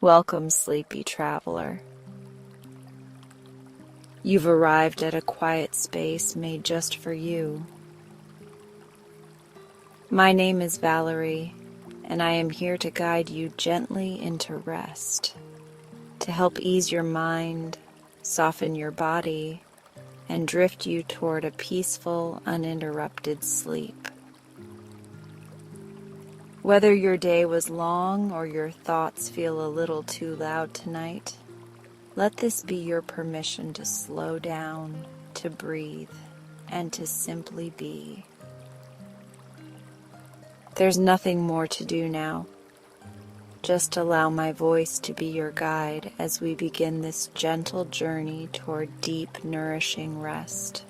Welcome, sleepy traveler. You've arrived at a quiet space made just for you. My name is Valarie, and I am here to guide you gently into rest, to help ease your mind, soften your body, and drift you toward a peaceful, uninterrupted sleep. Whether your day was long or your thoughts feel a little too loud tonight, let this be your permission to slow down, to breathe, and to simply be. There's nothing more to do now. Just allow my voice to be your guide as we begin this gentle journey toward deep, nourishing rest.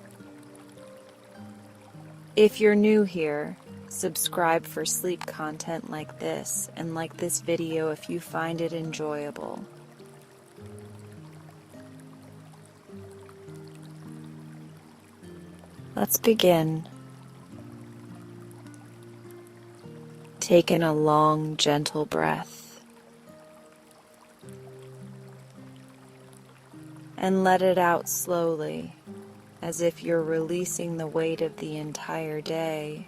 If you're new here, subscribe for sleep content like this, and like this video if you find it enjoyable. Let's begin. Take in a long, gentle breath and let it out slowly, as if you're releasing the weight of the entire day.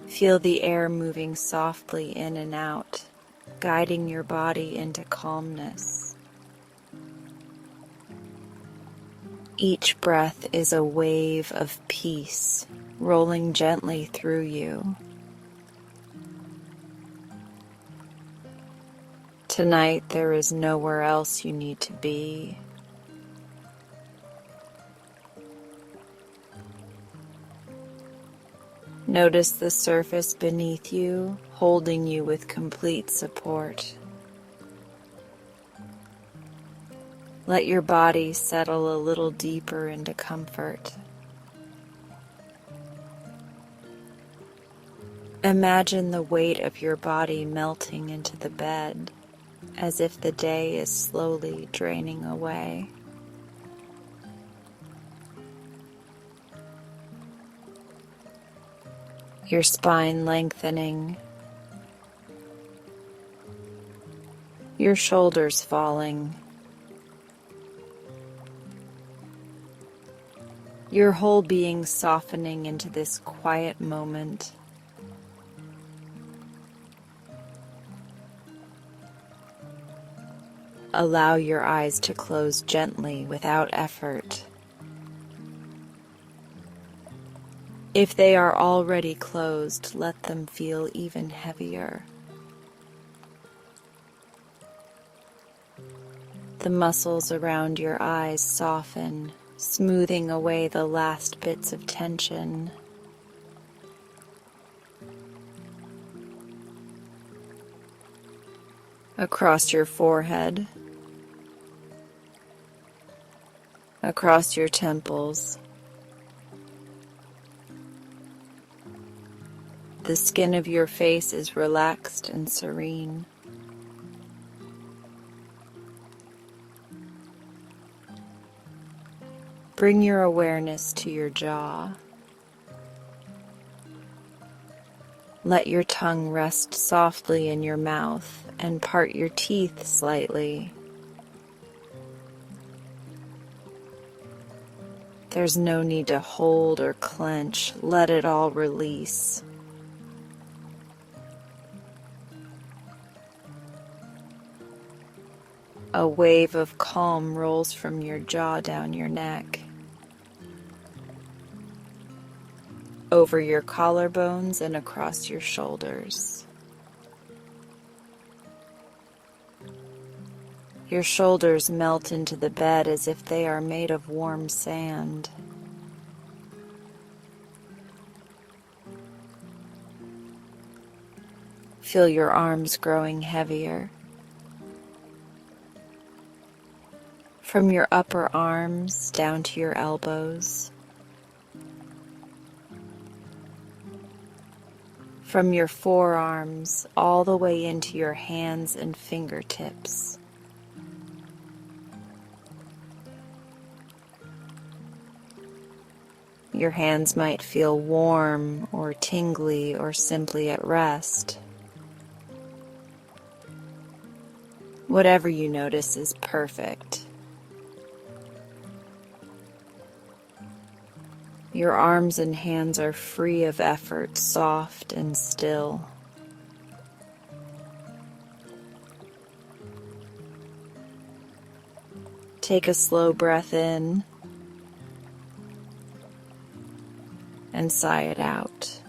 Feel the air moving softly in and out, guiding your body into calmness. Each breath is a wave of peace rolling gently through you. Tonight, there is nowhere else you need to be. Notice the surface beneath you, holding you with complete support. Let your body settle a little deeper into comfort. Imagine the weight of your body melting into the bed, as if the day is slowly draining away. Your spine lengthening, your shoulders falling, your whole being softening into this quiet moment. Allow your eyes to close gently without effort. If they are already closed, let them feel even heavier. The muscles around your eyes soften, smoothing away the last bits of tension. Across your forehead, across your temples. The skin of your face is relaxed and serene. Bring your awareness to your jaw. Let your tongue rest softly in your mouth and part your teeth slightly. There's no need to hold or clench. Let it all release. A wave of calm rolls from your jaw down your neck, over your collarbones and across your shoulders. Your shoulders melt into the bed as if they are made of warm sand. Feel your arms growing heavier. From your upper arms down to your elbows. From your forearms all the way into your hands and fingertips. Your hands might feel warm or tingly or simply at rest. Whatever you notice is perfect. Your arms and hands are free of effort, soft and still. Take a slow breath in and sigh it out.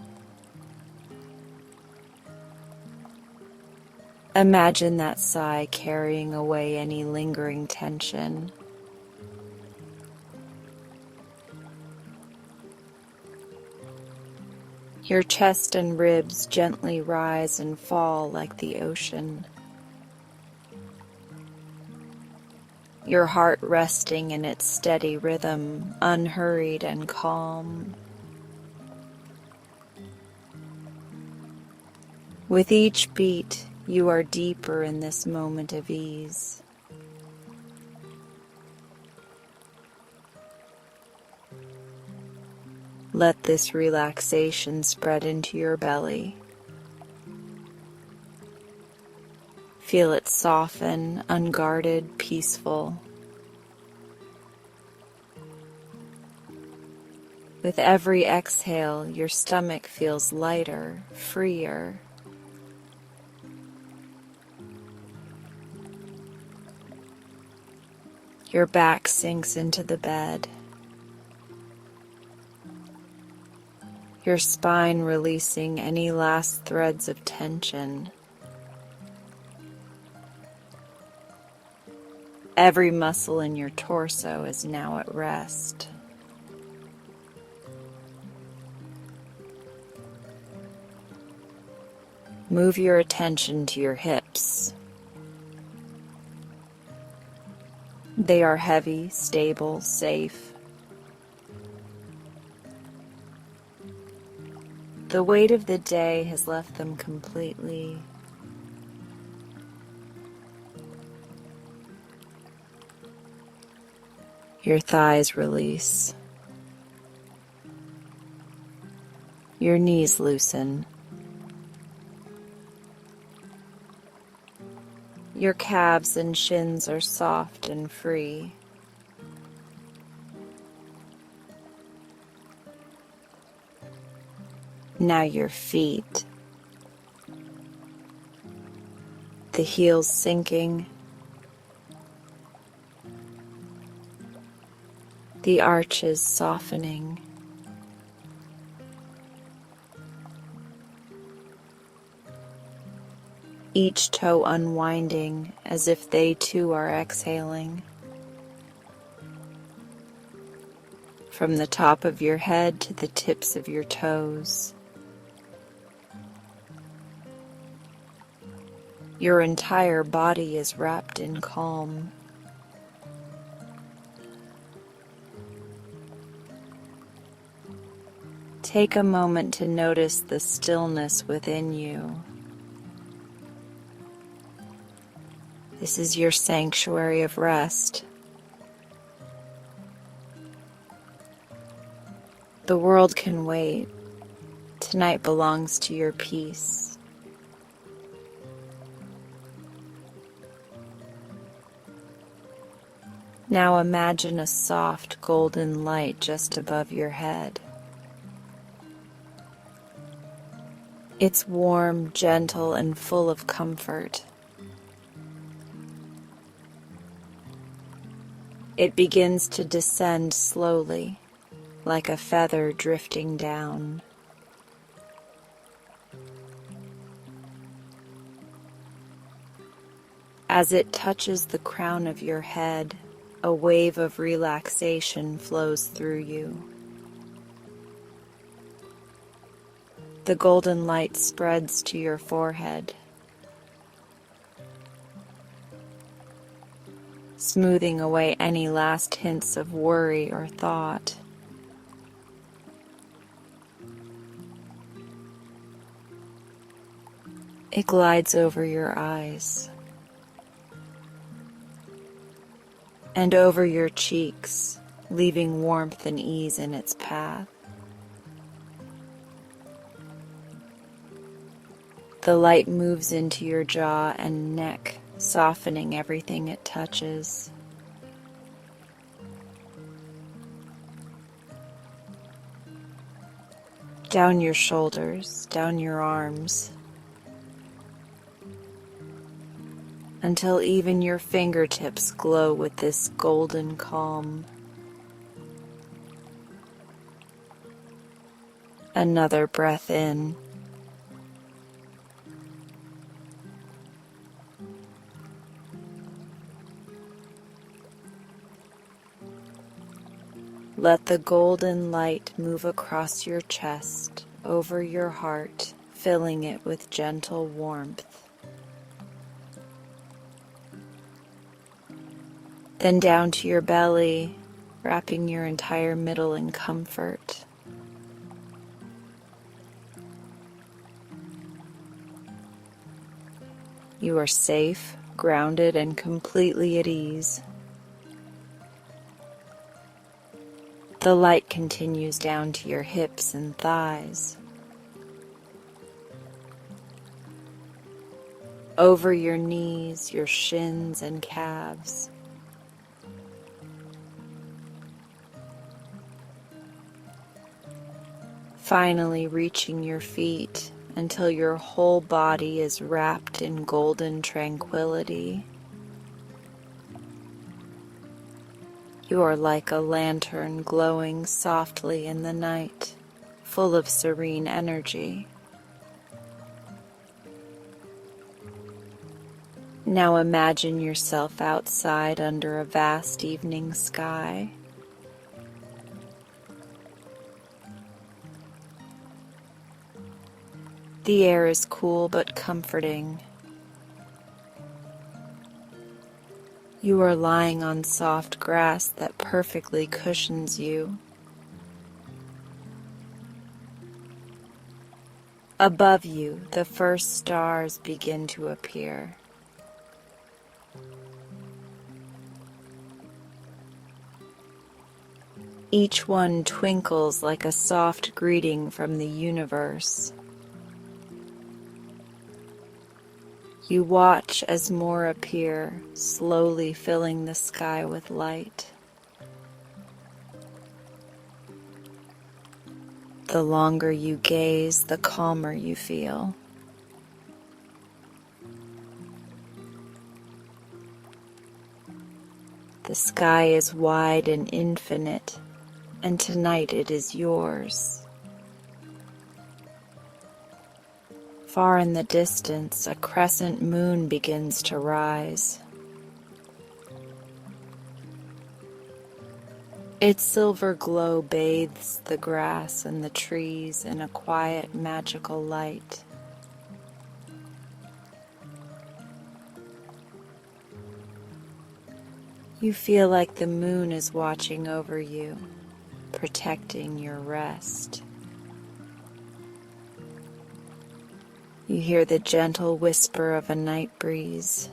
Imagine that sigh carrying away any lingering tension. Your chest and ribs gently rise and fall like the ocean. Your heart resting in its steady rhythm, unhurried and calm. With each beat, you are deeper in this moment of ease. Let this relaxation spread into your belly. Feel it soften, unguarded, peaceful. With every exhale, your stomach feels lighter, freer. Your back sinks into the bed. Your spine releasing any last threads of tension. Every muscle in your torso is now at rest. Move your attention to your hips. They are heavy, stable, safe. The weight of the day has left them completely. Your thighs release. Your knees loosen. Your calves and shins are soft and free. Now your feet. The heels sinking. The arches softening. Each toe unwinding as if they too are exhaling. From the top of your head to the tips of your toes. Your entire body is wrapped in calm. Take a moment to notice the stillness within you. This is your sanctuary of rest. The world can wait. Tonight belongs to your peace. Now imagine a soft golden light just above your head. It's warm, gentle, and full of comfort. It begins to descend slowly, like a feather drifting down. As it touches the crown of your head, a wave of relaxation flows through you. The golden light spreads to your forehead, smoothing away any last hints of worry or thought. It glides over your eyes and over your cheeks, leaving warmth and ease in its path. The light moves into your jaw and neck, softening everything it touches. Down your shoulders, down your arms, until even your fingertips glow with this golden calm. Another breath in. Let the golden light move across your chest, over your heart, filling it with gentle warmth. Then down to your belly, wrapping your entire middle in comfort. You are safe, grounded, and completely at ease. The light continues down to your hips and thighs, over your knees, your shins and calves. Finally reaching your feet until your whole body is wrapped in golden tranquility. You are like a lantern glowing softly in the night, full of serene energy. Now imagine yourself outside under a vast evening sky. The air is cool but comforting. You are lying on soft grass that perfectly cushions you. Above you, the first stars begin to appear. Each one twinkles like a soft greeting from the universe. You watch as more appear, slowly filling the sky with light. The longer you gaze, the calmer you feel. The sky is wide and infinite, and tonight it is yours. Far in the distance, a crescent moon begins to rise. Its silver glow bathes the grass and the trees in a quiet, magical light. You feel like the moon is watching over you, protecting your rest. You hear the gentle whisper of a night breeze.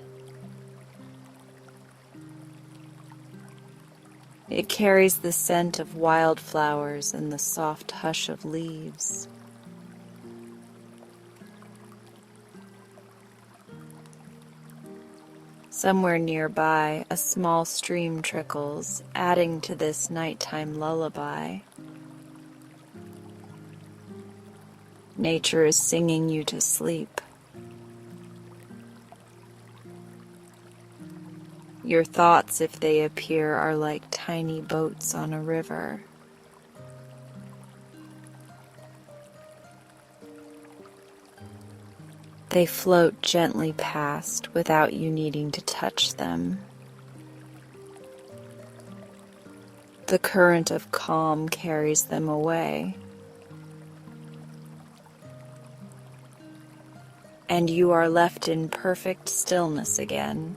It carries the scent of wildflowers and the soft hush of leaves. Somewhere nearby, a small stream trickles, adding to this nighttime lullaby. Nature is singing you to sleep. Your thoughts, if they appear, are like tiny boats on a river. They float gently past without you needing to touch them. The current of calm carries them away. And you are left in perfect stillness again.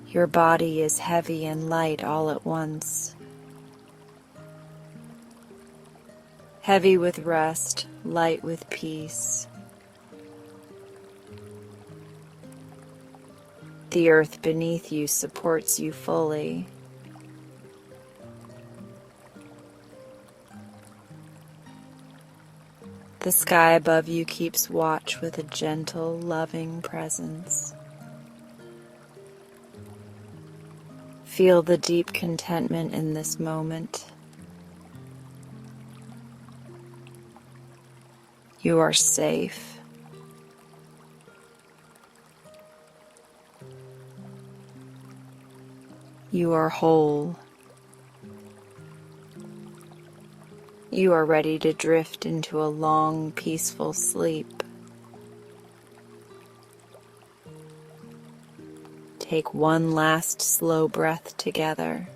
Your body is heavy and light all at once. Heavy with rest, light with peace. The earth beneath you supports you fully. The sky above you keeps watch with a gentle, loving presence. Feel the deep contentment in this moment. You are safe. You are whole. You are ready to drift into a long, peaceful sleep. Take one last slow breath together.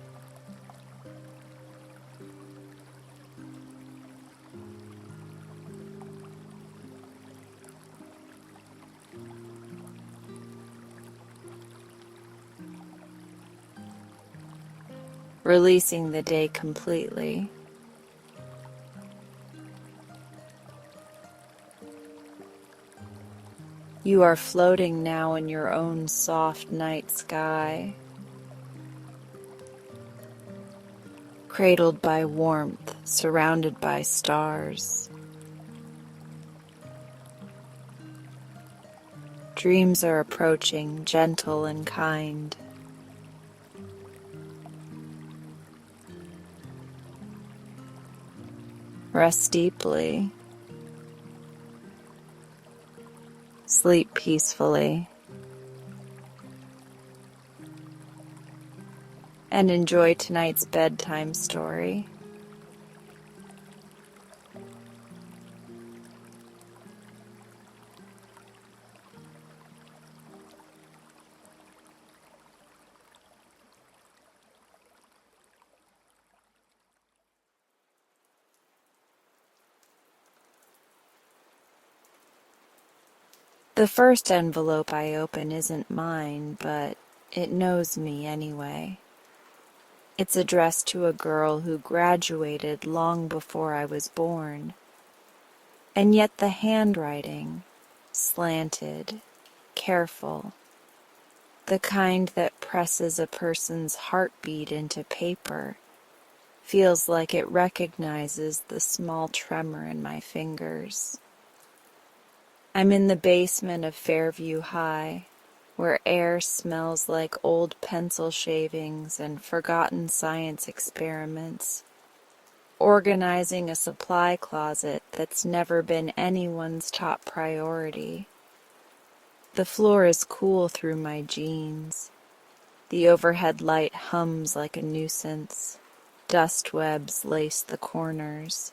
Releasing the day completely. You are floating now in your own soft night sky, cradled by warmth, surrounded by stars. Dreams are approaching, gentle and kind. Rest deeply. Sleep peacefully. And enjoy tonight's bedtime story. The first envelope I open isn't mine, but it knows me anyway. It's addressed to a girl who graduated long before I was born. And yet the handwriting, slanted, careful, the kind that presses a person's heartbeat into paper, feels like it recognizes the small tremor in my fingers. I'm in the basement of Fairview High, where air smells like old pencil shavings and forgotten science experiments, organizing a supply closet that's never been anyone's top priority. The floor is cool through my jeans. The overhead light hums like a nuisance. Dust webs lace the corners.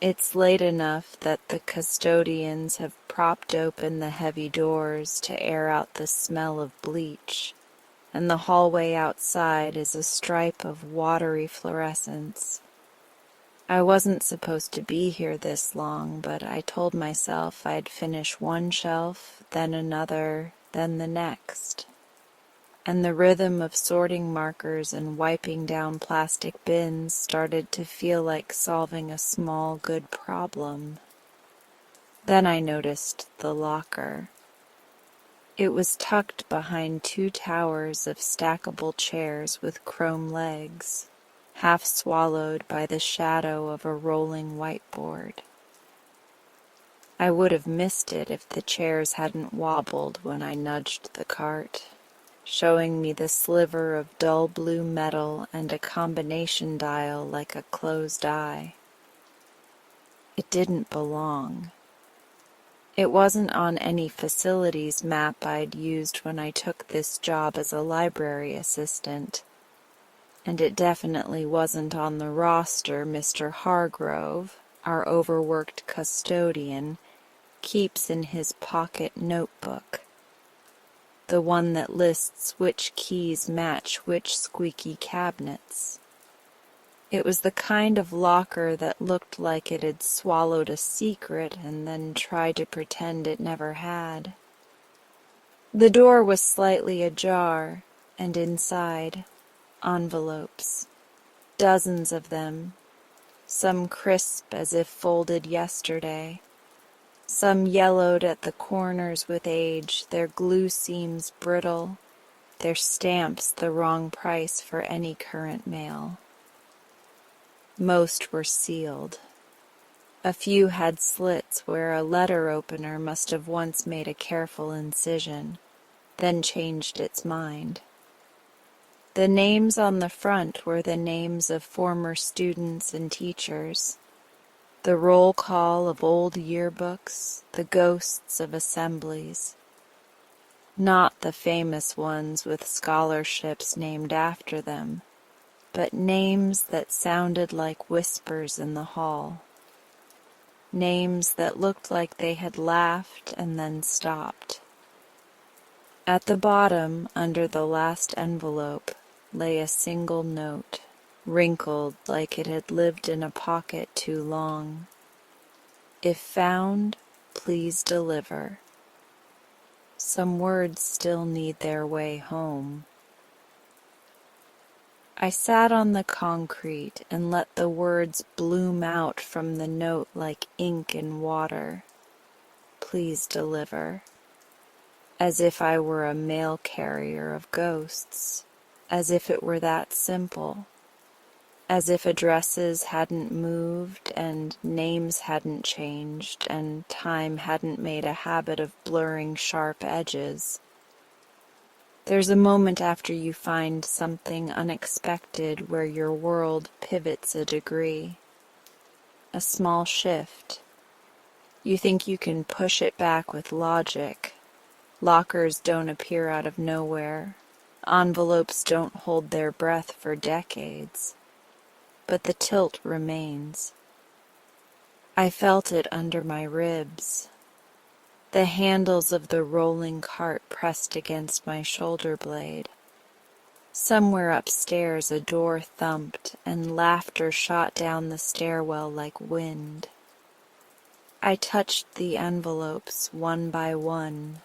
It's late enough that the custodians have propped open the heavy doors to air out the smell of bleach, and the hallway outside is a stripe of watery fluorescence. I wasn't supposed to be here this long, but I told myself I'd finish one shelf, then another, then the next. And the rhythm of sorting markers and wiping down plastic bins started to feel like solving a small, good problem. Then I noticed the locker. It was tucked behind two towers of stackable chairs with chrome legs, half swallowed by the shadow of a rolling whiteboard. I would have missed it if the chairs hadn't wobbled when I nudged the cart, showing me the sliver of dull blue metal and a combination dial like a closed eye. It didn't belong. It wasn't on any facilities map I'd used when I took this job as a library assistant, and it definitely wasn't on the roster Mr. Hargrove, our overworked custodian, keeps in his pocket notebook. The one that lists which keys match which squeaky cabinets. It was the kind of locker that looked like it had swallowed a secret and then tried to pretend it never had. The door was slightly ajar, and inside, envelopes. Dozens of them, some crisp as if folded yesterday. Some yellowed at the corners with age, their glue seams brittle, their stamps the wrong price for any current mail. Most were sealed. A few had slits where a letter opener must have once made a careful incision, then changed its mind. The names on the front were the names of former students and teachers, the roll call of old yearbooks, the ghosts of assemblies. Not the famous ones with scholarships named after them, but names that sounded like whispers in the hall. Names that looked like they had laughed and then stopped. At the bottom, under the last envelope, lay a single note, wrinkled like it had lived in a pocket too long. If found, please deliver. Some words still need their way home. I sat on the concrete and let the words bloom out from the note like ink in water. Please deliver. As if I were a mail carrier of ghosts, as if it were that simple, as if addresses hadn't moved and names hadn't changed and time hadn't made a habit of blurring sharp edges. There's a moment after you find something unexpected where your world pivots a degree, a small shift. You think you can push it back with logic. Lockers don't appear out of nowhere. Envelopes don't hold their breath for decades. But the tilt remains. I felt it under my ribs. The handles of the rolling cart pressed against my shoulder blade. Somewhere upstairs a door thumped and laughter shot down the stairwell like wind. I touched the envelopes one by one,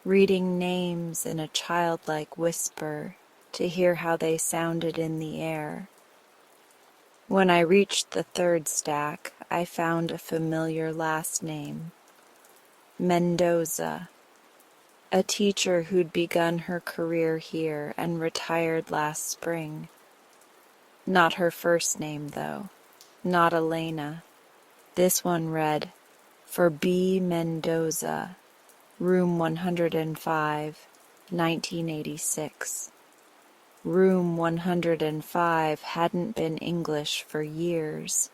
reading names in a childlike whisper to hear how they sounded in the air. When I reached the third stack, I found a familiar last name, Mendoza, a teacher who'd begun her career here and retired last spring. Not her first name, though, not Elena. This one read, "For B. Mendoza, Room 105, 1986. Room 105 hadn't been English for years.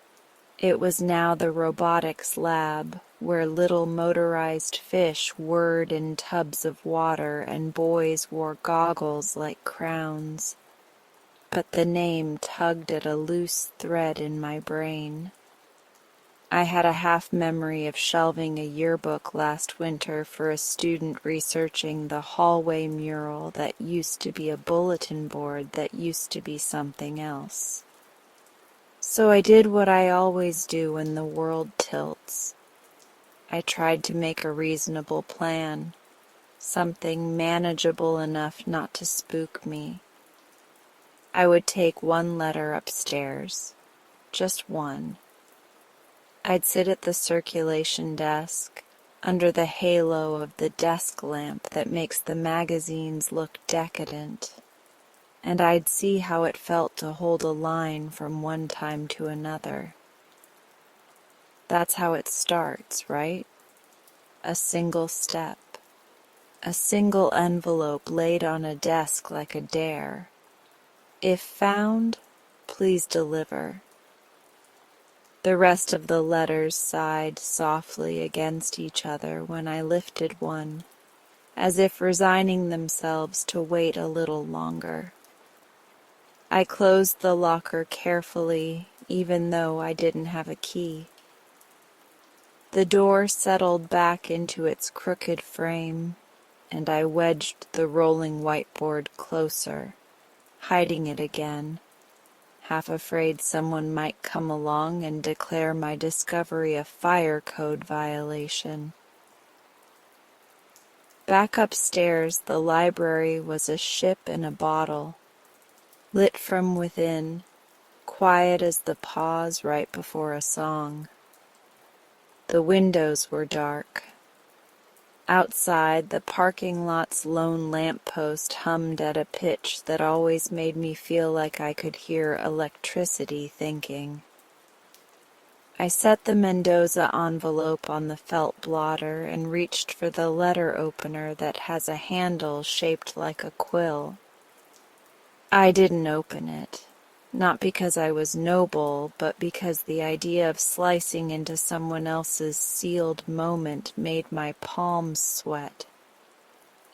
It was now the robotics lab, where little motorized fish whirred in tubs of water and boys wore goggles like crowns. But the name tugged at a loose thread in my brain. I had a half memory of shelving a yearbook last winter for a student researching the hallway mural that used to be a bulletin board that used to be something else. So I did what I always do when the world tilts. I tried to make a reasonable plan, something manageable enough not to spook me. I would take one letter upstairs, just one. I'd sit at the circulation desk, under the halo of the desk lamp that makes the magazines look decadent, and I'd see how it felt to hold a line from one time to another. That's how it starts, right? A single step, a single envelope laid on a desk like a dare. If found, please deliver. The rest of the letters sighed softly against each other when I lifted one, as if resigning themselves to wait a little longer. I closed the locker carefully, even though I didn't have a key. The door settled back into its crooked frame, and I wedged the rolling whiteboard closer, hiding it again, half afraid someone might come along and declare my discovery a fire code violation. Back upstairs, the library was a ship in a bottle, lit from within, quiet as the pause right before a song. The windows were dark. Outside, the parking lot's lone lamppost hummed at a pitch that always made me feel like I could hear electricity thinking. I set the Mendoza envelope on the felt blotter and reached for the letter opener that has a handle shaped like a quill. I didn't open it, not because I was noble, but because the idea of slicing into someone else's sealed moment made my palms sweat.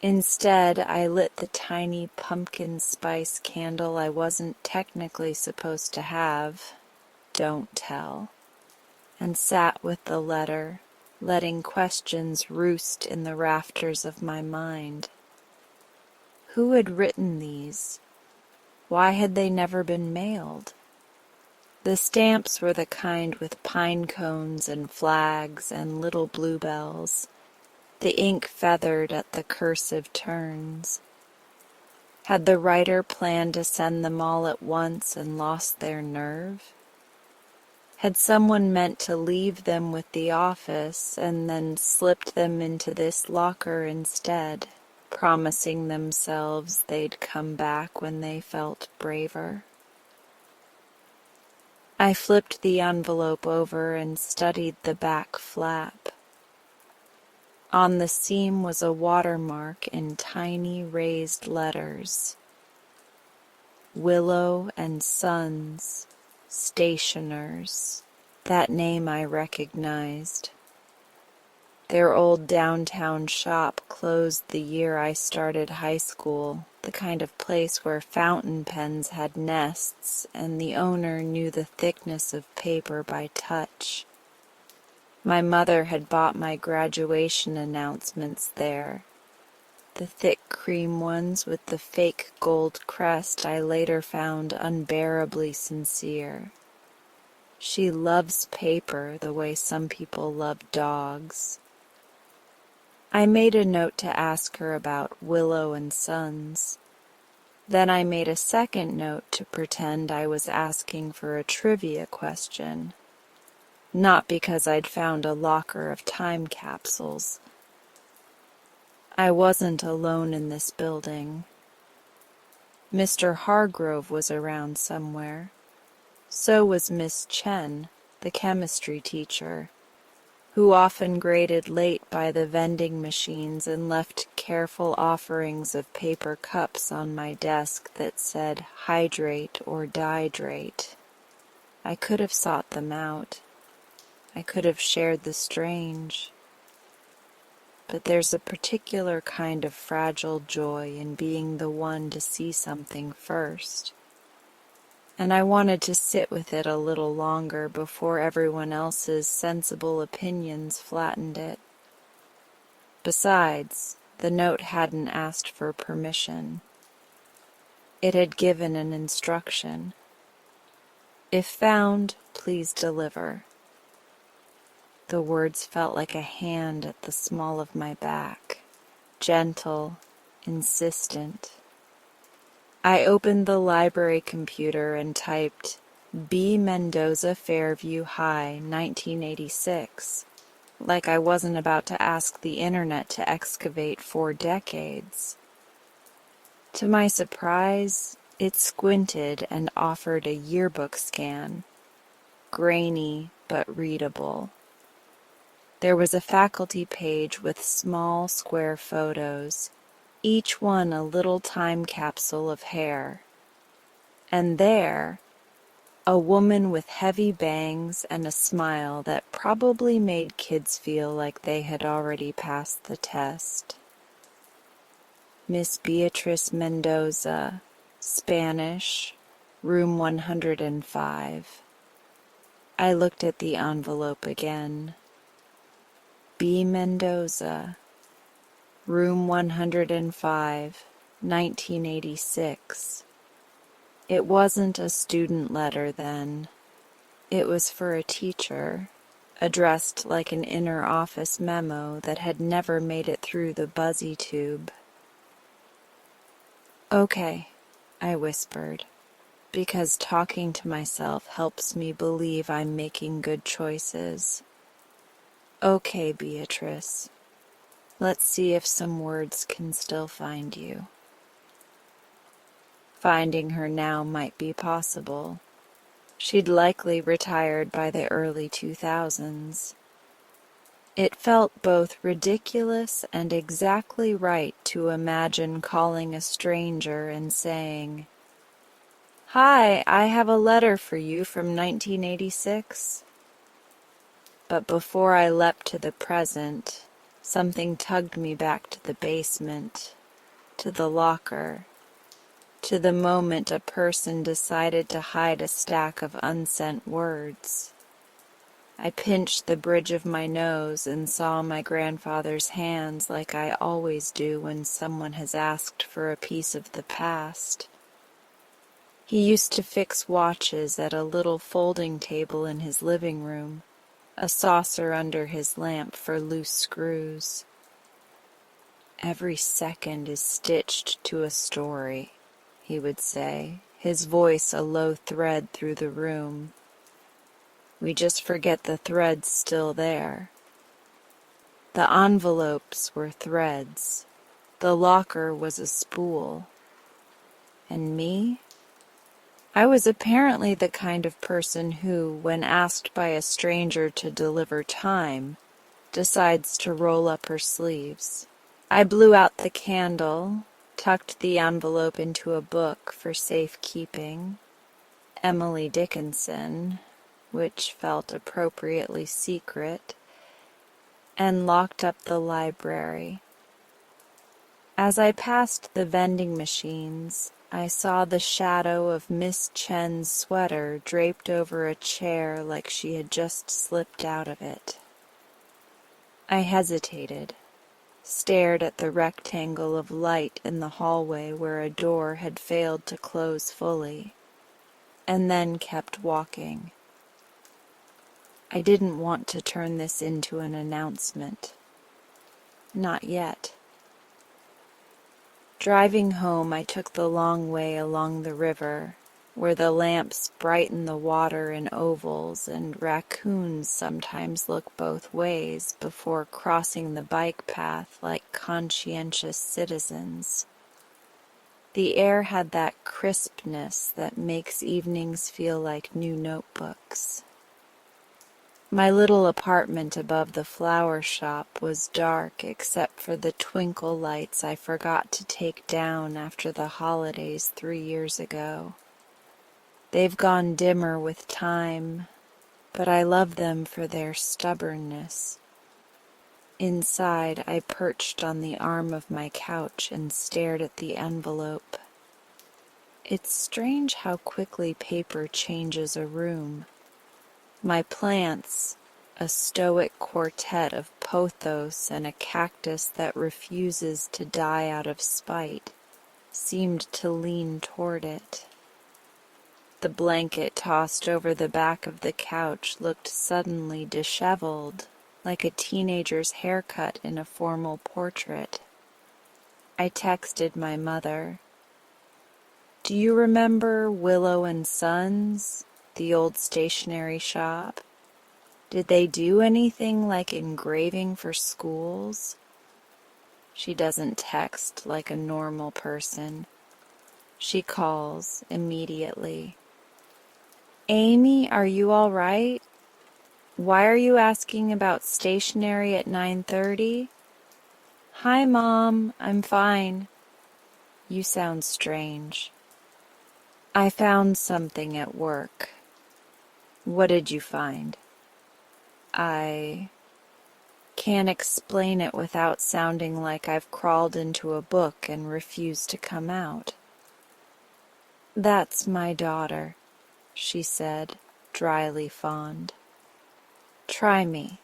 Instead, I lit the tiny pumpkin spice candle I wasn't technically supposed to have, don't tell, and sat with the letter, letting questions roost in the rafters of my mind. Who had written these? Why had they never been mailed? The stamps were the kind with pine cones and flags and little bluebells, the ink feathered at the cursive turns. Had the writer planned to send them all at once and lost their nerve? Had someone meant to leave them with the office and then slipped them into this locker instead, promising themselves they'd come back when they felt braver? I flipped the envelope over and studied the back flap. On the seam was a watermark in tiny raised letters. Willow and Sons, Stationers. That name I recognized. Their old downtown shop closed the year I started high school, the kind of place where fountain pens had nests and the owner knew the thickness of paper by touch. My mother had bought my graduation announcements there, the thick cream ones with the fake gold crest I later found unbearably sincere. She loves paper the way some people love dogs. I made a note to ask her about Willow and Sons. Then I made a second note to pretend I was asking for a trivia question. Not because I'd found a locker of time capsules. I wasn't alone in this building. Mr. Hargrove was around somewhere. So was Miss Chen, the chemistry teacher, who often graded late by the vending machines and left careful offerings of paper cups on my desk that said hydrate or dihydrate. I could have sought them out. I could have shared the strange. But there's a particular kind of fragile joy in being the one to see something first. And I wanted to sit with it a little longer before everyone else's sensible opinions flattened it. Besides, the note hadn't asked for permission. It had given an instruction. If found, please deliver. The words felt like a hand at the small of my back, gentle, insistent. I opened the library computer and typed B. Mendoza Fairview High, 1986, like I wasn't about to ask the internet to excavate 4 decades. To my surprise, it squinted and offered a yearbook scan, grainy but readable. There was a faculty page with small square photos, each one a little time capsule of hair. And there, a woman with heavy bangs and a smile that probably made kids feel like they had already passed the test. Miss Beatrice Mendoza, Spanish, room 105. I looked at the envelope again. B. Mendoza, room 105, 1986. It wasn't a student letter then. It was for a teacher, addressed like an inner office memo that had never made it through the buzzy tube. Okay, I whispered, because talking to myself helps me believe I'm making good choices. Okay, Beatrice. Let's see if some words can still find you. Finding her now might be possible. She'd likely retired by the early 2000s. It felt both ridiculous and exactly right to imagine calling a stranger and saying, "Hi, I have a letter for you from 1986. But before I leapt to the present, something tugged me back to the basement, to the locker, to the moment a person decided to hide a stack of unsent words. I pinched the bridge of my nose and saw my grandfather's hands like I always do when someone has asked for a piece of the past. He used to fix watches at a little folding table in his living room, a saucer under his lamp for loose screws. "Every second is stitched to a story," he would say, his voice a low thread through the room. "We just forget the thread's still there." The envelopes were threads. The locker was a spool. And me? I was apparently the kind of person who, when asked by a stranger to deliver time, decides to roll up her sleeves. I blew out the candle, tucked the envelope into a book for safekeeping, Emily Dickinson, which felt appropriately secret, and locked up the library. As I passed the vending machines, I saw the shadow of Miss Chen's sweater draped over a chair like she had just slipped out of it. I hesitated, stared at the rectangle of light in the hallway where a door had failed to close fully, and then kept walking. I didn't want to turn this into an announcement. Not yet. Driving home, I took the long way along the river, where the lamps brighten the water in ovals and raccoons sometimes look both ways before crossing the bike path like conscientious citizens. The air had that crispness that makes evenings feel like new notebooks. My little apartment above the flower shop was dark except for the twinkle lights I forgot to take down after the holidays 3 years ago. They've gone dimmer with time, but I love them for their stubbornness. Inside, I perched on the arm of my couch and stared at the envelope. It's strange how quickly paper changes a room. My plants, a stoic quartet of pothos and a cactus that refuses to die out of spite, seemed to lean toward it. The blanket tossed over the back of the couch looked suddenly disheveled, like a teenager's haircut in a formal portrait. I texted my mother. "Do you remember Willow and Sons, the old stationery shop? Did they do anything like engraving for schools?" She doesn't text like a normal person. She calls immediately. "Amy, are you all right? Why are you asking about stationery at 9:30? Hi, Mom, I'm fine. You sound strange. I found something at work." "What did you find?" "I can't explain it without sounding like I've crawled into a book and refused to come out." "That's my daughter," she said, dryly fond. "Try me."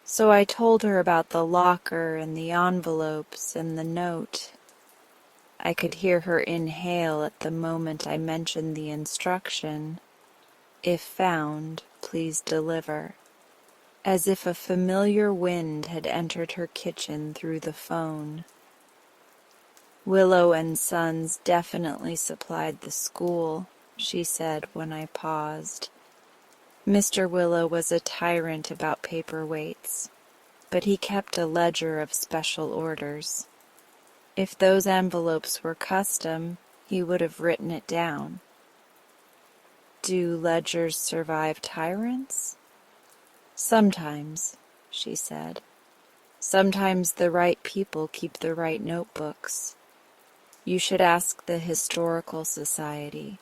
So I told her about the locker and the envelopes and the note. I could hear her inhale at the moment I mentioned the instruction, "If found, please deliver," as if a familiar wind had entered her kitchen through the phone. "Willow and Sons definitely supplied the school," she said when I paused. Mr. Willow was a tyrant about paperweights, but he kept a ledger of special orders. If those envelopes were custom, he would have written it down. Do ledgers survive tyrants? Sometimes, she said. Sometimes the right people keep the right notebooks. You should ask the Historical Society.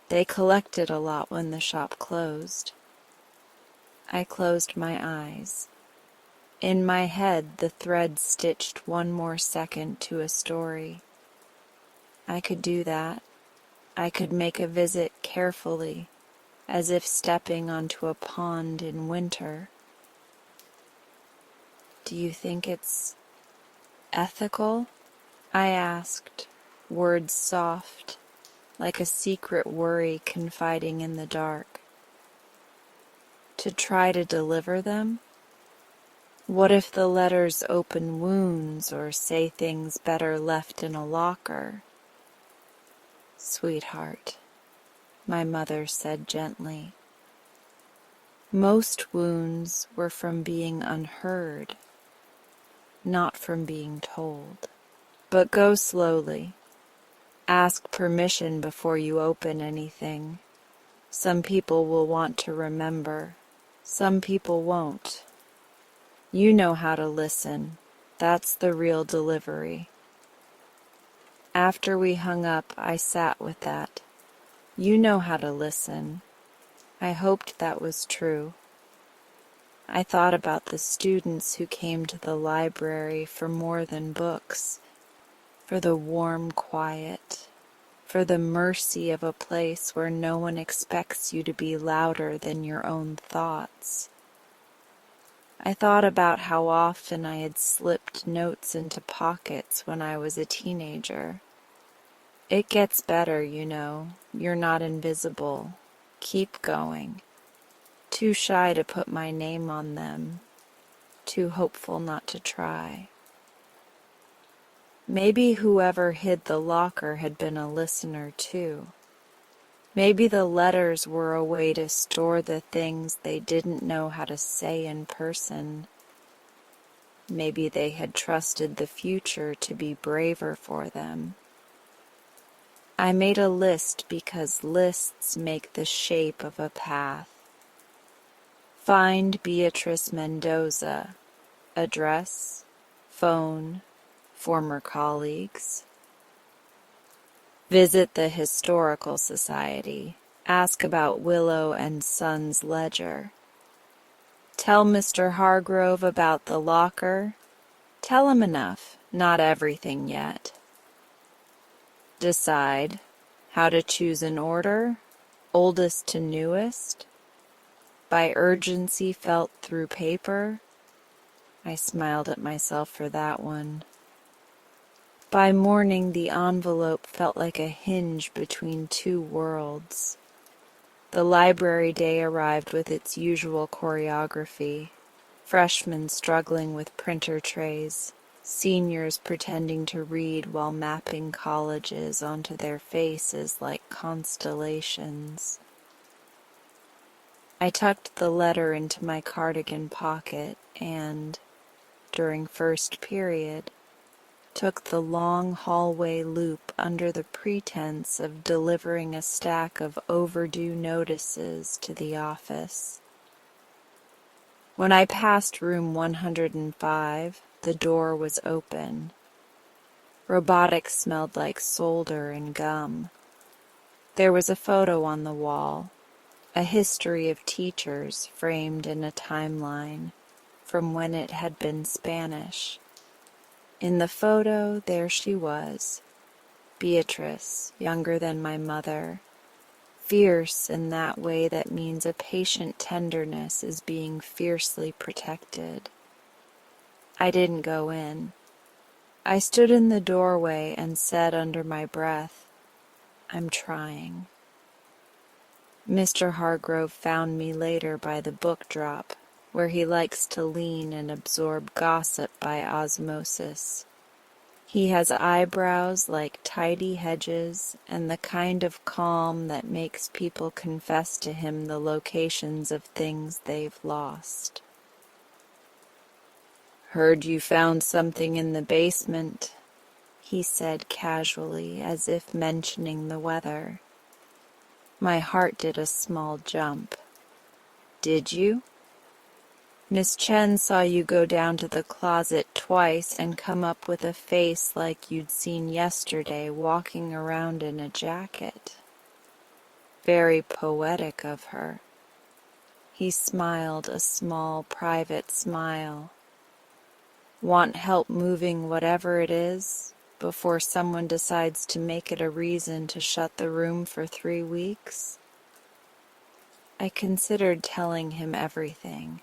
They collected a lot when the shop closed. I closed my eyes. In my head, the thread stitched one more second to a story. I could do that. I could make a visit carefully, as if stepping onto a pond in winter. Do you think it's ethical? I asked, words soft, like a secret worry confiding in the dark. To try to deliver them? What if the letters open wounds or say things better left in a locker? Sweetheart, my mother said gently. Most wounds were from being unheard, not from being told. But go slowly. Ask permission before you open anything. Some people will want to remember. Some people won't. You know how to listen. That's the real delivery. After we hung up, I sat with that. You know how to listen. I hoped that was true. I thought about the students who came to the library for more than books, for the warm quiet, for the mercy of a place where no one expects you to be louder than your own thoughts. I thought about how often I had slipped notes into pockets when I was a teenager. It gets better, you know. You're not invisible. Keep going. Too shy to put my name on them. Too hopeful not to try. Maybe whoever hid the locker had been a listener too. Maybe the letters were a way to store the things they didn't know how to say in person. Maybe they had trusted the future to be braver for them. I made a list because lists make the shape of a path. Find Beatrice Mendoza. Address, phone, former colleagues. Visit the Historical Society. Ask about Willow and Son's ledger. Tell Mr. Hargrove about the locker. Tell him enough, not everything yet. Decide how to choose an order, oldest to newest. By urgency felt through paper. I smiled at myself for that one. By morning, the envelope felt like a hinge between two worlds. The library day arrived with its usual choreography. Freshmen struggling with printer trays, seniors pretending to read while mapping colleges onto their faces like constellations. I tucked the letter into my cardigan pocket and, during first period, took the long hallway loop under the pretense of delivering a stack of overdue notices to the office. When I passed room 105, the door was open. Robotics smelled like solder and gum. There was a photo on the wall, a history of teachers framed in a timeline from when it had been Spanish. In the photo, there she was, Beatrice, younger than my mother, fierce in that way that means a patient tenderness is being fiercely protected. I didn't go in. I stood in the doorway and said under my breath, I'm trying. Mr. Hargrove found me later by the book drop, where he likes to lean and absorb gossip by osmosis. He has eyebrows like tidy hedges and the kind of calm that makes people confess to him the locations of things they've lost. Heard you found something in the basement, he said casually, as if mentioning the weather. My heart did a small jump. Did you? Miss Chen saw you go down to the closet twice and come up with a face like you'd seen yesterday walking around in a jacket. Very poetic of her. He smiled a small, private smile. Want help moving whatever it is before someone decides to make it a reason to shut the room for 3 weeks? I considered telling him everything.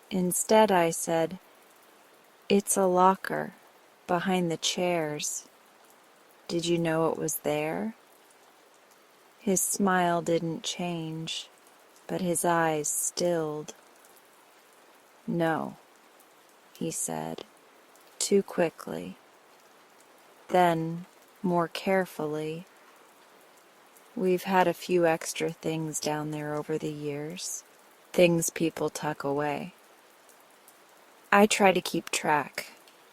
Instead, I said, "It's a locker, behind the chairs. Did you know it was there?" His smile didn't change, but his eyes stilled. "No," he said, too quickly. Then, more carefully, "We've had a few extra things down there over the years, things people tuck away. I try to keep track.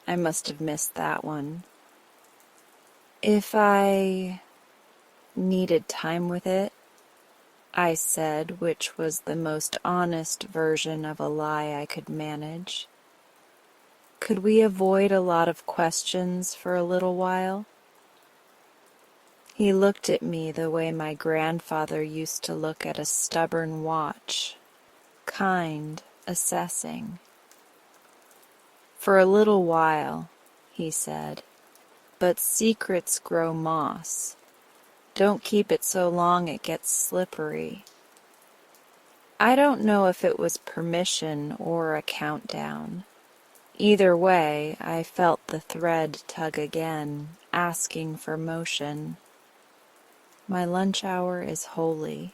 I must have missed that one. If I needed time with it," I said, which was the most honest version of a lie I could manage, "could we avoid a lot of questions for a little while?" He looked at me the way my grandfather used to look at a stubborn watch, kind, assessing. "For a little while," he said, "but secrets grow moss. Don't keep it so long it gets slippery." I don't know if it was permission or a countdown. Either way, I felt the thread tug again, asking for motion. My lunch hour is holy.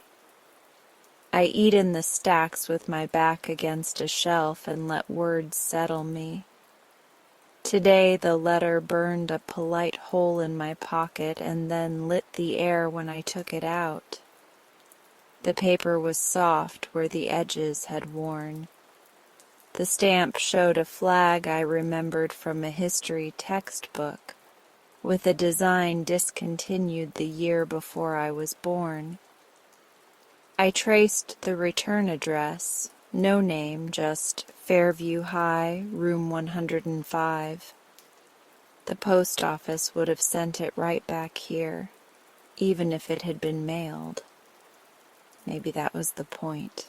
I eat in the stacks with my back against a shelf and let words settle me. Today the letter burned a polite hole in my pocket and then lit the air when I took it out. The paper was soft where the edges had worn. The stamp showed a flag I remembered from a history textbook, with a design discontinued the year before I was born. I traced the return address, no name, just Fairview High, room 105. The post office would have sent it right back here, even if it had been mailed. Maybe that was the point.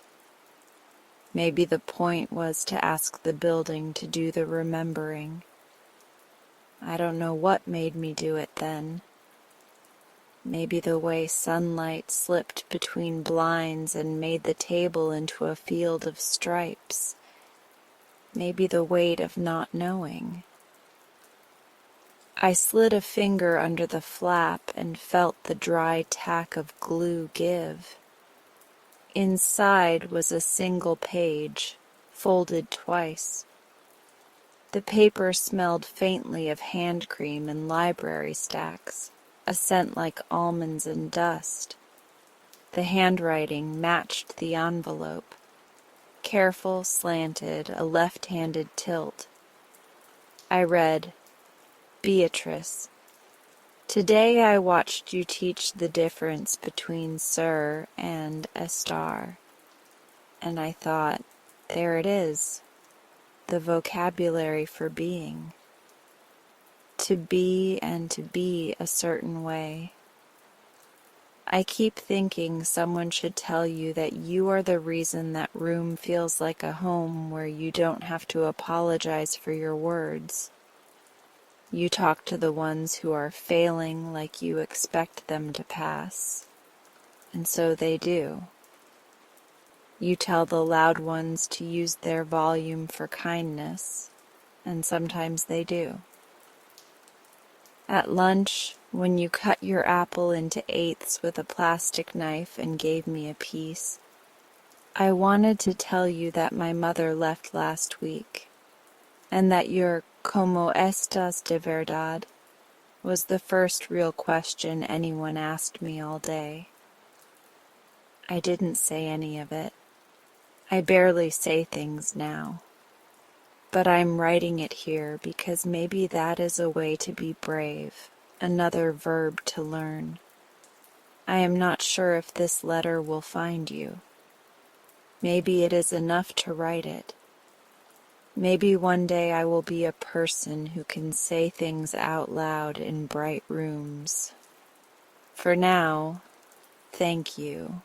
Maybe the point was to ask the building to do the remembering. I don't know what made me do it then. Maybe the way sunlight slipped between blinds and made the table into a field of stripes. Maybe the weight of not knowing. I slid a finger under the flap and felt the dry tack of glue give. Inside was a single page, folded twice. The paper smelled faintly of hand cream and library stacks, a scent like almonds and dust. The handwriting matched the envelope. Careful, slanted, a left-handed tilt. I read, "Beatrice, today I watched you teach the difference between sir and a star." And I thought, there it is, the vocabulary for being. To be and to be a certain way. I keep thinking someone should tell you that you are the reason that room feels like a home where you don't have to apologize for your words. You talk to the ones who are failing like you expect them to pass, and so they do. You tell the loud ones to use their volume for kindness, and sometimes they do. At lunch, when you cut your apple into eighths with a plastic knife and gave me a piece, I wanted to tell you that my mother left last week, and that your "Como estas de verdad?" was the first real question anyone asked me all day. I didn't say any of it. I barely say things now. But I'm writing it here because maybe that is a way to be brave, another verb to learn. I am not sure if this letter will find you. Maybe it is enough to write it. Maybe one day I will be a person who can say things out loud in bright rooms. For now, thank you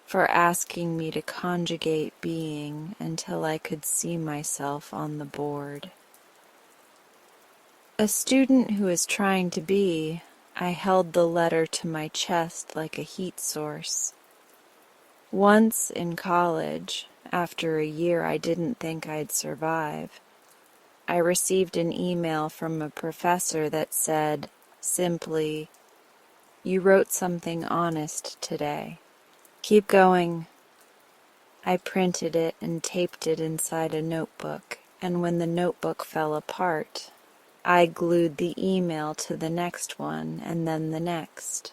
for asking me to conjugate being until I could see myself on the board. A student who is trying to be, I held the letter to my chest like a heat source. Once in college, after a year I didn't think I'd survive, I received an email from a professor that said, simply, "You wrote something honest today. Keep going." I printed it and taped it inside a notebook, and when the notebook fell apart, I glued the email to the next one and then the next.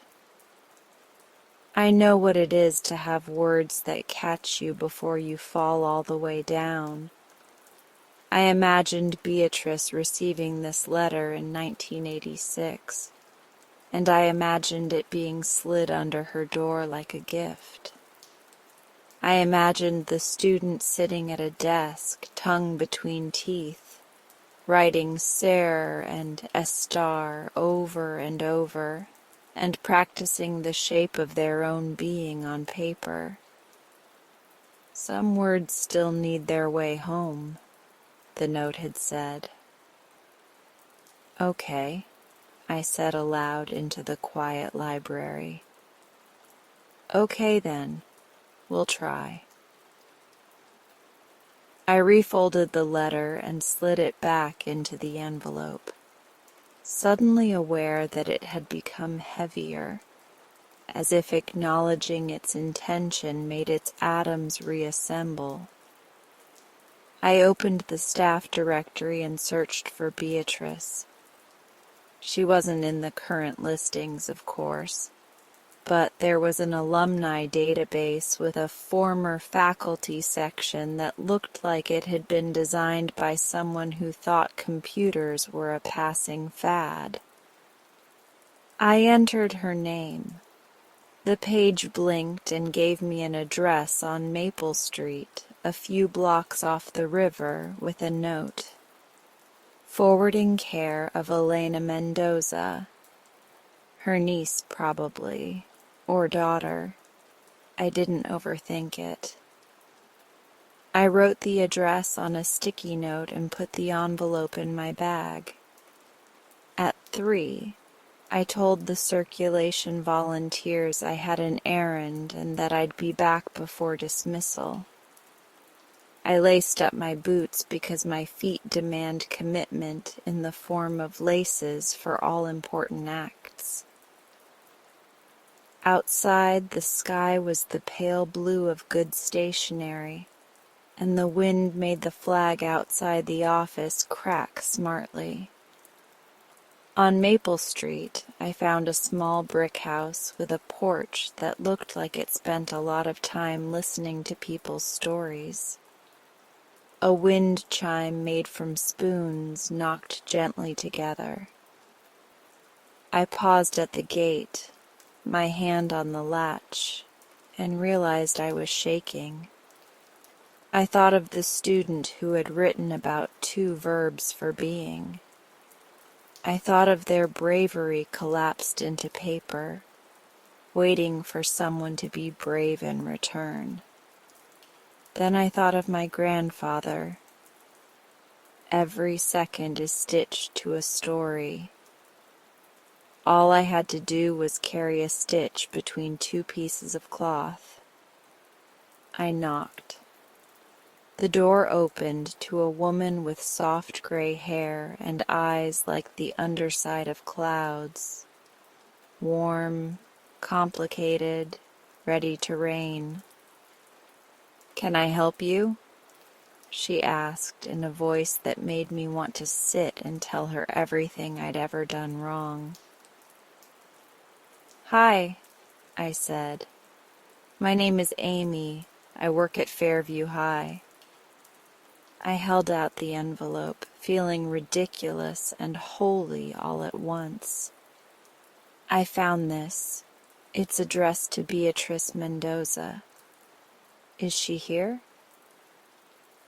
I know what it is to have words that catch you before you fall all the way down. I imagined Beatrice receiving this letter in 1986, and I imagined it being slid under her door like a gift. I imagined the student sitting at a desk, tongue between teeth, writing ser and estar over and over, and practicing the shape of their own being on paper. Some words still need their way home, the note had said. Okay, I said aloud into the quiet library. Okay then, we'll try. I refolded the letter and slid it back into the envelope, suddenly aware that it had become heavier, as if acknowledging its intention made its atoms reassemble. I opened the staff directory and searched for Beatrice. She wasn't in the current listings, of course, but there was an alumni database with a former faculty section that looked like it had been designed by someone who thought computers were a passing fad. I entered her name. The page blinked and gave me an address on Maple Street, a few blocks off the river, with a note. Forwarding care of Elena Mendoza. Her niece, probably, or daughter. I didn't overthink it. I wrote the address on a sticky note and put the envelope in my bag. At 3, I told the circulation volunteers I had an errand and that I'd be back before dismissal. I laced up my boots because my feet demand commitment in the form of laces for all important acts. Outside, the sky was the pale blue of good stationery, and the wind made the flag outside the office crack smartly. On Maple Street, I found a small brick house with a porch that looked like it spent a lot of time listening to people's stories. A wind chime made from spoons knocked gently together. I paused at the gate, my hand on the latch, and realized I was shaking. I thought of the student who had written about 2 verbs for being. I thought of their bravery collapsed into paper, waiting for someone to be brave in return. Then I thought of my grandfather. Every second is stitched to a story. All I had to do was carry a stitch between 2 pieces of cloth. I knocked. The door opened to a woman with soft gray hair and eyes like the underside of clouds. Warm, complicated, ready to rain. "Can I help you?" she asked in a voice that made me want to sit and tell her everything I'd ever done wrong. "Hi," I said. "My name is Amy. I work at Fairview High." I held out the envelope, feeling ridiculous and holy all at once. "I found this. It's addressed to Beatrice Mendoza. Is she here?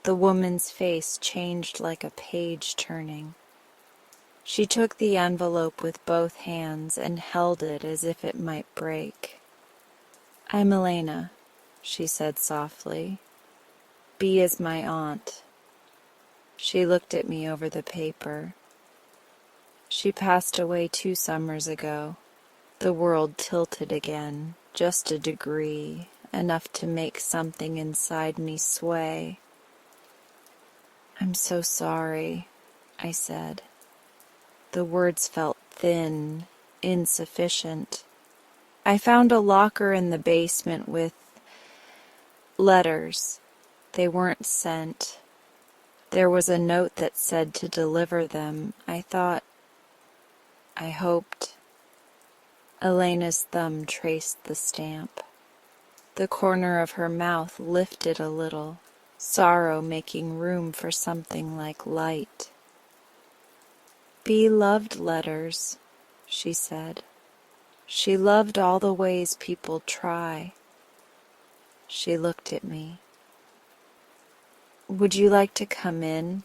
The woman's face changed like a page turning. She took the envelope with both hands and held it as if it might break. I'm Elena, she said softly. B is my aunt. She looked at me over the paper. She passed away 2 summers ago. The world tilted again, just a degree, enough to make something inside me sway. I'm so sorry, I said. The words felt thin, insufficient. I found a locker in the basement with letters. They weren't sent. There was a note that said to deliver them. I hoped. Elena's thumb traced the stamp. The corner of her mouth lifted a little, sorrow making room for something like light. Bea loved letters, she said. She loved all the ways people try. She looked at me. Would you like to come in?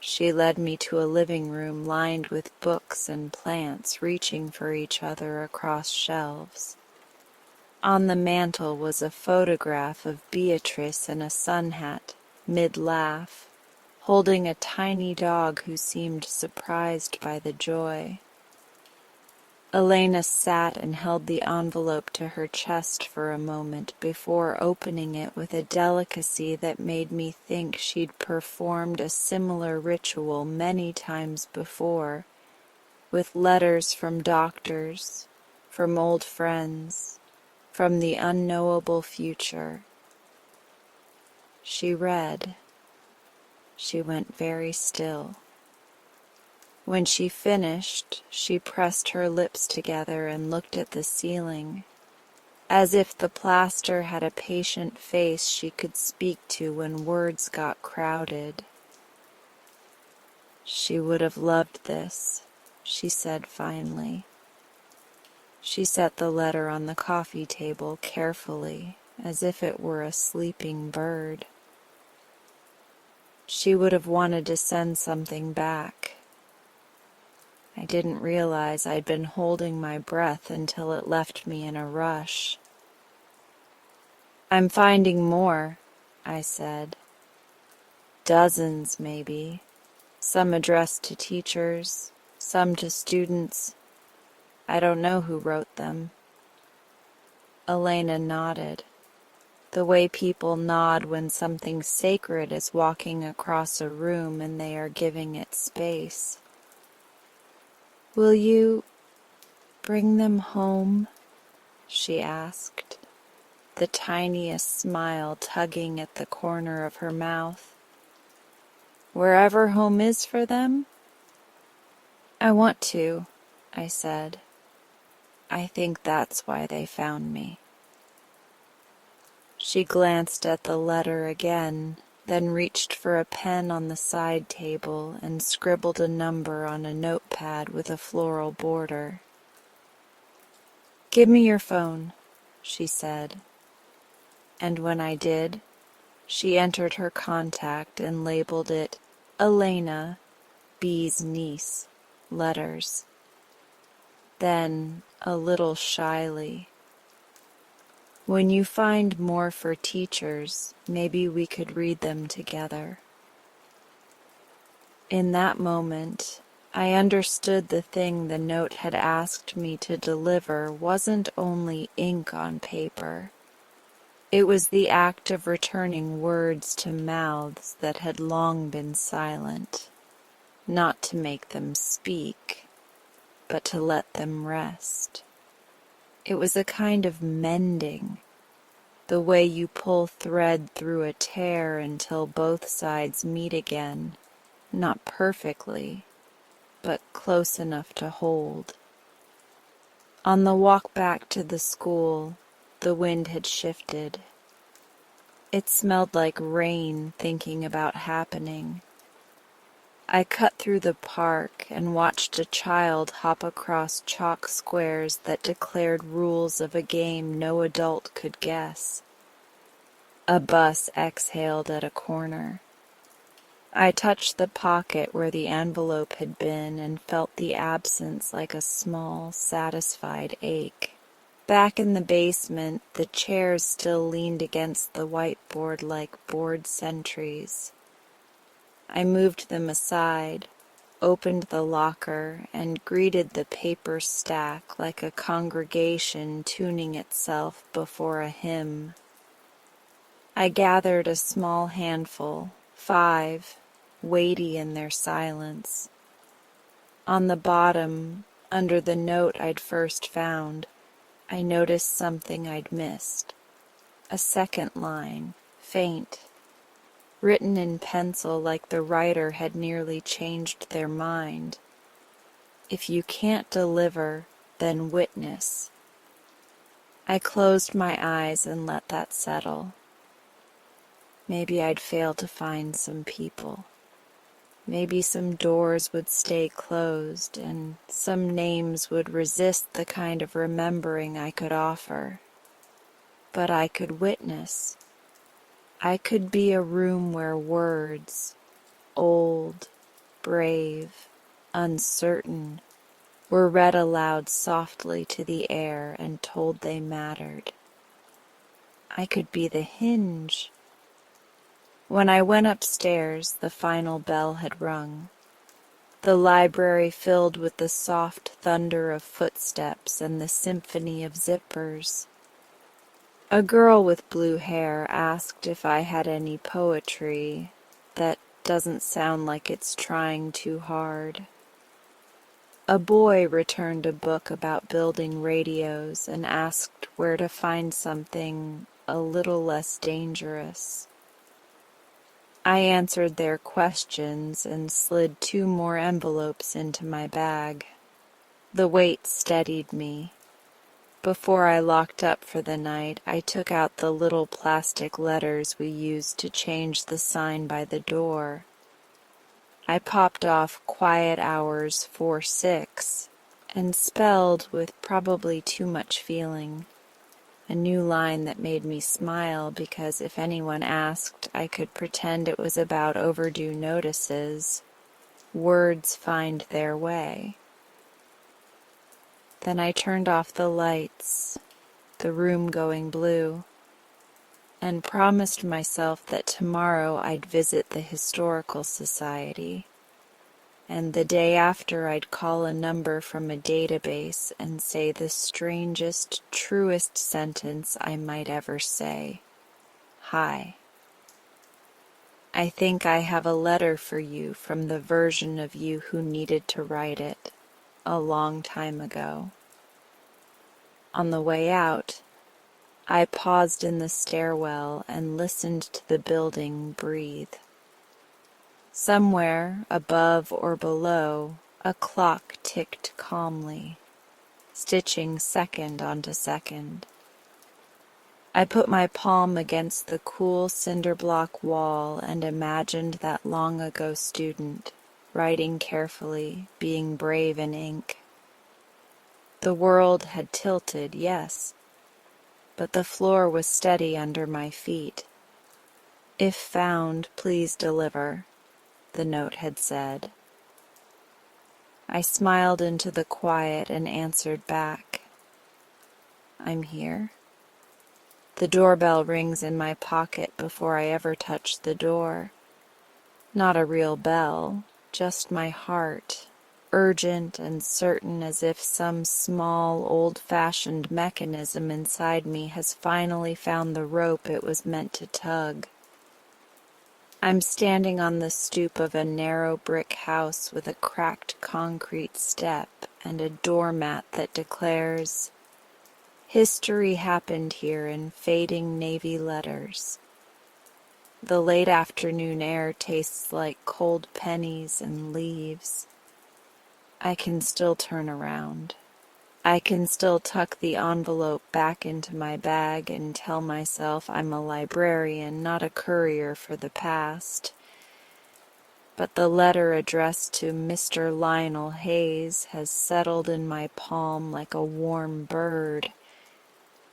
She led me to a living room lined with books and plants reaching for each other across shelves. On the mantel was a photograph of Beatrice in a sun hat, mid-laugh, holding a tiny dog who seemed surprised by the joy. Elena sat and held the envelope to her chest for a moment before opening it with a delicacy that made me think she'd performed a similar ritual many times before, with letters from doctors, from old friends, from the unknowable future. She read. She went very still. When she finished, she pressed her lips together and looked at the ceiling, as if the plaster had a patient face she could speak to when words got crowded. She would have loved this, she said finally. She set the letter on the coffee table carefully, as if it were a sleeping bird. She would have wanted to send something back. I didn't realize I'd been holding my breath until it left me in a rush. I'm finding more, I said. Dozens, maybe. Some addressed to teachers, some to students. I don't know who wrote them. Elena nodded, the way people nod when something sacred is walking across a room and they are giving it space. Will you bring them home? She asked, the tiniest smile tugging at the corner of her mouth. Wherever home is for them? I want to, I said. I think that's why they found me. She glanced at the letter again, then reached for a pen on the side table and scribbled a number on a notepad with a floral border. Give me your phone, she said. And when I did, she entered her contact and labeled it Elena, B's niece, letters. Then, a little shyly, when you find more for teachers, maybe we could read them together. In that moment, I understood the thing the note had asked me to deliver wasn't only ink on paper. It was the act of returning words to mouths that had long been silent, not to make them speak, but to let them rest. It was a kind of mending, the way you pull thread through a tear until both sides meet again, not perfectly, but close enough to hold. On the walk back to the school, the wind had shifted. It smelled like rain thinking about happening. I cut through the park and watched a child hop across chalk squares that declared rules of a game no adult could guess. A bus exhaled at a corner. I touched the pocket where the envelope had been and felt the absence like a small, satisfied ache. Back in the basement, the chairs still leaned against the whiteboard like bored sentries. I moved them aside, opened the locker, and greeted the paper stack like a congregation tuning itself before a hymn. I gathered a small handful, 5, weighty in their silence. On the bottom, under the note I'd first found, I noticed something I'd missed. A second line, faint, written in pencil like the writer had nearly changed their mind. If you can't deliver, then witness. I closed my eyes and let that settle. Maybe I'd fail to find some people. Maybe some doors would stay closed, and some names would resist the kind of remembering I could offer. But I could witness. I could be a room where words, old, brave, uncertain, were read aloud softly to the air and told they mattered. I could be the hinge. When I went upstairs, the final bell had rung. The library filled with the soft thunder of footsteps and the symphony of zippers. A girl with blue hair asked if I had any poetry that doesn't sound like it's trying too hard. A boy returned a book about building radios and asked where to find something a little less dangerous. I answered their questions and slid 2 more envelopes into my bag. The weight steadied me. Before I locked up for the night, I took out the little plastic letters we used to change the sign by the door. I popped off quiet hours 4-6 and spelled, with probably too much feeling, a new line that made me smile because if anyone asked, I could pretend it was about overdue notices. Words find their way. Then I turned off the lights, the room going blue, and promised myself that tomorrow I'd visit the Historical Society, and the day after I'd call a number from a database and say the strangest, truest sentence I might ever say. Hi. I think I have a letter for you from the version of you who needed to write it a long time ago. On the way out, I paused in the stairwell and listened to the building breathe. Somewhere, above or below, a clock ticked calmly, stitching second onto second. I put my palm against the cool cinder block wall and imagined that long-ago student, writing carefully, being brave in ink. The world had tilted, yes, but the floor was steady under my feet. If found, please deliver, the note had said. I smiled into the quiet and answered back. I'm here. The doorbell rings in my pocket before I ever touch the door. Not a real bell, just my heart, urgent and certain as if some small, old-fashioned mechanism inside me has finally found the rope it was meant to tug. I'm standing on the stoop of a narrow brick house with a cracked concrete step and a doormat that declares, "History happened here" in fading navy letters. The late afternoon air tastes like cold pennies and leaves. I can still turn around. I can still tuck the envelope back into my bag and tell myself I'm a librarian, not a courier for the past. but the letter addressed to Mr. Lionel Hayes has settled in my palm like a warm bird,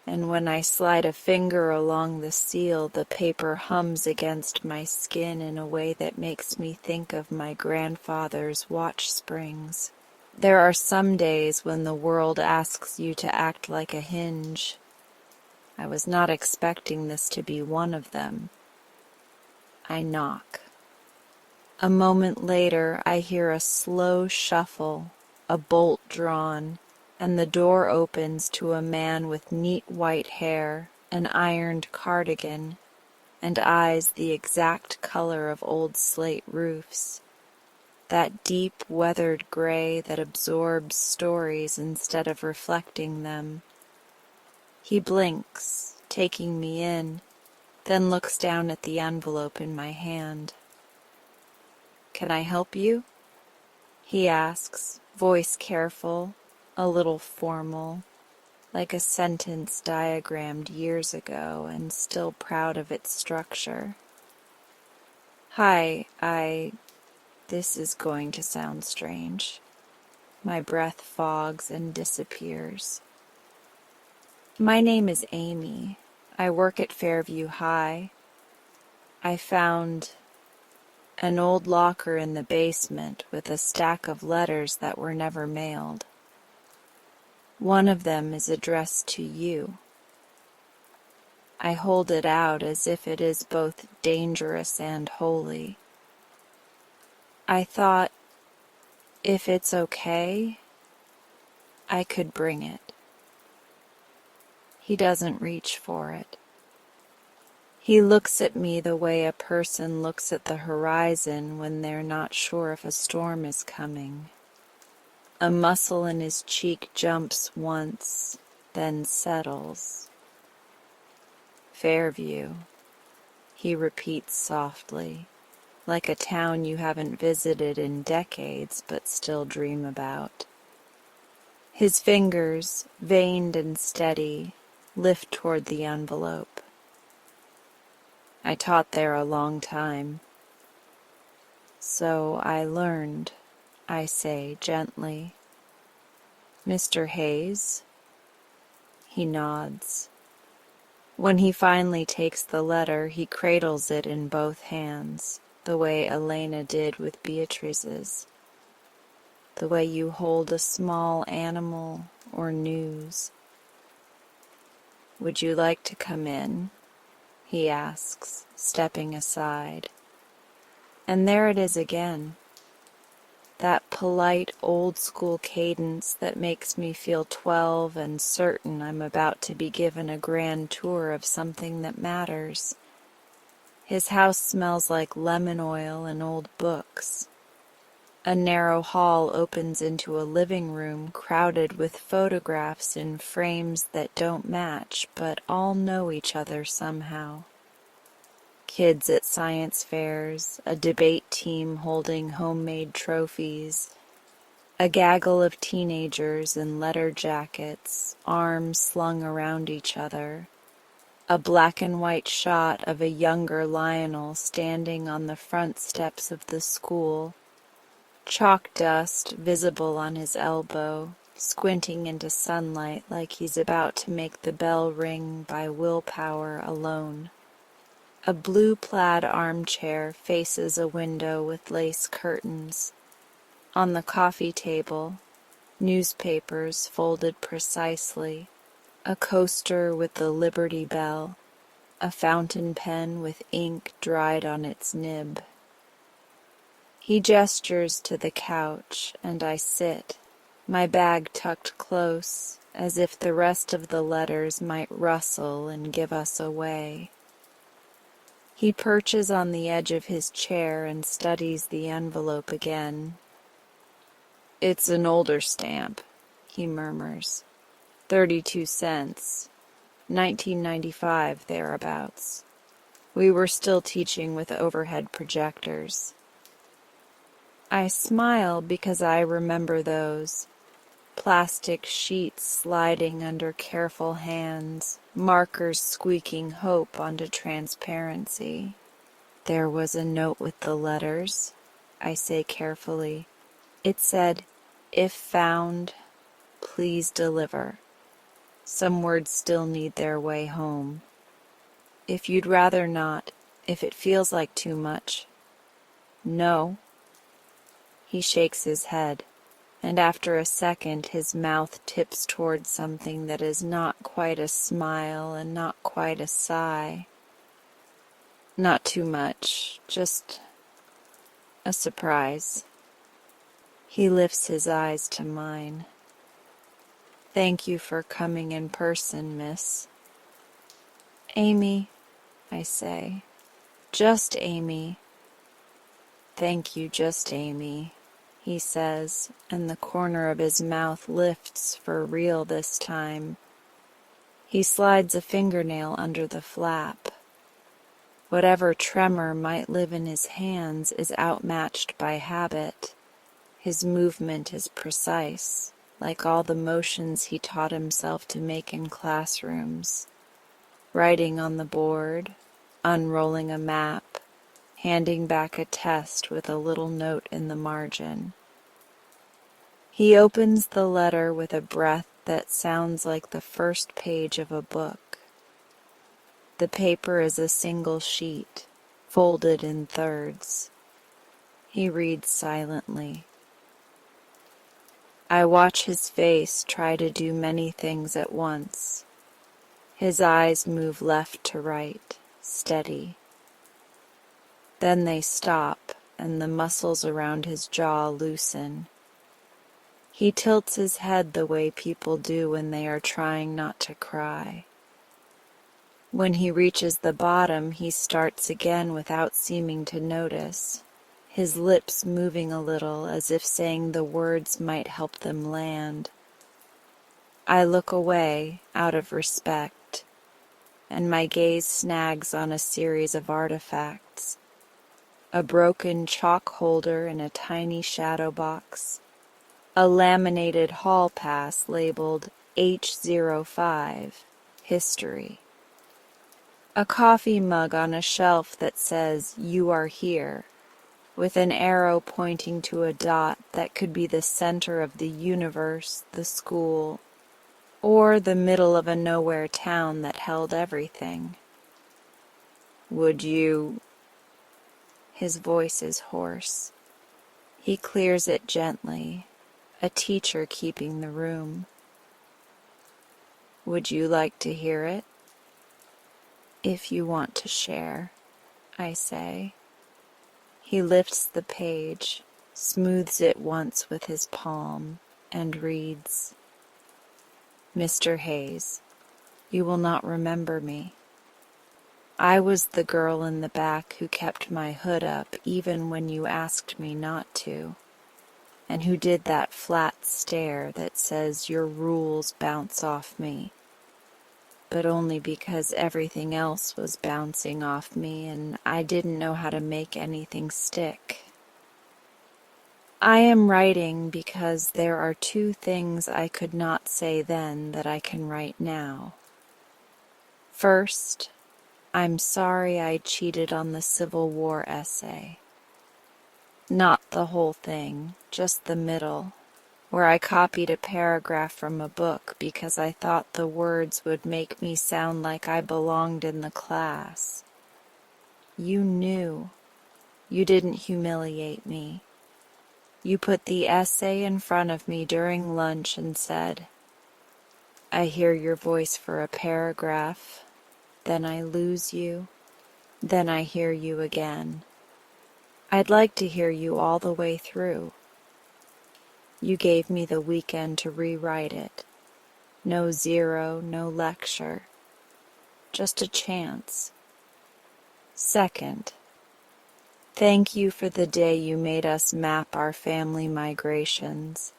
and when I slide a finger along the seal, the paper hums against my skin in a way that makes me think of my grandfather's watch springs. There are some days when the world asks you to act like a hinge. I was not expecting this to be one of them. I knock. A moment later, I hear a slow shuffle, a bolt drawn, and the door opens to a man with neat white hair, an ironed cardigan, and eyes the exact color of old slate roofs. That deep, weathered gray that absorbs stories instead of reflecting them. He blinks, taking me in, then looks down at the envelope in my hand. "Can I help you?" he asks, voice careful, a little formal, like a sentence diagrammed years ago and still proud of its structure. "Hi, This is going to sound strange." My breath fogs and disappears. "My name is Amy. I work at Fairview High. I found an old locker in the basement with a stack of letters that were never mailed. One of them is addressed to you." I hold it out as if it is both dangerous and holy. "I thought, if it's okay, I could bring it." He doesn't reach for it. He looks at me the way a person looks at the horizon when they're not sure if a storm is coming. A muscle in his cheek jumps once, then settles. "Fairview," he repeats softly, like a town you haven't visited in decades but still dream about. His fingers, veined and steady, lift toward the envelope. "I taught there a long time." "So I learned," I say gently. "Mr. Hayes?" He nods. When he finally takes the letter, he cradles it in both hands, the way Elena did with Beatrice's, the way you hold a small animal or news. "Would you like to come in?" he asks, stepping aside. And there it is again, that polite old-school cadence that makes me feel 12 and certain I'm about to be given a grand tour of something that matters. His house smells like lemon oil and old books. A narrow hall opens into a living room crowded with photographs in frames that don't match but all know each other somehow. Kids at science fairs, a debate team holding homemade trophies, a gaggle of teenagers in leather jackets, arms slung around each other, a black and white shot of a younger Lionel standing on the front steps of the school, chalk dust visible on his elbow, squinting into sunlight like he's about to make the bell ring by willpower alone. A blue plaid armchair faces a window with lace curtains. On the coffee table, newspapers folded precisely, a coaster with the Liberty Bell, a fountain pen with ink dried on its nib. He gestures to the couch, and I sit, my bag tucked close, as if the rest of the letters might rustle and give us away. He perches on the edge of his chair and studies the envelope again. "It's an older stamp," he murmurs. 32 cents. 1995, thereabouts. We were still teaching with overhead projectors. I smile because I remember those. Plastic sheets sliding under careful hands, markers squeaking hope onto transparency. There was a note with the letters. I say carefully. It said, "If found, please deliver." Some words still need their way home. If you'd rather not, if it feels like too much. No. He shakes his head, and after a second his mouth tips towards something that is not quite a smile and not quite a sigh. Not too much, just a surprise. He lifts his eyes to mine. "Thank you for coming in person, miss." "Amy," I say. "Just Amy." "Thank you, just Amy," he says, and the corner of his mouth lifts for real this time. He slides a fingernail under the flap. Whatever tremor might live in his hands is outmatched by habit. His movement is precise, like all the motions he taught himself to make in classrooms. Writing on the board, unrolling a map, handing back a test with a little note in the margin. He opens the letter with a breath that sounds like the first page of a book. The paper is a single sheet, folded in thirds. He reads silently. I watch his face try to do many things at once. His eyes move left to right, steady. Then they stop, and the muscles around his jaw loosen. He tilts his head the way people do when they are trying not to cry. When he reaches the bottom, he starts again without seeming to notice, his lips moving a little as if saying the words might help them land. I look away, out of respect, and my gaze snags on a series of artifacts. A broken chalk holder in a tiny shadow box, a laminated hall pass labeled H05, History, a coffee mug on a shelf that says, "You are here," with an arrow pointing to a dot that could be the center of the universe, the school, or the middle of a nowhere town that held everything. Would you... His voice is hoarse. He clears it gently, a teacher keeping the room. Would you like to hear it? If you want to share, I say. He lifts the page, smooths it once with his palm, and reads, "Mr. Hayes, you will not remember me. I was the girl in the back who kept my hood up even when you asked me not to, and who did that flat stare that says your rules bounce off me, but only because everything else was bouncing off me and I didn't know how to make anything stick. I am writing because there are two things I could not say then that I can write now. First, I'm sorry I cheated on the Civil War essay. Not the whole thing, just the middle, where I copied a paragraph from a book because I thought the words would make me sound like I belonged in the class. You knew. You didn't humiliate me. You put the essay in front of me during lunch and said, "I hear your voice for a paragraph, then I lose you, then I hear you again. I'd like to hear you all the way through." You gave me the weekend to rewrite it. No zero, no lecture. Just a chance. Second, thank you for the day you made us map our family migrations.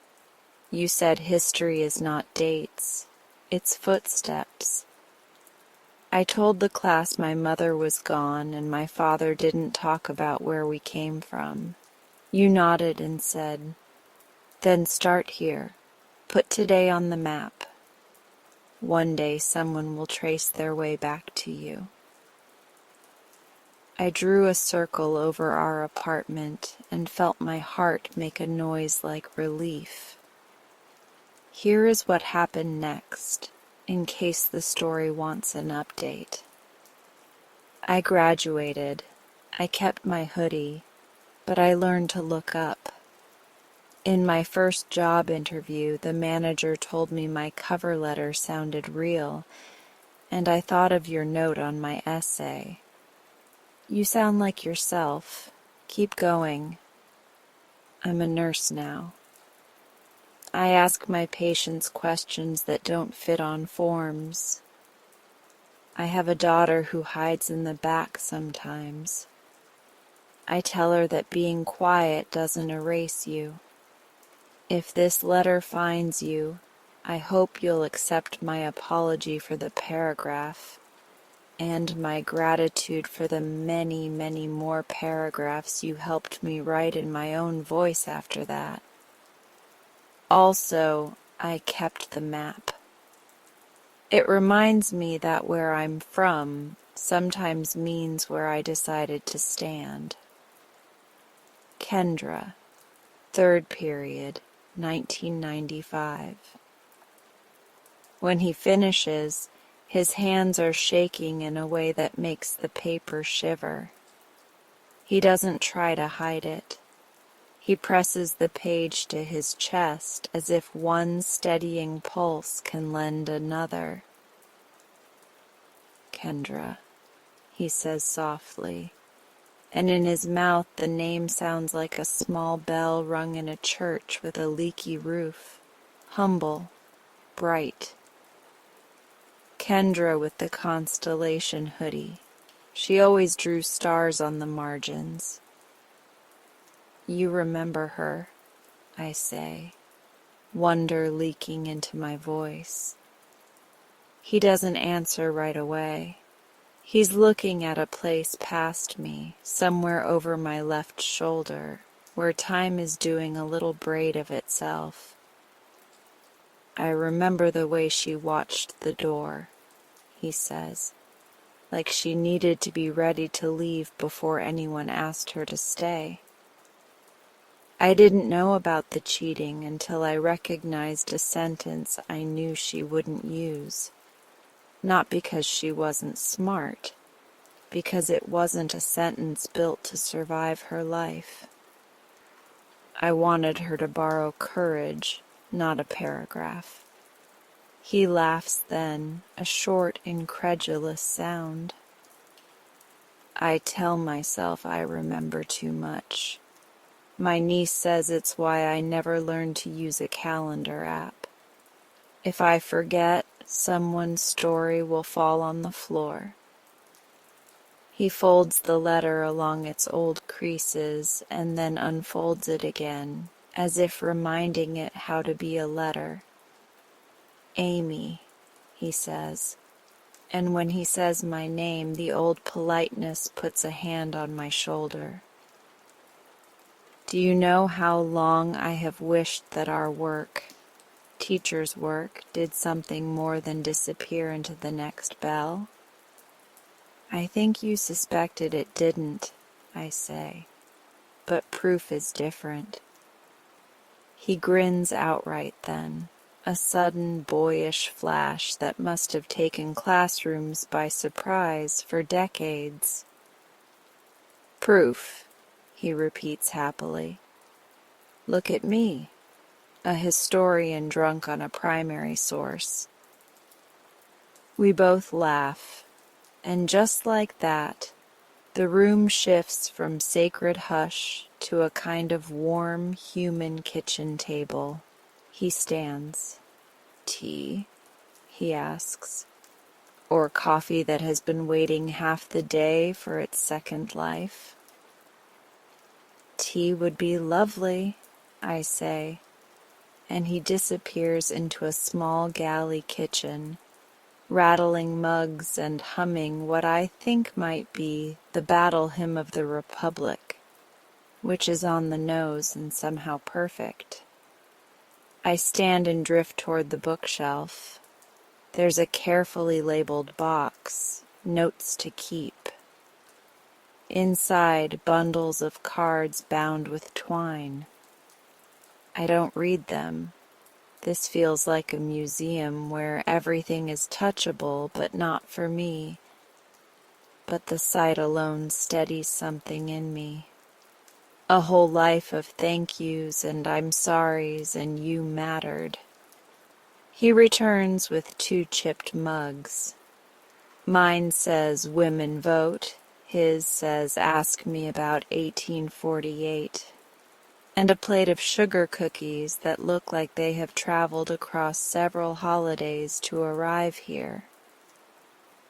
You said history is not dates, it's footsteps. I told the class my mother was gone and my father didn't talk about where we came from. You nodded and said, "Then start here. Put today on the map. One day someone will trace their way back to you." I drew a circle over our apartment and felt my heart make a noise like relief. Here is what happened next, in case the story wants an update. I graduated. I kept my hoodie, but I learned to look up. In my first job interview, the manager told me my cover letter sounded real, and I thought of your note on my essay. You sound like yourself. Keep going. I'm a nurse now. I ask my patients questions that don't fit on forms. I have a daughter who hides in the back sometimes. I tell her that being quiet doesn't erase you. If this letter finds you, I hope you'll accept my apology for the paragraph and my gratitude for the many, many more paragraphs you helped me write in my own voice after that. Also, I kept the map. It reminds me that where I'm from sometimes means where I decided to stand. Kendra, 3rd period, 1995. When he finishes, his hands are shaking in a way that makes the paper shiver. He doesn't try to hide it. He presses the page to his chest as if one steadying pulse can lend another. Kendra, he says softly, and in his mouth the name sounds like a small bell rung in a church with a leaky roof. Humble, bright. Kendra with the constellation hoodie. She always drew stars on the margins. You remember her, I say, wonder leaking into my voice. He doesn't answer right away. He's looking at a place past me, somewhere over my left shoulder, where time is doing a little braid of itself. I remember the way she watched the door, he says, like she needed to be ready to leave before anyone asked her to stay. I didn't know about the cheating until I recognized a sentence I knew she wouldn't use. Not because she wasn't smart, because it wasn't a sentence built to survive her life. I wanted her to borrow courage, not a paragraph. He laughs then, a short, incredulous sound. I tell myself I remember too much. My niece says it's why I never learned to use a calendar app. If I forget, someone's story will fall on the floor. He folds the letter along its old creases and then unfolds it again, as if reminding it how to be a letter. Amy, he says, and when he says my name, the old politeness puts a hand on my shoulder. Do you know how long I have wished that our work, teacher's work, did something more than disappear into the next bell? I think you suspected it didn't, I say, but proof is different. He grins outright then, a sudden boyish flash that must have taken classrooms by surprise for decades. Proof, he repeats happily. Look at me, a historian drunk on a primary source. We both laugh, and just like that, the room shifts from sacred hush to a kind of warm human kitchen table. He stands. Tea? He asks. Or coffee that has been waiting half the day for its second life? Tea would be lovely, I say, and he disappears into a small galley kitchen, rattling mugs and humming what I think might be the battle hymn of the Republic, which is on the nose and somehow perfect. I stand and drift toward the bookshelf. There's a carefully labeled box, notes to keep. Inside, bundles of cards bound with twine. I don't read them. This feels like a museum where everything is touchable, but not for me. But the sight alone steadies something in me. A whole life of thank yous and I'm sorries and you mattered. He returns with 2 chipped mugs. Mine says women vote. His says ask me about 1848. And a plate of sugar cookies that look like they have traveled across several holidays to arrive here.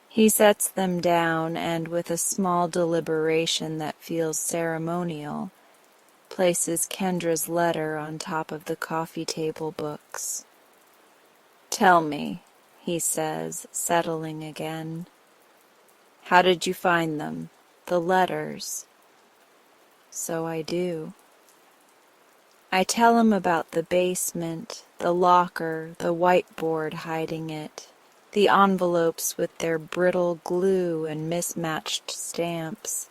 He sets them down and, with a small deliberation that feels ceremonial, places Kendra's letter on top of the coffee table books. "Tell me," he says, settling again. "How did you find them? The letters?" So I do. I tell him about the basement, the locker, the whiteboard hiding it, the envelopes with their brittle glue and mismatched stamps.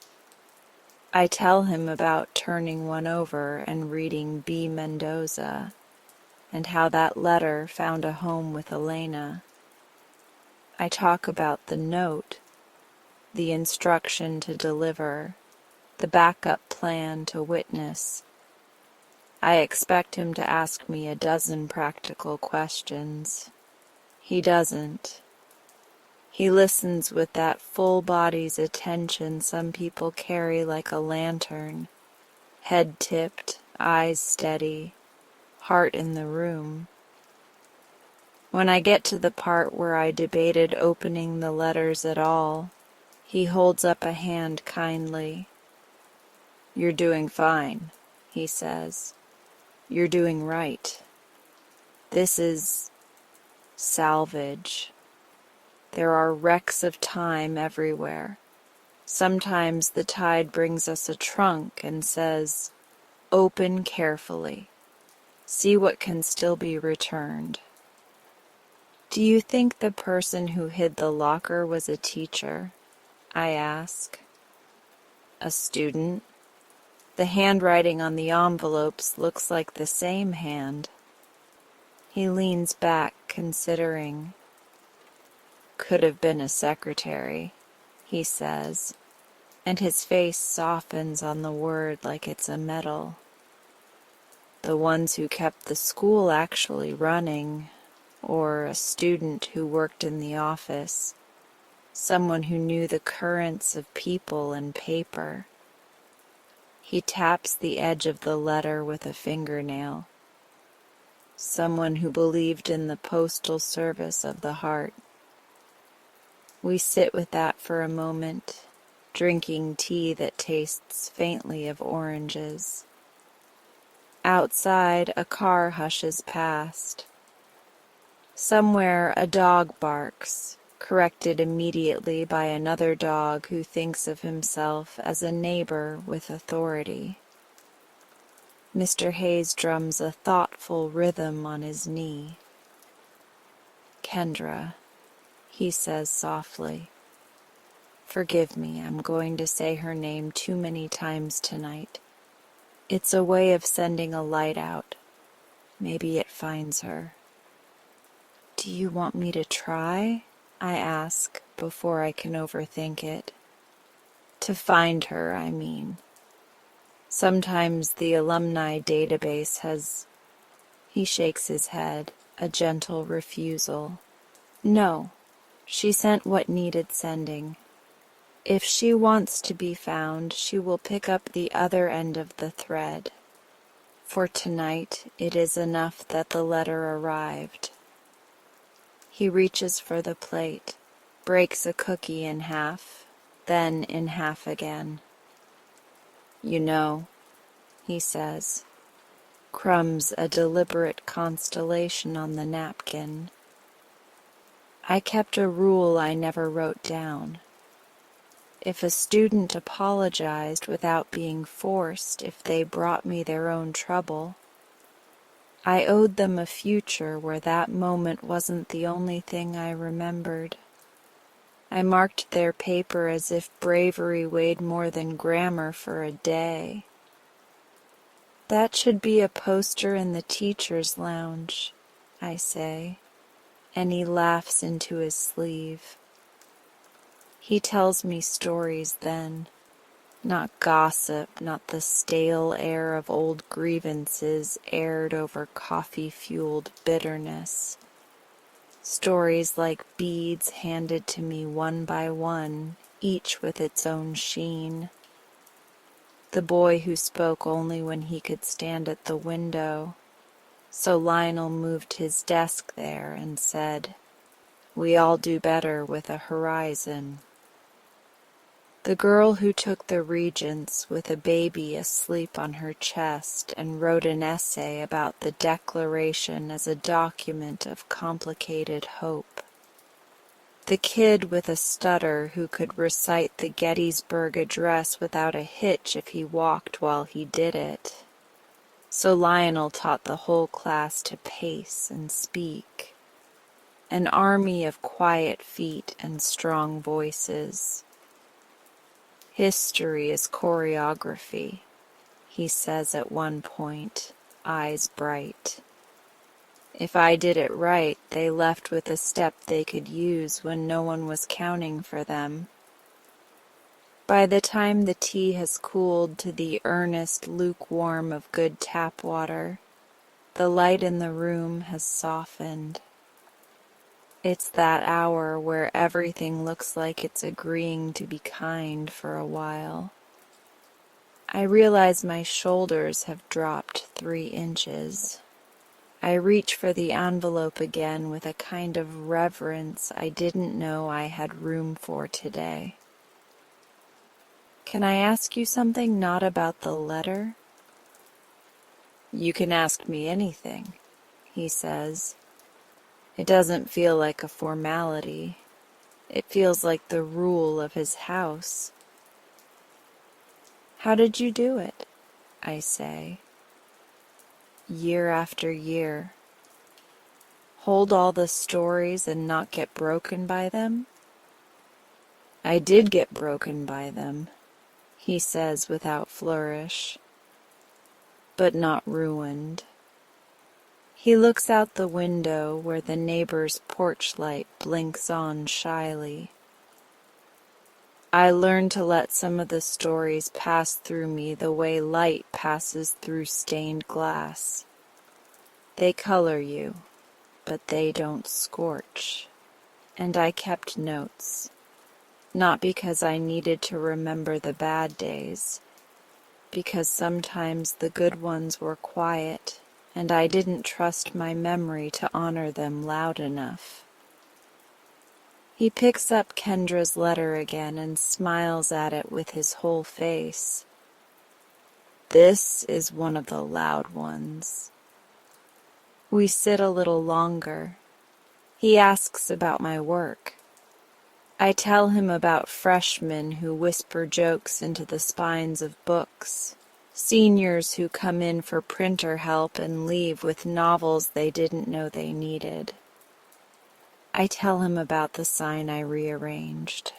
I tell him about turning one over and reading B. Mendoza, and how that letter found a home with Elena. I talk about the note, the instruction to deliver, the backup plan to witness. I expect him to ask me a dozen practical questions. He doesn't. He listens with that full body's attention some people carry like a lantern, head tipped, eyes steady, heart in the room. When I get to the part where I debated opening the letters at all, he holds up a hand kindly. "You're doing fine," he says. "You're doing right. This is salvage. There are wrecks of time everywhere. Sometimes the tide brings us a trunk and says, 'Open carefully. See what can still be returned.'" "Do you think the person who hid the locker was a teacher?" I ask. "A student? The handwriting on the envelopes looks like the same hand." He leans back, considering. "Could have been a secretary," he says, and his face softens on the word like it's a medal. "The ones who kept the school actually running, or a student who worked in the office, someone who knew the currents of people and paper." He taps the edge of the letter with a fingernail. "Someone who believed in the postal service of the heart." We sit with that for a moment, drinking tea that tastes faintly of oranges. Outside, a car hushes past. Somewhere a dog barks, corrected immediately by another dog who thinks of himself as a neighbor with authority. Mr. Hayes drums a thoughtful rhythm on his knee. "Kendra," he says softly. "Forgive me, I'm going to say her name too many times tonight. It's a way of sending a light out. Maybe it finds her." "Do you want me to try?" I ask before I can overthink it. "To find her, I mean. Sometimes the alumni database has..." He shakes his head, a gentle refusal. "No, she sent what needed sending. If she wants to be found, she will pick up the other end of the thread. For tonight, it is enough that the letter arrived." He reaches for the plate, breaks a cookie in half, then in half again. "You know," he says, crumbs a deliberate constellation on the napkin. "I kept a rule I never wrote down. If a student apologized without being forced if they brought me their own trouble, I owed them a future where that moment wasn't the only thing I remembered. I marked their paper as if bravery weighed more than grammar for a day. That should be a poster in the teacher's lounge, I say, and he laughs into his sleeve. He tells me stories then, not gossip, not the stale air of old grievances aired over coffee-fueled bitterness. Stories like beads handed to me one by one, each with its own sheen. The boy who spoke only when he could stand at the window, so Lionel moved his desk there and said, "We all do better with a horizon." The girl who took the Regents with a baby asleep on her chest and wrote an essay about the Declaration as a document of complicated hope. The kid with a stutter who could recite the Gettysburg Address without a hitch if he walked while he did it. So Lionel taught the whole class to pace and speak. An army of quiet feet and strong voices. History is choreography, he says at one point, eyes bright. If I did it right, they left with a step they could use when no one was counting for them. By the time the tea has cooled to the earnest lukewarm of good tap water, the light in the room has softened. It's that hour where everything looks like it's agreeing to be kind for a while. I realize my shoulders have dropped 3 inches. I reach for the envelope again with a kind of reverence I didn't know I had room for today. "Can I ask you something not about the letter?" "You can ask me anything," he says. It doesn't feel like a formality. It feels like the rule of his house. "How did you do it?" I say. Year after year. Hold all the stories and not get broken by them? I did get broken by them, he says without flourish, but not ruined. He looks out the window where the neighbor's porch light blinks on shyly. I learned to let some of the stories pass through me the way light passes through stained glass. They color you, but they don't scorch. And I kept notes, not because I needed to remember the bad days, because sometimes the good ones were quiet, and I didn't trust my memory to honor them loud enough. He picks up Kendra's letter again and smiles at it with his whole face. This is one of the loud ones. We sit a little longer. He asks about my work. I tell him about freshmen who whisper jokes into the spines of books, seniors who come in for printer help and leave with novels they didn't know they needed. I tell him about the sign I rearranged.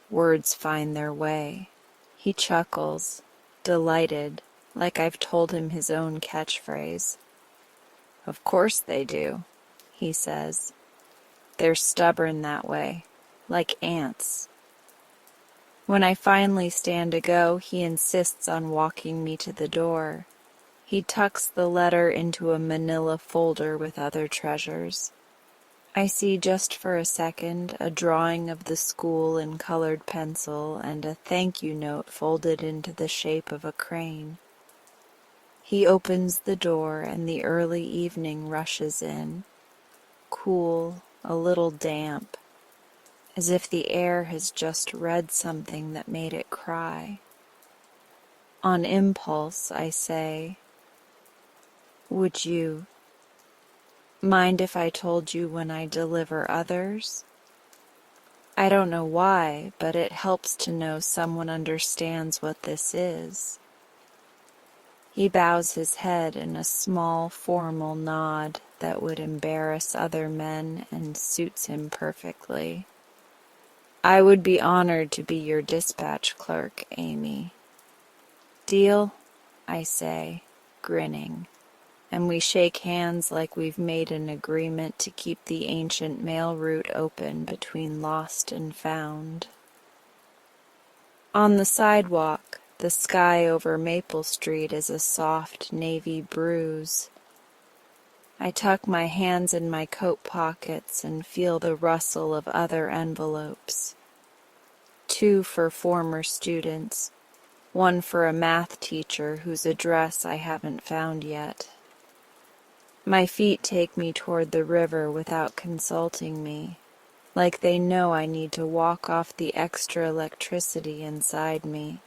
Words find their way. He chuckles, delighted, like I've told him his own catchphrase. "Of course they do," he says. "They're stubborn that way, like ants." When I finally stand to go, he insists on walking me to the door. He tucks the letter into a manila folder with other treasures. I see just for a second a drawing of the school in colored pencil and a thank you note folded into the shape of a crane. He opens the door and the early evening rushes in, cool, a little damp, as if the air has just read something that made it cry. On impulse, I say, "Would you mind if I told you when I deliver others?" I don't know why, but it helps to know someone understands what this is. He bows his head in a small, formal nod that would embarrass other men and suits him perfectly. I would be honored to be your dispatch clerk, Amy. Deal? I say, grinning, and we shake hands like we've made an agreement to keep the ancient mail route open between lost and found. On the sidewalk, the sky over Maple Street is a soft navy bruise. I tuck my hands in my coat pockets and feel the rustle of other envelopes. 2 for former students, 1 for a math teacher whose address I haven't found yet. My feet take me toward the river without consulting me, like they know I need to walk off the extra electricity inside me.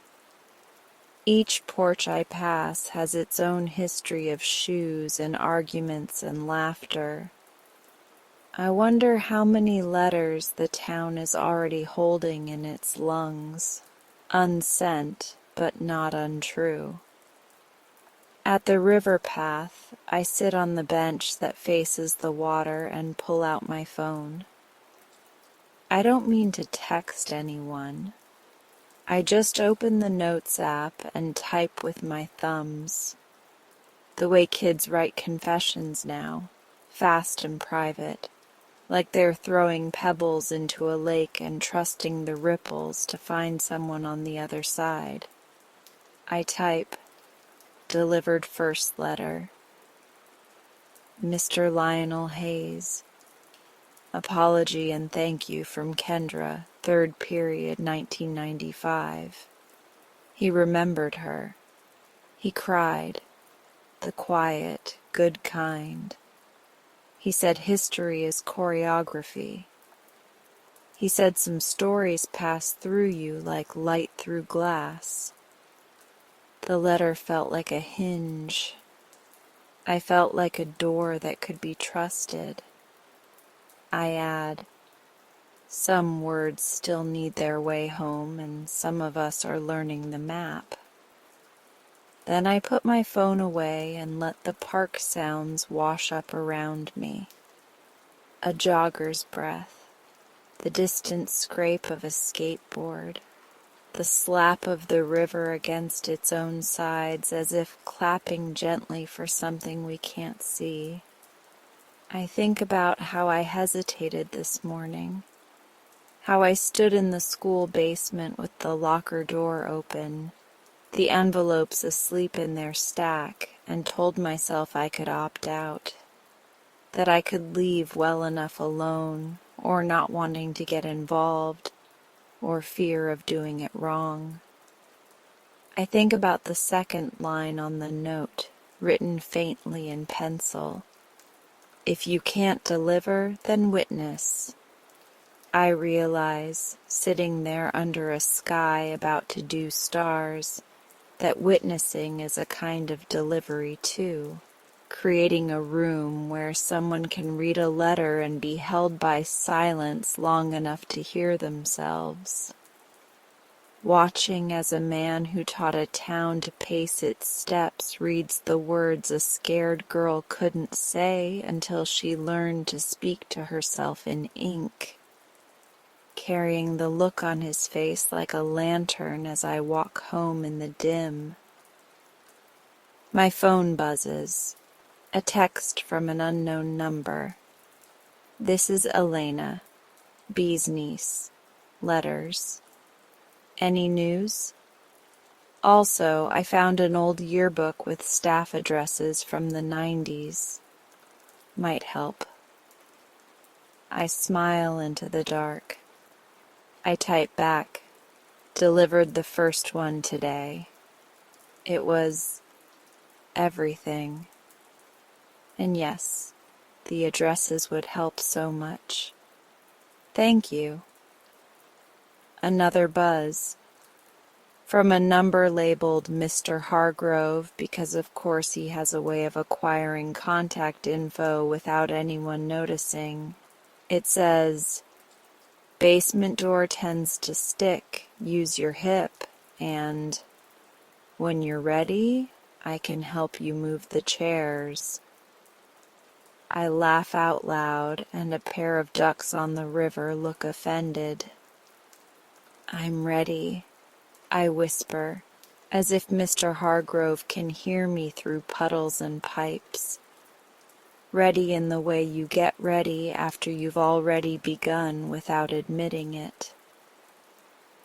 Each porch I pass has its own history of shoes and arguments and laughter. I wonder how many letters the town is already holding in its lungs, unsent but not untrue. At the river path, I sit on the bench that faces the water and pull out my phone. I don't mean to text anyone. I just open the Notes app and type with my thumbs. The way kids write confessions now, fast and private, like they're throwing pebbles into a lake and trusting the ripples to find someone on the other side. I type, delivered first letter. Mr. Lionel Hayes. Apology and thank you from Kendra, 3rd period, 1995. He remembered her. He cried, the quiet, good kind. He said history is choreography. He said some stories pass through you like light through glass. The letter felt like a hinge. I felt like a door that could be trusted. I add, some words still need their way home, and some of us are learning the map. Then I put my phone away and let the park sounds wash up around me. A jogger's breath, the distant scrape of a skateboard, the slap of the river against its own sides as if clapping gently for something we can't see. I think about how I hesitated this morning, how I stood in the school basement with the locker door open, the envelopes asleep in their stack, and told myself I could opt out, that I could leave well enough alone, or not wanting to get involved, or fear of doing it wrong. I think about the second line on the note, written faintly in pencil. If you can't deliver, then witness. I realize, sitting there under a sky about to do stars, that witnessing is a kind of delivery too, creating a room where someone can read a letter and be held by silence long enough to hear themselves. Watching as a man who taught a town to pace its steps reads the words a scared girl couldn't say until she learned to speak to herself in ink, carrying the look on his face like a lantern as I walk home in the dim. My phone buzzes. A text from an unknown number. This is Elena, B's niece. Letters. Any news? Also, I found an old yearbook with staff addresses from the 90s. Might help. I smile into the dark. I type back. Delivered the first one today. It was everything. And yes, the addresses would help so much. Thank you. Another buzz. From a number labeled Mr. Hargrove, because of course he has a way of acquiring contact info without anyone noticing. It says, basement door tends to stick, use your hip, and when you're ready, I can help you move the chairs. I laugh out loud, and a pair of ducks on the river look offended. I'm ready, I whisper, as if Mr. Hargrove can hear me through puddles and pipes. Ready in the way you get ready after you've already begun without admitting it.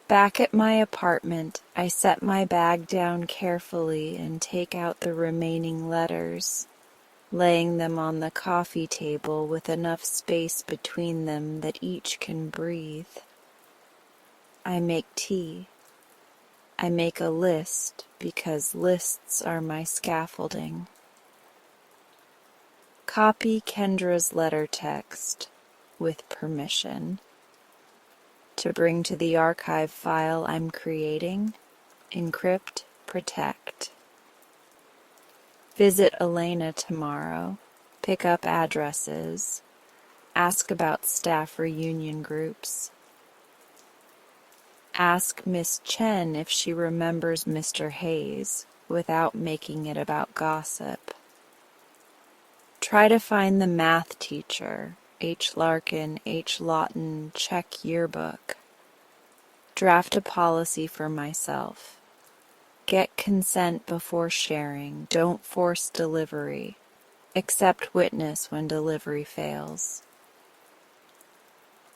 Back at my apartment, I set my bag down carefully and take out the remaining letters, laying them on the coffee table with enough space between them that each can breathe. I make tea. I make a list because lists are my scaffolding. Copy Kendra's letter text, with permission, to bring to the archive file I'm creating. Encrypt, protect. Visit Elena tomorrow. Pick up addresses. Ask about staff reunion groups. Ask Miss Chen if she remembers Mr. Hayes without making it about gossip. Try to find the math teacher, H. Larkin, H. Lawton, check yearbook. Draft a policy for myself. Get consent before sharing. Don't force delivery. Accept witness when delivery fails.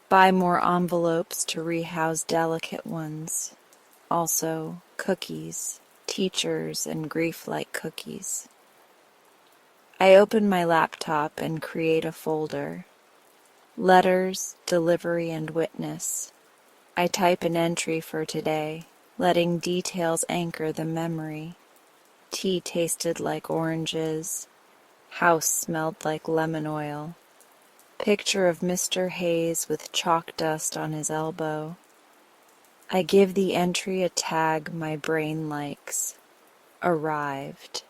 Buy more envelopes to rehouse delicate ones. Also, cookies, teachers, and grief-like cookies. I open my laptop and create a folder. Letters, delivery, and witness. I type an entry for today, letting details anchor the memory. Tea tasted like oranges. House smelled like lemon oil. Picture of Mr. Hayes with chalk dust on his elbow. I give the entry a tag my brain likes. Arrived.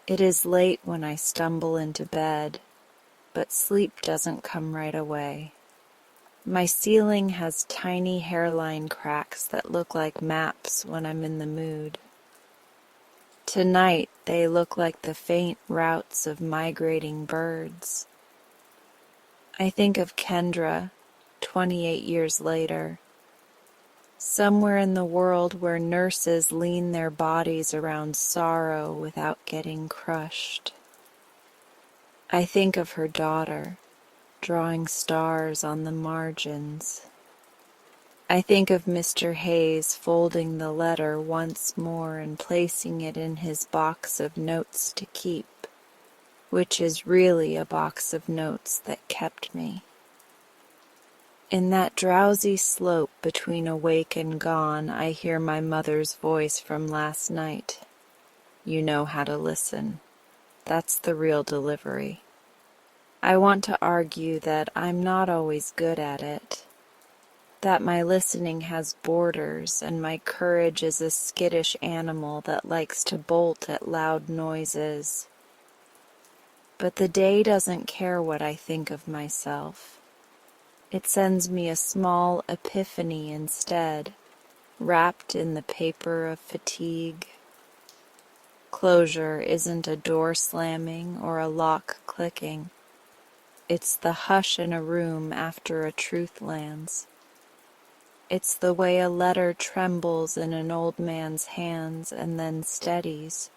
It is late when I stumble into bed, but sleep doesn't come right away. My ceiling has tiny hairline cracks that look like maps when I'm in the mood. Tonight they look like the faint routes of migrating birds. I think of Kendra, 28 years later, somewhere in the world where nurses lean their bodies around sorrow without getting crushed. I think of her daughter, drawing stars on the margins. I think of Mr. Hayes folding the letter once more and placing it in his box of notes to keep, which is really a box of notes that kept me. In that drowsy slope between awake and gone, I hear my mother's voice from last night. You know how to listen. That's the real delivery. I want to argue that I'm not always good at it, that my listening has borders and my courage is a skittish animal that likes to bolt at loud noises. But the day doesn't care what I think of myself. It sends me a small epiphany instead, wrapped in the paper of fatigue. Closure isn't a door slamming or a lock clicking. It's the hush in a room after a truth lands. It's the way a letter trembles in an old man's hands and then steadies.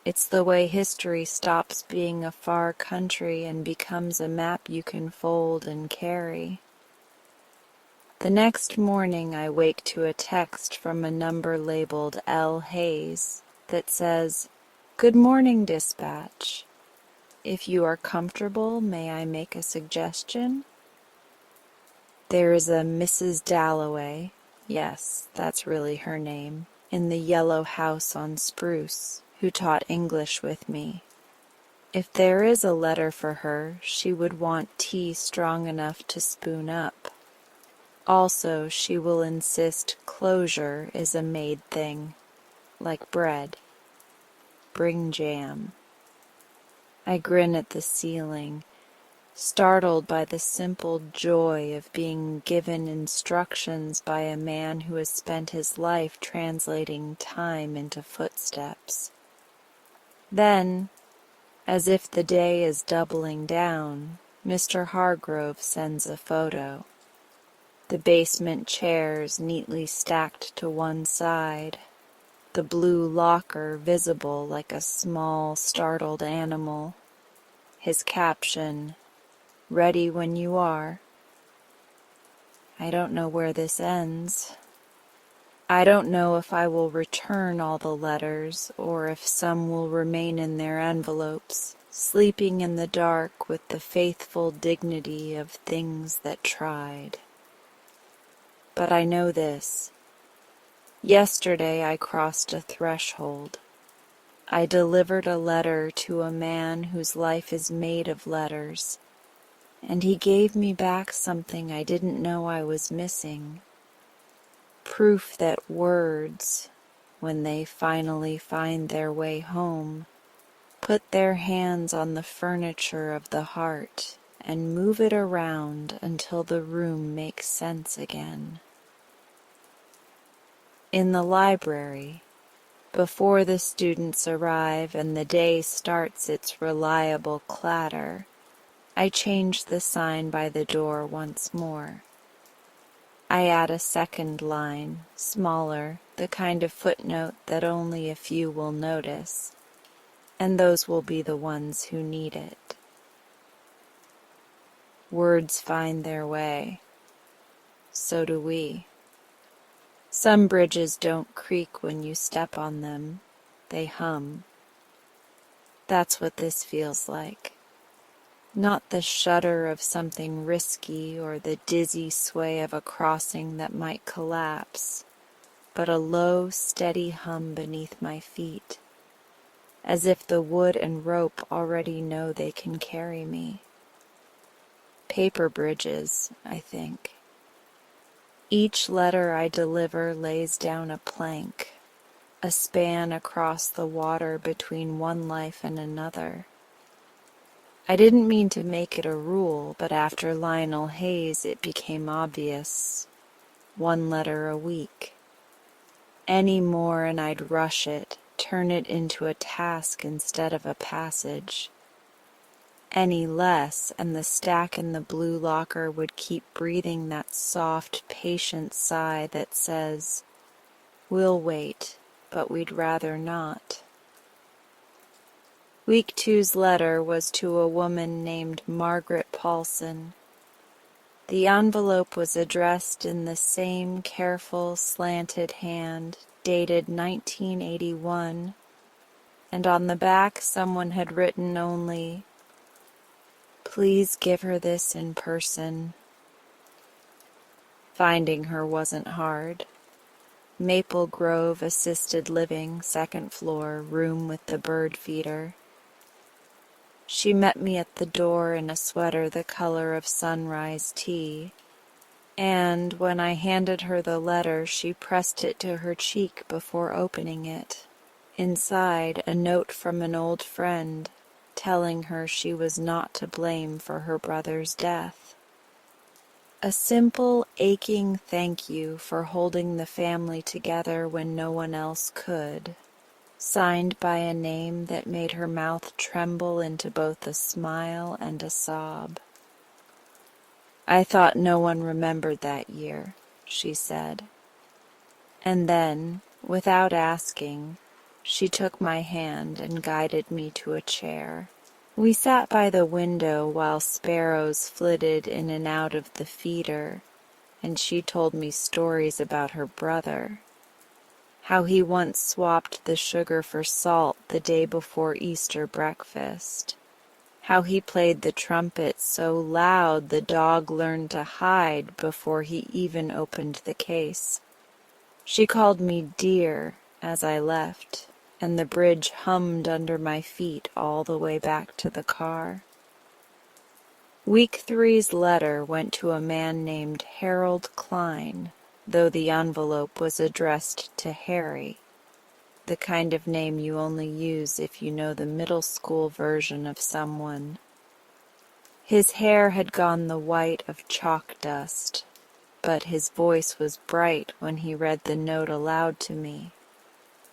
It's the way history stops being a far country and becomes a map you can fold and carry. The next morning I wake to a text from a number labeled L. Hayes that says, "Good morning, dispatch. If you are comfortable, may I make a suggestion?" There is a Mrs. Dalloway, yes, that's really her name, in the yellow house on Spruce, who taught English with me. If there is a letter for her, she would want tea strong enough to spoon up. Also, she will insist closure is a made thing, like bread. Bring jam. I grin at the ceiling, startled by the simple joy of being given instructions by a man who has spent his life translating time into footsteps. Then, as if the day is doubling down, Mr. Hargrove sends a photo. The basement chairs neatly stacked to one side, the blue locker visible like a small, startled animal. His caption, "Ready when you are." I don't know where this ends. I don't know if I will return all the letters or if some will remain in their envelopes, sleeping in the dark with the faithful dignity of things that tried. But I know this. Yesterday I crossed a threshold. I delivered a letter to a man whose life is made of letters, and he gave me back something I didn't know I was missing. Proof that words, when they finally find their way home, put their hands on the furniture of the heart and move it around until the room makes sense again. In the library, before the students arrive and the day starts its reliable clatter, I change the sign by the door once more. I add a second line, smaller, the kind of footnote that only a few will notice, and those will be the ones who need it. Words find their way. So do we. Some bridges don't creak when you step on them. They hum. That's what this feels like. Not the shudder of something risky or the dizzy sway of a crossing that might collapse, but a low, steady hum beneath my feet, as if the wood and rope already know they can carry me. Paper bridges, I think. Each letter I deliver lays down a plank, a span across the water between one life and another. I didn't mean to make it a rule, but after Lionel Hayes it became obvious. One letter a week. Any more and I'd rush it, turn it into a task instead of a passage. Any less and the stack in the blue locker would keep breathing that soft, patient sigh that says, "We'll wait, but we'd rather not." Week 2's letter was to a woman named Margaret Paulson. The envelope was addressed in the same careful, slanted hand, dated 1981, and on the back someone had written only, "Please give her this in person." Finding her wasn't hard. Maple Grove Assisted Living, 2nd floor, room with the bird feeder. She met me at the door in a sweater the color of sunrise tea, and when I handed her the letter, she pressed it to her cheek before opening it. Inside, a note from an old friend, telling her she was not to blame for her brother's death. A simple, aching thank you for holding the family together when no one else could, signed by a name that made her mouth tremble into both a smile and a sob. "I thought no one remembered that year," she said. And then, without asking, she took my hand and guided me to a chair. We sat by the window while sparrows flitted in and out of the feeder, and she told me stories about her brother. How he once swapped the sugar for salt the day before Easter breakfast. How he played the trumpet so loud the dog learned to hide before he even opened the case. She called me dear as I left, and the bridge hummed under my feet all the way back to the car. Week 3's letter went to a man named Harold Klein, though the envelope was addressed to Harry, the kind of name you only use if you know the middle school version of someone. His hair had gone the white of chalk dust, but his voice was bright when he read the note aloud to me,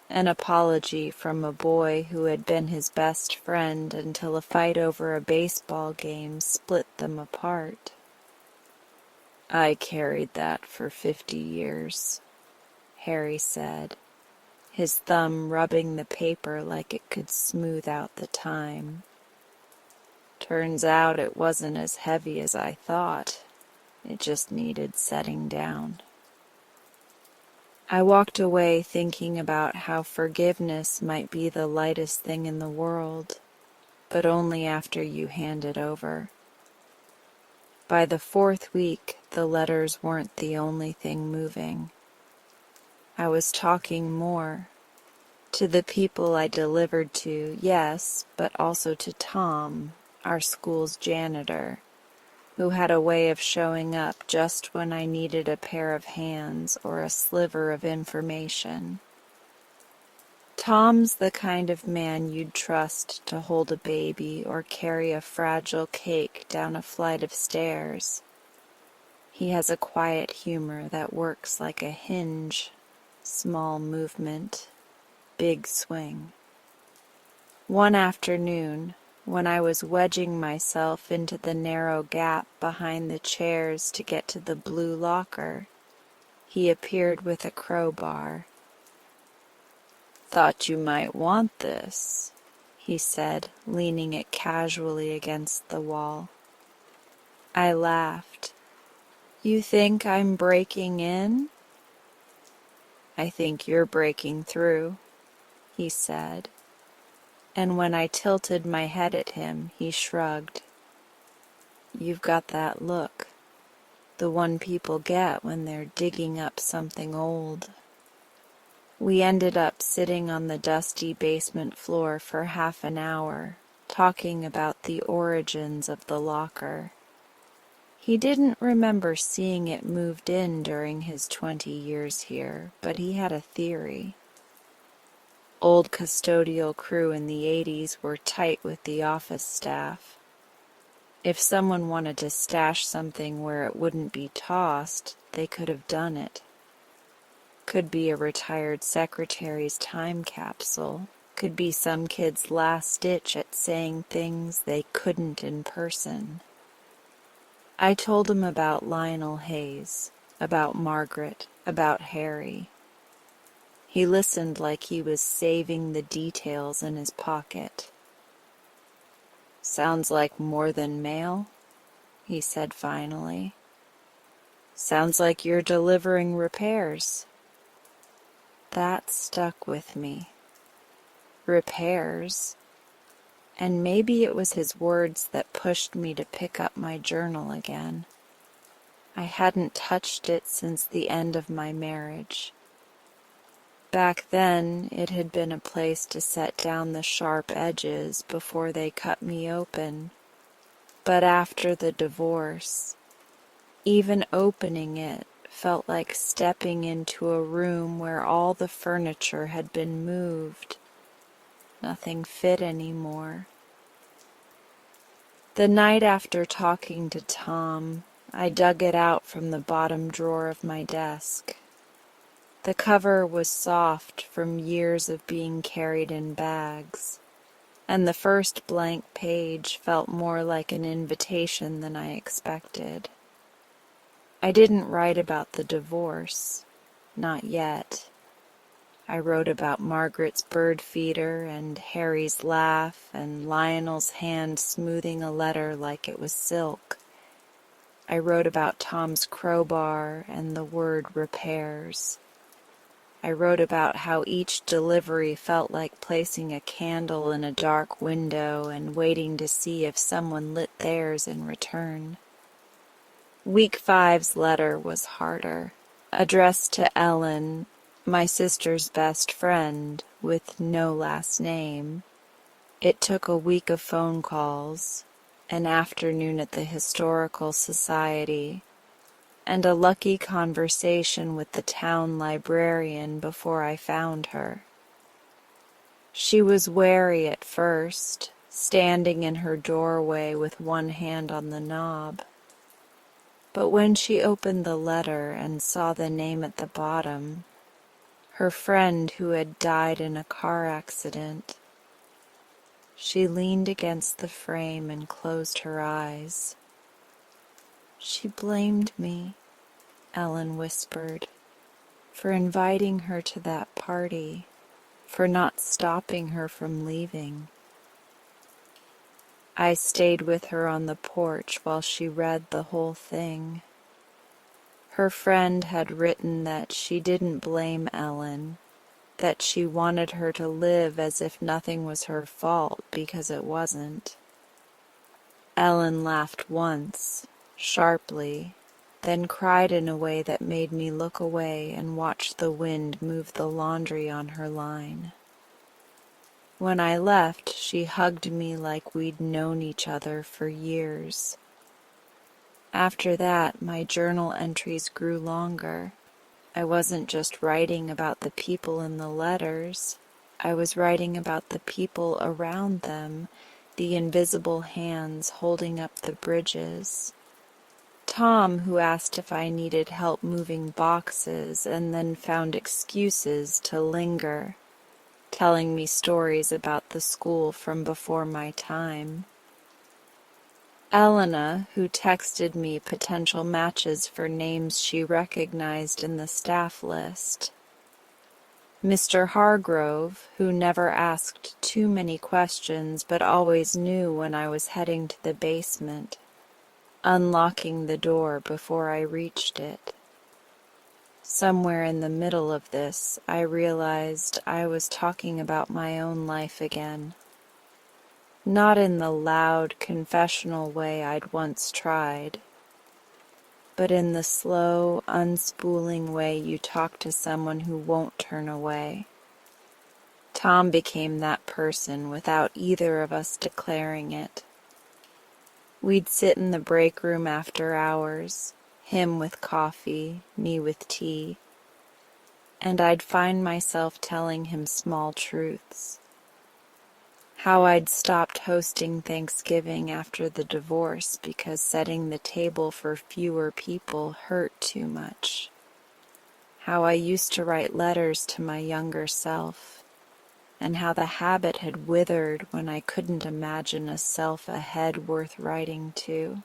an apology from a boy who had been his best friend until a fight over a baseball game split them apart. I carried that for 50 years, Harry said, his thumb rubbing the paper like it could smooth out the time. Turns out it wasn't as heavy as I thought. It just needed setting down. I walked away thinking about how forgiveness might be the lightest thing in the world, but only after you hand it over. By the 4th week, the letters weren't the only thing moving. I was talking more. To the people I delivered to, yes, but also to Tom, our school's janitor, who had a way of showing up just when I needed a pair of hands or a sliver of information. Tom's the kind of man you'd trust to hold a baby or carry a fragile cake down a flight of stairs. He has a quiet humor that works like a hinge, small movement, big swing. One afternoon, when I was wedging myself into the narrow gap behind the chairs to get to the blue locker, he appeared with a crowbar. "Thought you might want this," he said, leaning it casually against the wall. I laughed. "You think I'm breaking in?" "I think you're breaking through," he said, and when I tilted my head at him, he shrugged. "You've got that look, the one people get when they're digging up something old." We ended up sitting on the dusty basement floor for half an hour, talking about the origins of the locker. He didn't remember seeing it moved in during his 20 years here, but he had a theory. Old custodial crew in the 80s were tight with the office staff. If someone wanted to stash something where it wouldn't be tossed, they could have done it. Could be a retired secretary's time capsule. Could be some kid's last ditch at saying things they couldn't in person. I told him about Lionel Hayes, about Margaret, about Harry. He listened like he was saving the details in his pocket. "Sounds like more than mail," he said finally. "Sounds like you're delivering repairs." That stuck with me. Repairs. And maybe it was his words that pushed me to pick up my journal again. I hadn't touched it since the end of my marriage. Back then, it had been a place to set down the sharp edges before they cut me open. But after the divorce, even opening it felt like stepping into a room where all the furniture had been moved. Nothing fit anymore. The night after talking to Tom, I dug it out from the bottom drawer of my desk. The cover was soft from years of being carried in bags, and the first blank page felt more like an invitation than I expected. I didn't write about the divorce, not yet. I wrote about Margaret's bird feeder and Harry's laugh and Lionel's hand smoothing a letter like it was silk. I wrote about Tom's crowbar and the word repairs. I wrote about how each delivery felt like placing a candle in a dark window and waiting to see if someone lit theirs in return. Week 5's letter was harder, addressed to Ellen, my sister's best friend, with no last name. It took a week of phone calls, an afternoon at the Historical Society, and a lucky conversation with the town librarian before I found her. She was wary at first, standing in her doorway with one hand on the knob. But when she opened the letter and saw the name at the bottom, her friend who had died in a car accident, she leaned against the frame and closed her eyes. She blamed me, Ellen whispered, for inviting her to that party, for not stopping her from leaving. I stayed with her on the porch while she read the whole thing. Her friend had written that she didn't blame Ellen, that she wanted her to live as if nothing was her fault because it wasn't. Ellen laughed once, sharply, then cried in a way that made me look away and watch the wind move the laundry on her line. When I left, she hugged me like we'd known each other for years. After that, my journal entries grew longer. I wasn't just writing about the people in the letters. I was writing about the people around them, the invisible hands holding up the bridges. Tom, who asked if I needed help moving boxes and then found excuses to linger, telling me stories about the school from before my time. Elena, who texted me potential matches for names she recognized in the staff list. Mr. Hargrove, who never asked too many questions but always knew when I was heading to the basement, unlocking the door before I reached it. Somewhere in the middle of this, I realized I was talking about my own life again. Not in the loud, confessional way I'd once tried, but in the slow, unspooling way you talk to someone who won't turn away. Tom became that person without either of us declaring it. We'd sit in the break room after hours, him with coffee, me with tea, and I'd find myself telling him small truths. How I'd stopped hosting Thanksgiving after the divorce because setting the table for fewer people hurt too much. How I used to write letters to my younger self, and how the habit had withered when I couldn't imagine a self ahead worth writing to.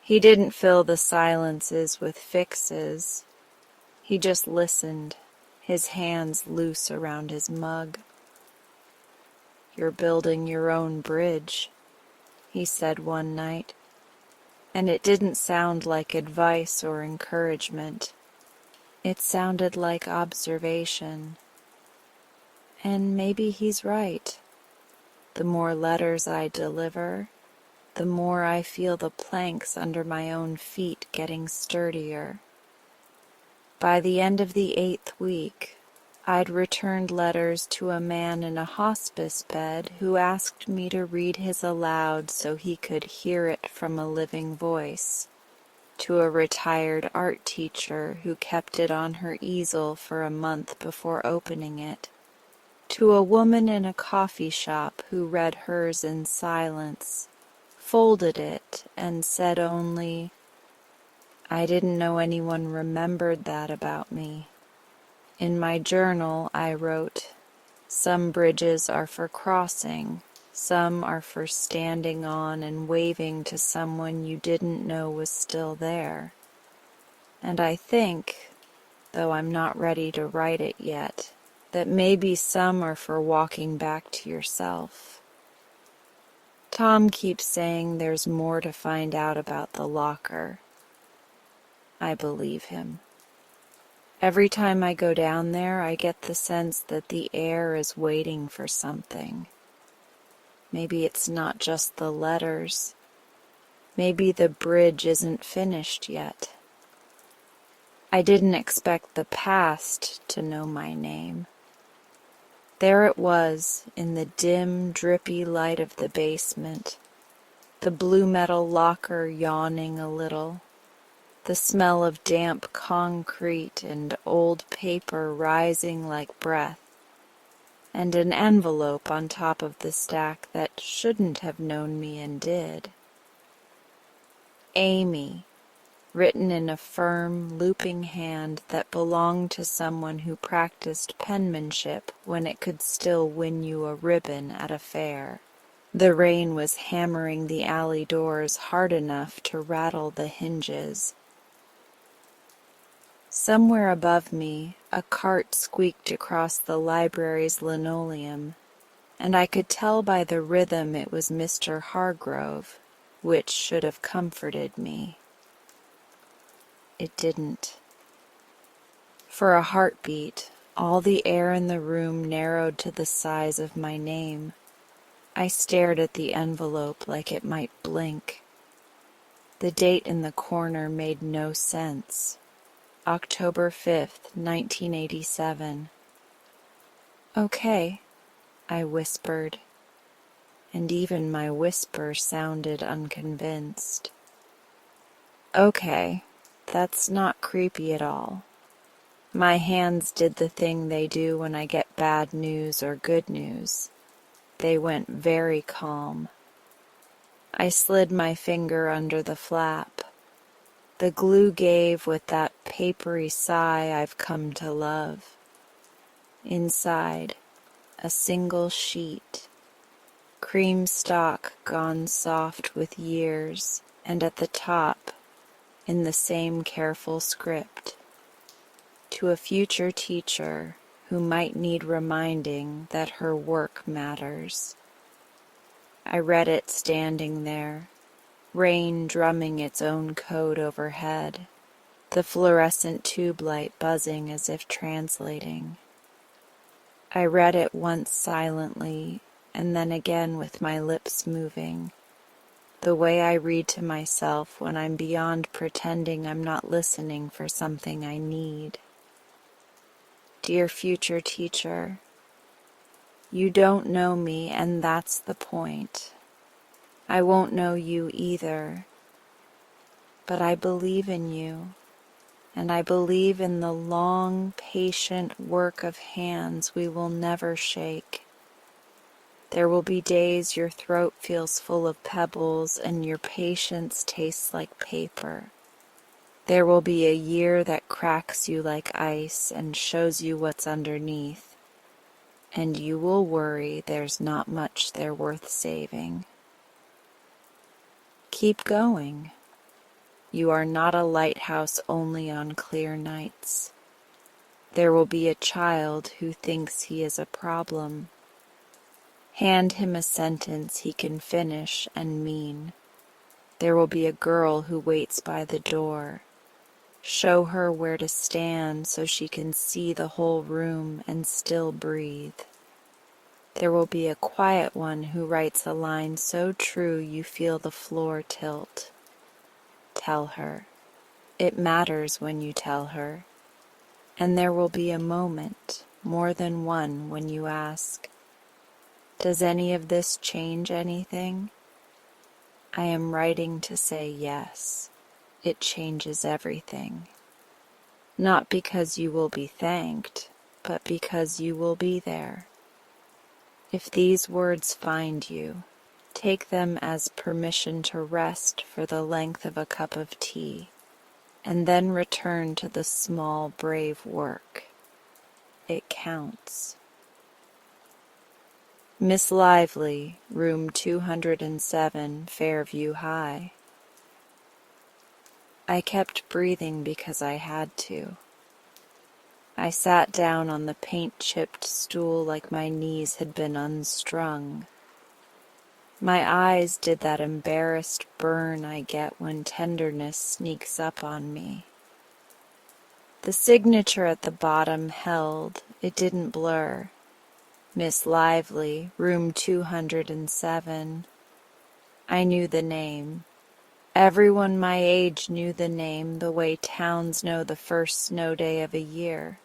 He didn't fill the silences with fixes. He just listened, his hands loose around his mug. "You're building your own bridge," he said one night, and it didn't sound like advice or encouragement. It sounded like observation. And maybe he's right. The more letters I deliver, the more I feel the planks under my own feet getting sturdier. By the end of the 8th week, I'd returned letters to a man in a hospice bed who asked me to read his aloud so he could hear it from a living voice, to a retired art teacher who kept it on her easel for a month before opening it, to a woman in a coffee shop who read hers in silence, folded it, and said only, "I didn't know anyone remembered that about me." In my journal, I wrote, "Some bridges are for crossing, some are for standing on and waving to someone you didn't know was still there." And I think, though I'm not ready to write it yet, that maybe some are for walking back to yourself. Tom keeps saying there's more to find out about the locker. I believe him. Every time I go down there, I get the sense that the air is waiting for something. Maybe it's not just the letters. Maybe the bridge isn't finished yet. I didn't expect the past to know my name. There it was, in the dim, drippy light of the basement, the blue metal locker yawning a little, the smell of damp concrete and old paper rising like breath, and an envelope on top of the stack that shouldn't have known me and did. Amy, written in a firm, looping hand that belonged to someone who practiced penmanship when it could still win you a ribbon at a fair. The rain was hammering the alley doors hard enough to rattle the hinges. Somewhere above me, a cart squeaked across the library's linoleum, and I could tell by the rhythm it was Mr. Hargrove, which should have comforted me. It didn't. For a heartbeat, all the air in the room narrowed to the size of my name. I stared at the envelope like it might blink. The date in the corner made no sense. October 5th, 1987. "Okay," I whispered, and even my whisper sounded unconvinced. "Okay, that's not creepy at all." My hands did the thing they do when I get bad news or good news. They went very calm. I slid my finger under the flap. The glue gave with that papery sigh I've come to love. Inside, a single sheet, cream stock gone soft with years, and at the top, in the same careful script, to a future teacher who might need reminding that her work matters. I read it standing there, rain drumming its own code overhead, the fluorescent tube light buzzing as if translating. I read it once silently, and then again with my lips moving, the way I read to myself when I'm beyond pretending I'm not listening for something I need. Dear future teacher, you don't know me, and that's the point. I won't know you either, but I believe in you, and I believe in the long, patient work of hands we will never shake. There will be days your throat feels full of pebbles and your patience tastes like paper. There will be a year that cracks you like ice and shows you what's underneath, and you will worry there's not much there worth saving. Keep going. You are not a lighthouse only on clear nights. There will be a child who thinks he is a problem. Hand him a sentence he can finish and mean. There will be a girl who waits by the door. Show her where to stand so she can see the whole room and still breathe. There will be a quiet one who writes a line so true you feel the floor tilt. Tell her. It matters when you tell her. And there will be a moment, more than one, when you ask, "Does any of this change anything?" I am writing to say yes. It changes everything. Not because you will be thanked, but because you will be there. If these words find you, take them as permission to rest for the length of a cup of tea, and then return to the small, brave work. It counts. Miss Lively, room 207, Fairview High. I kept breathing because I had to. I sat down on the paint-chipped stool like my knees had been unstrung. My eyes did that embarrassed burn I get when tenderness sneaks up on me. The signature at the bottom held, it didn't blur. Miss Lively, room 207. I knew the name. Everyone my age knew the name the way towns know the first snow day of a year.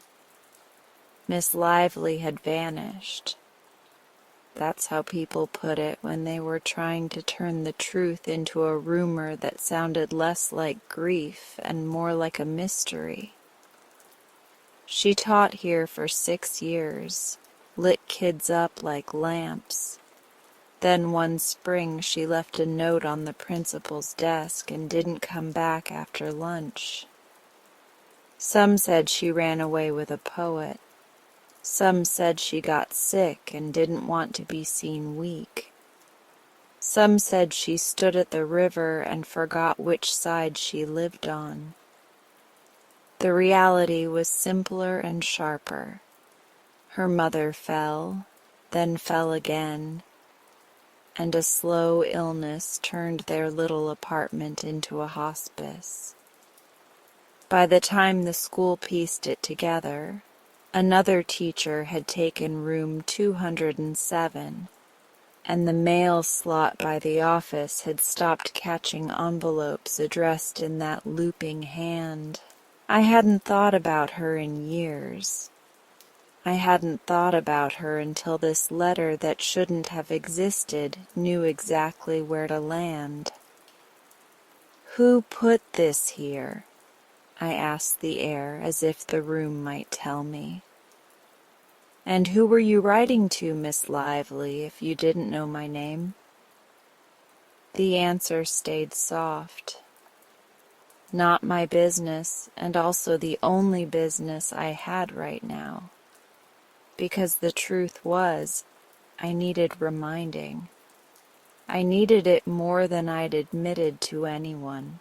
Miss Lively had vanished. That's how people put it when they were trying to turn the truth into a rumor that sounded less like grief and more like a mystery. She taught here for 6 years, lit kids up like lamps. Then one spring she left a note on the principal's desk and didn't come back after lunch. Some said she ran away with a poet. Some said she got sick and didn't want to be seen weak. Some said she stood at the river and forgot which side she lived on. The reality was simpler and sharper. Her mother fell, then fell again, and a slow illness turned their little apartment into a hospice. By the time the school pieced it together, another teacher had taken room 207, and the mail slot by the office had stopped catching envelopes addressed in that looping hand. I hadn't thought about her in years. I hadn't thought about her until this letter that shouldn't have existed knew exactly where to land. "Who put this here?" I asked the air, as if the room might tell me. "And who were you writing to, Miss Lively, if you didn't know my name?" The answer stayed soft. Not my business, and also the only business I had right now. Because the truth was, I needed reminding. I needed it more than I'd admitted to anyone,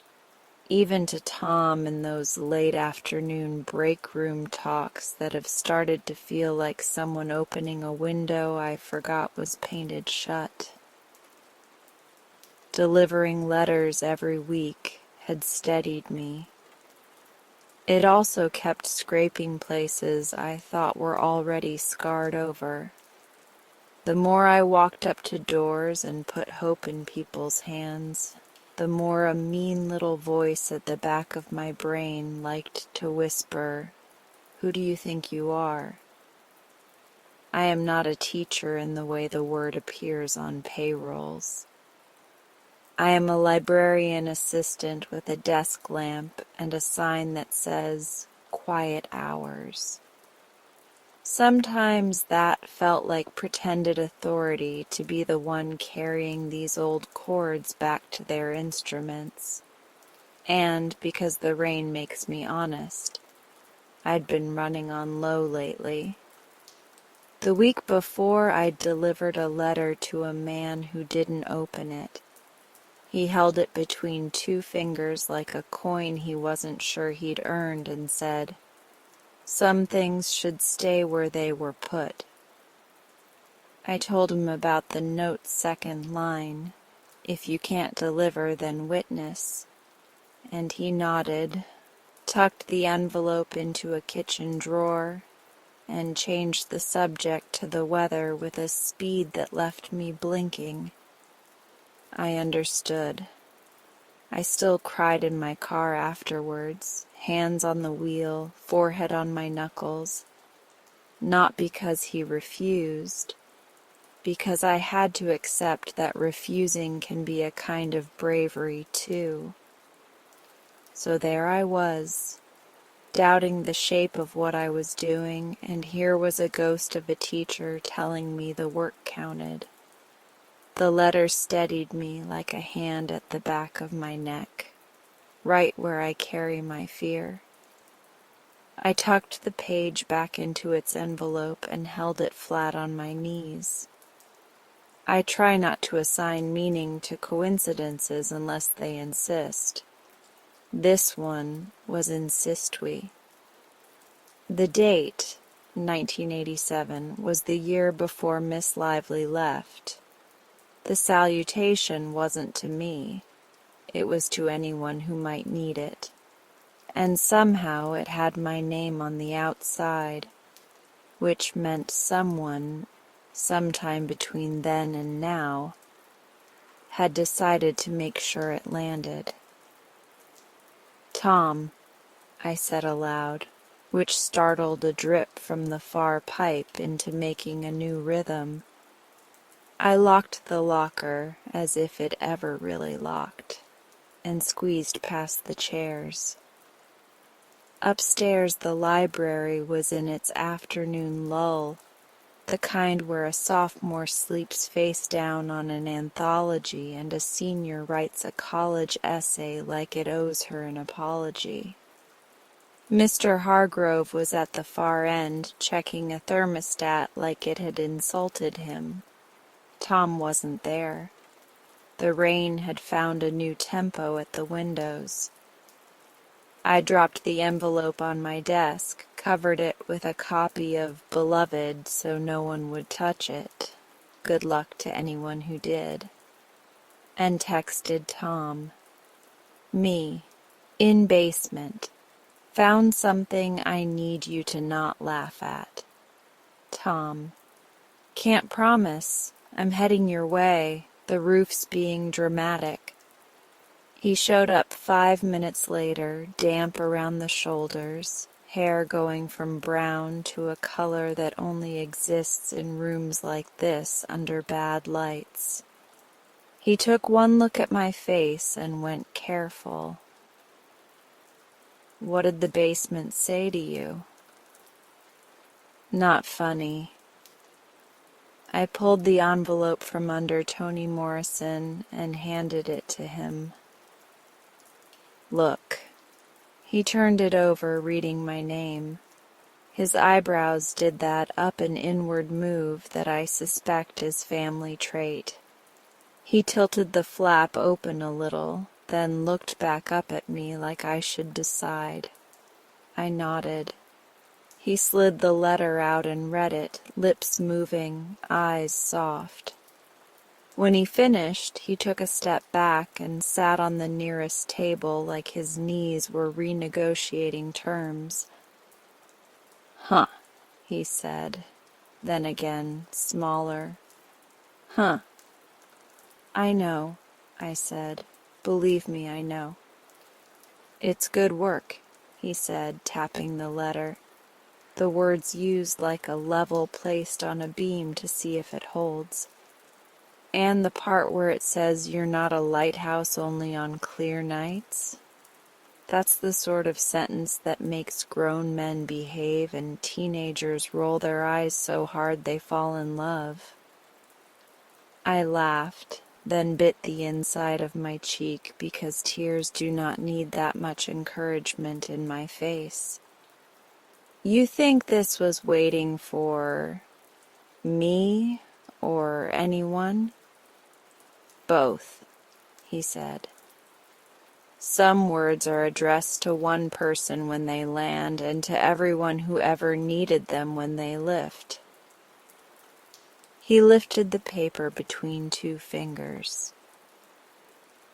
even to Tom in those late afternoon break room talks that have started to feel like someone opening a window I forgot was painted shut. Delivering letters every week had steadied me. It also kept scraping places I thought were already scarred over. The more I walked up to doors and put hope in people's hands, the more a mean little voice at the back of my brain liked to whisper, "Who do you think you are?" I am not a teacher in the way the word appears on payrolls. I am a librarian assistant with a desk lamp and a sign that says, "Quiet Hours." Sometimes that felt like pretended authority to be the one carrying these old chords back to their instruments. And because the rain makes me honest, I'd been running on low lately. The week before, I'd delivered a letter to a man who didn't open it. He held it between two fingers like a coin he wasn't sure he'd earned and said, "Some things should stay where they were put." I told him about the note's second line, "If you can't deliver, then witness," and he nodded, tucked the envelope into a kitchen drawer, and changed the subject to the weather with a speed that left me blinking. I understood. I still cried in my car afterwards, hands on the wheel, forehead on my knuckles, not because he refused, because I had to accept that refusing can be a kind of bravery too. So there I was, doubting the shape of what I was doing, and here was a ghost of a teacher telling me the work counted. The letter steadied me like a hand at the back of my neck, right where I carry my fear. I tucked the page back into its envelope and held it flat on my knees. I try not to assign meaning to coincidences unless they insist. This one was insist-we. The date, 1987, was the year before Miss Lively left. The salutation wasn't to me. It was to anyone who might need it. And somehow it had my name on the outside, which meant someone, sometime between then and now, had decided to make sure it landed. "Tom," I said aloud, which startled a drip from the far pipe into making a new rhythm. I locked the locker as if it ever really locked, and squeezed past the chairs. Upstairs the library was in its afternoon lull, the kind where a sophomore sleeps face down on an anthology and a senior writes a college essay like it owes her an apology. Mr. Hargrove was at the far end, checking a thermostat like it had insulted him. Tom wasn't there. The rain had found a new tempo at the windows. I dropped the envelope on my desk, covered it with a copy of Beloved so no one would touch it. Good luck to anyone who did. And texted Tom. Me, in basement. Found something I need you to not laugh at. Tom. Can't promise. I'm heading your way. The roof's being dramatic. He showed up 5 minutes later, damp around the shoulders, hair going from brown to a color that only exists in rooms like this under bad lights. He took one look at my face and went careful. What did the basement say to you? Not funny. I pulled the envelope from under Toni Morrison and handed it to him. Look. He turned it over, reading my name. His eyebrows did that up and inward move that I suspect is family trait. He tilted the flap open a little, then looked back up at me like I should decide. I nodded. He slid the letter out and read it, lips moving, eyes soft. When he finished, he took a step back and sat on the nearest table like his knees were renegotiating terms. Huh, he said, then again, smaller. Huh. I know, I said. Believe me, I know. It's good work, he said, tapping the letter. The words used like a level placed on a beam to see if it holds. And the part where it says you're not a lighthouse only on clear nights? That's the sort of sentence that makes grown men behave and teenagers roll their eyes so hard they fall in love. I laughed, then bit the inside of my cheek because tears do not need that much encouragement in my face. You think this was waiting for me or anyone? Both, he said. Some words are addressed to one person when they land and to everyone who ever needed them when they lift. He lifted the paper between 2 fingers.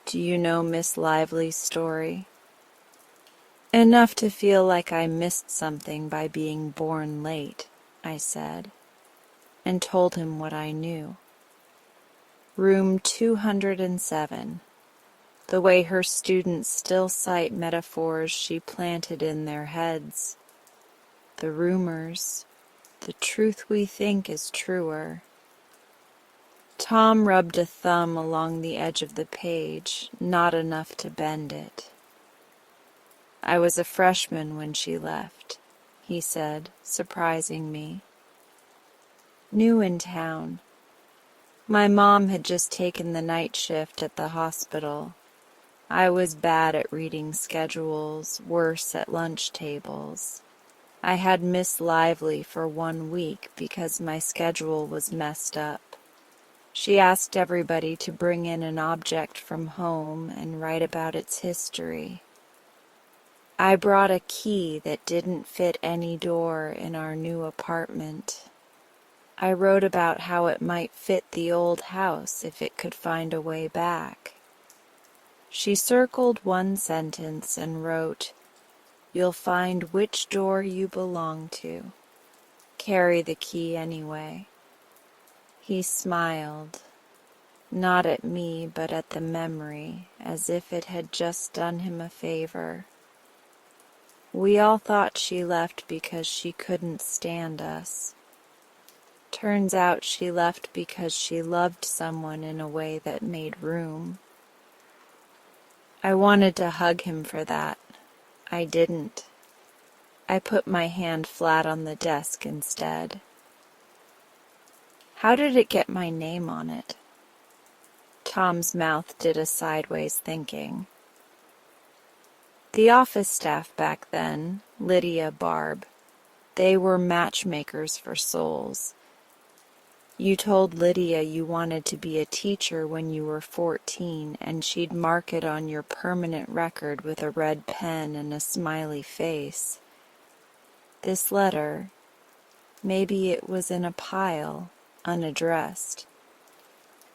Do you know Miss Lively's story? Enough to feel like I missed something by being born late, I said, and told him what I knew. Room 207. The way her students still cite metaphors she planted in their heads. The rumors, the truth we think is truer. Tom rubbed a thumb along the edge of the page, not enough to bend it. I was a freshman when she left, he said, surprising me. New in town. My mom had just taken the night shift at the hospital. I was bad at reading schedules, worse at lunch tables. I had Miss Lively for 1 week because my schedule was messed up. She asked everybody to bring in an object from home and write about its history. I brought a key that didn't fit any door in our new apartment. I wrote about how it might fit the old house if it could find a way back. She circled one sentence and wrote, "You'll find which door you belong to. Carry the key anyway." He smiled, not at me but at the memory, as if it had just done him a favor. We all thought she left because she couldn't stand us. Turns out she left because she loved someone in a way that made room. I wanted to hug him for that. I didn't. I put my hand flat on the desk instead. How did it get my name on it? Tom's mouth did a sideways thinking. The office staff back then, Lydia, Barb, they were matchmakers for souls. You told Lydia you wanted to be a teacher when you were 14, and she'd mark it on your permanent record with a red pen and a smiley face. This letter, maybe it was in a pile, unaddressed.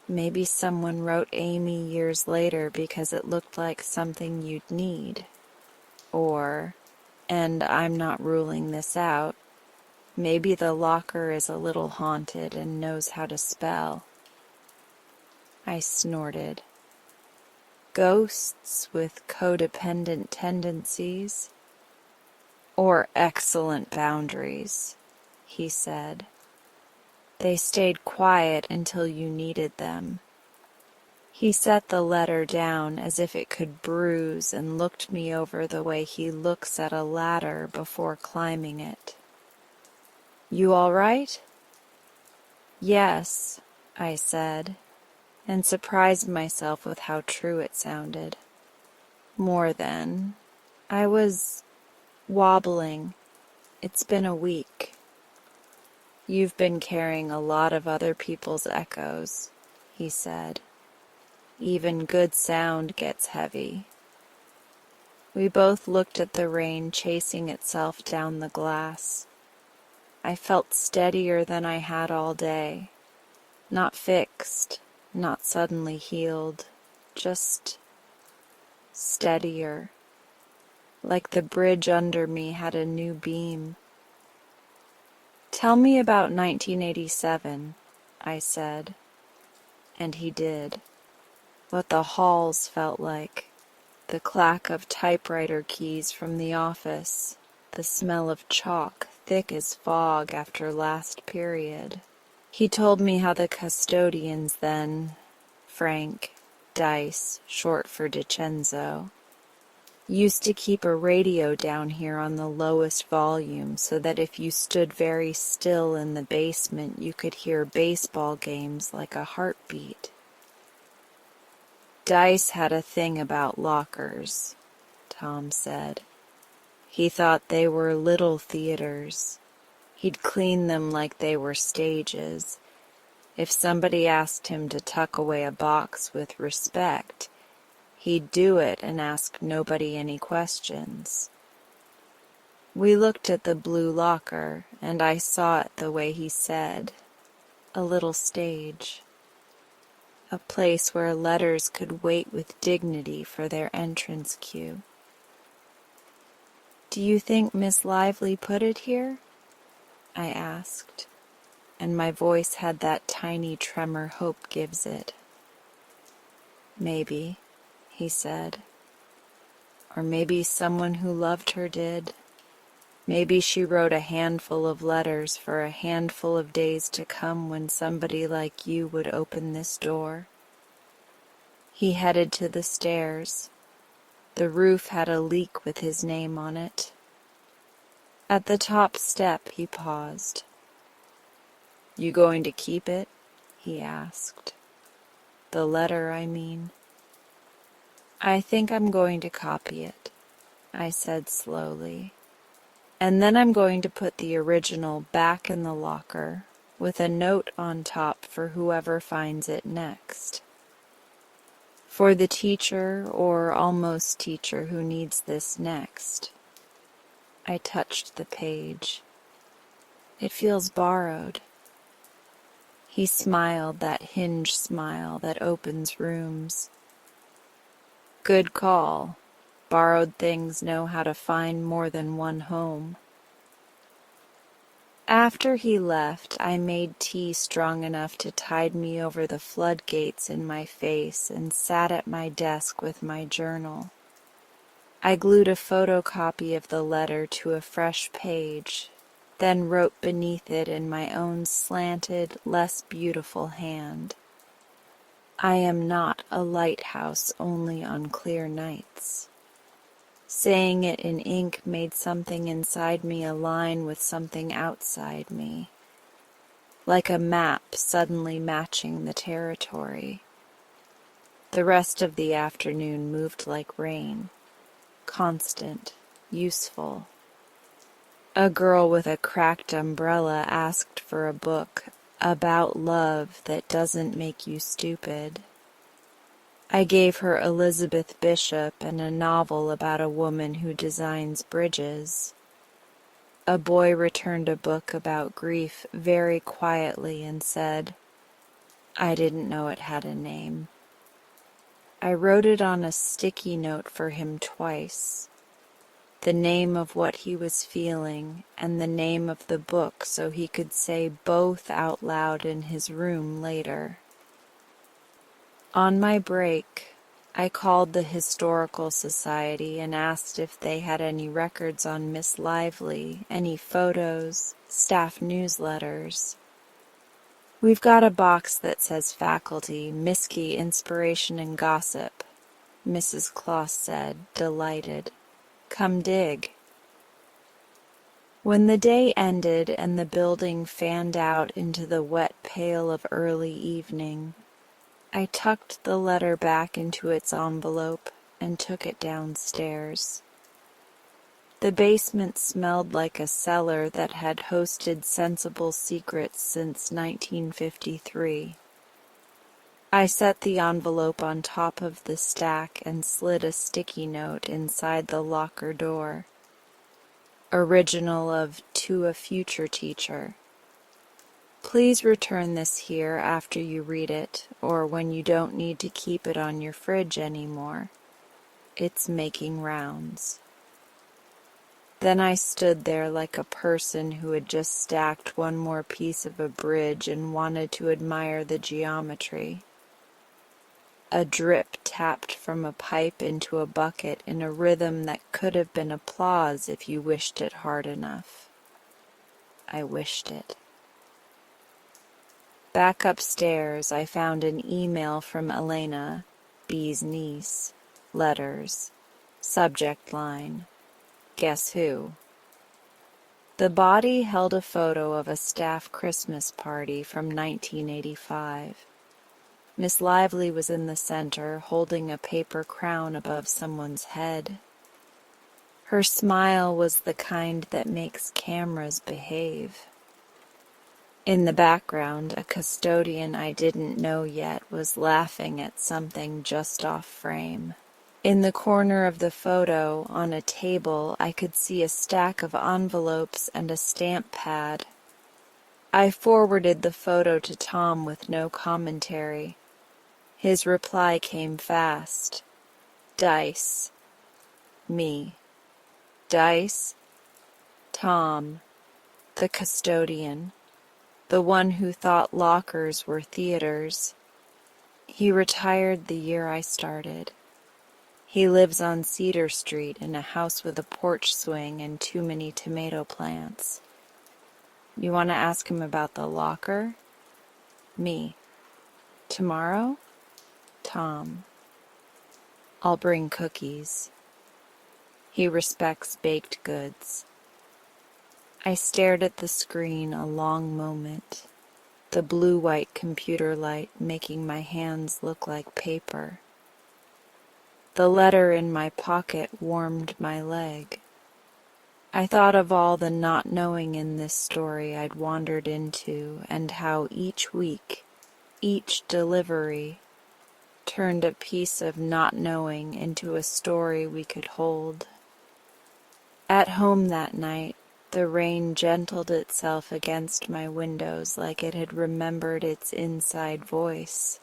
Maybe someone wrote Amy years later because it looked like something you'd need. Or, and I'm not ruling this out, maybe the locker is a little haunted and knows how to spell. I snorted. Ghosts with codependent tendencies? Or excellent boundaries, he said. They stayed quiet until you needed them. He set the letter down as if it could bruise and looked me over the way he looks at a ladder before climbing it. You all right? Yes, I said, and surprised myself with how true it sounded. More than. I was wobbling. It's been a week. You've been carrying a lot of other people's echoes, he said. Even good sound gets heavy. We both looked at the rain chasing itself down the glass. I felt steadier than I had all day. Not fixed, not suddenly healed, just steadier. Like the bridge under me had a new beam. Tell me about 1987, I said. And he did. What the halls felt like. The clack of typewriter keys from the office. The smell of chalk, thick as fog after last period. He told me how the custodians then, Frank, Dice, short for DiCenzo, used to keep a radio down here on the lowest volume so that if you stood very still in the basement you could hear baseball games like a heartbeat. Dice had a thing about lockers, Tom said. He thought they were little theaters. He'd clean them like they were stages. If somebody asked him to tuck away a box with respect, he'd do it and ask nobody any questions. We looked at the blue locker, and I saw it the way he said. A little stage. A place where letters could wait with dignity for their entrance cue. Do you think Miss Lively put it here? I asked, and my voice had that tiny tremor hope gives it. Maybe, he said. Or maybe someone who loved her did. Maybe she wrote a handful of letters for a handful of days to come when somebody like you would open this door. He headed to the stairs. The roof had a leak with his name on it. At the top step, he paused. You going to keep it? He asked. The letter, I mean. I think I'm going to copy it, I said slowly. And then I'm going to put the original back in the locker with a note on top for whoever finds it next. For the teacher or almost teacher who needs this next. I touched the page. It feels borrowed. He smiled that hinge smile that opens rooms. Good call. Borrowed things know how to find more than one home. After he left, I made tea strong enough to tide me over the floodgates in my face and sat at my desk with my journal. I glued a photocopy of the letter to a fresh page, then wrote beneath it in my own slanted, less beautiful hand. I am not a lighthouse only on clear nights. Saying it in ink made something inside me align with something outside me, like a map suddenly matching the territory. The rest of the afternoon moved like rain, constant, useful. A girl with a cracked umbrella asked for a book, about love that doesn't make you stupid. I gave her Elizabeth Bishop and a novel about a woman who designs bridges. A boy returned a book about grief very quietly and said, "I didn't know it had a name." I wrote it on a sticky note for him twice, the name of what he was feeling and the name of the book so he could say both out loud in his room later. On my break, I called the Historical Society and asked if they had any records on Miss Lively, any photos, staff newsletters. "We've got a box that says faculty, Miskey, inspiration and gossip," Mrs. Kloss said, delighted. "Come dig." When the day ended and the building fanned out into the wet pale of early evening, I tucked the letter back into its envelope and took it downstairs. The basement smelled like a cellar that had hosted sensible secrets since 1953. I set the envelope on top of the stack and slid a sticky note inside the locker door. Original of "To a Future Teacher." "Please return this here after you read it, or when you don't need to keep it on your fridge anymore. It's making rounds." Then I stood there like a person who had just stacked one more piece of a bridge and wanted to admire the geometry. A drip tapped from a pipe into a bucket in a rhythm that could have been applause if you wished it hard enough. I wished it. Back upstairs, I found an email from Elena, B's niece. Letters. Subject line, "Guess who?" The body held a photo of a staff Christmas party from 1985. Miss Lively was in the center, holding a paper crown above someone's head. Her smile was the kind that makes cameras behave. In the background, a custodian I didn't know yet was laughing at something just off frame. In the corner of the photo, on a table, I could see a stack of envelopes and a stamp pad. I forwarded the photo to Tom with no commentary. His reply came fast. "Dice." Me. "Dice?" Tom, the custodian, the one who thought lockers were theaters. He retired the year I started. He lives on Cedar Street in a house with a porch swing and too many tomato plants. You want to ask him about the locker? Me. Tomorrow? Tom. I'll bring cookies. He respects baked goods. I stared at the screen a long moment, the blue-white computer light making my hands look like paper. The letter in my pocket warmed my leg. I thought of all the not knowing in this story I'd wandered into and how each week, each delivery, turned a piece of not knowing into a story we could hold. At home that night, the rain gentled itself against my windows like it had remembered its inside voice.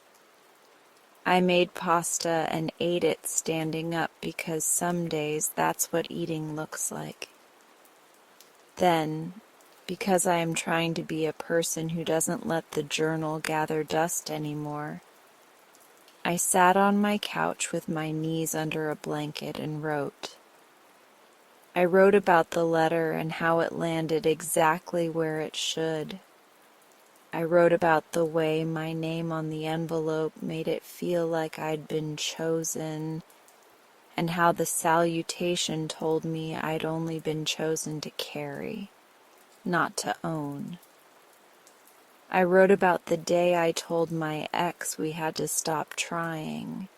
I made pasta and ate it standing up because some days that's what eating looks like. Then, because I am trying to be a person who doesn't let the journal gather dust anymore, I sat on my couch with my knees under a blanket and wrote. I wrote about the letter and how it landed exactly where it should. I wrote about the way my name on the envelope made it feel like I'd been chosen, and how the salutation told me I'd only been chosen to carry, not to own. I wrote about the day I told my ex we had to stop trying,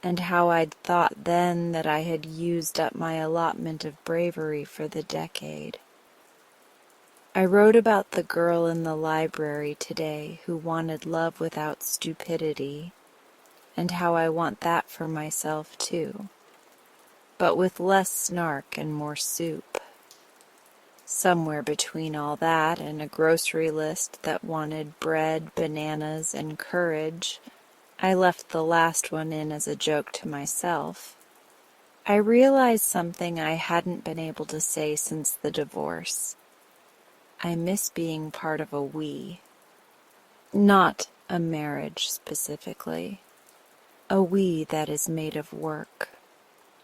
and how I'd thought then that I had used up my allotment of bravery for the decade. I wrote about the girl in the library today who wanted love without stupidity, and how I want that for myself too, but with less snark and more soup. Somewhere between all that and a grocery list that wanted bread, bananas, and courage, I left the last one in as a joke to myself. I realized something I hadn't been able to say since the divorce. I miss being part of a we. Not a marriage specifically. A we that is made of work.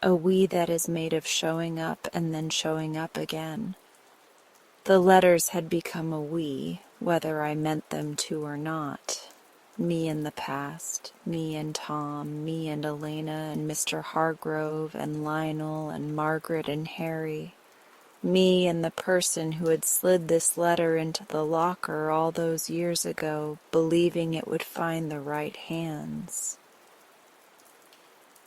A we that is made of showing up and then showing up again. The letters had become a we, whether I meant them to or not. Me in the past, me and Tom, me and Elena and Mr. Hargrove and Lionel and Margaret and Harry. Me and the person who had slid this letter into the locker all those years ago, believing it would find the right hands.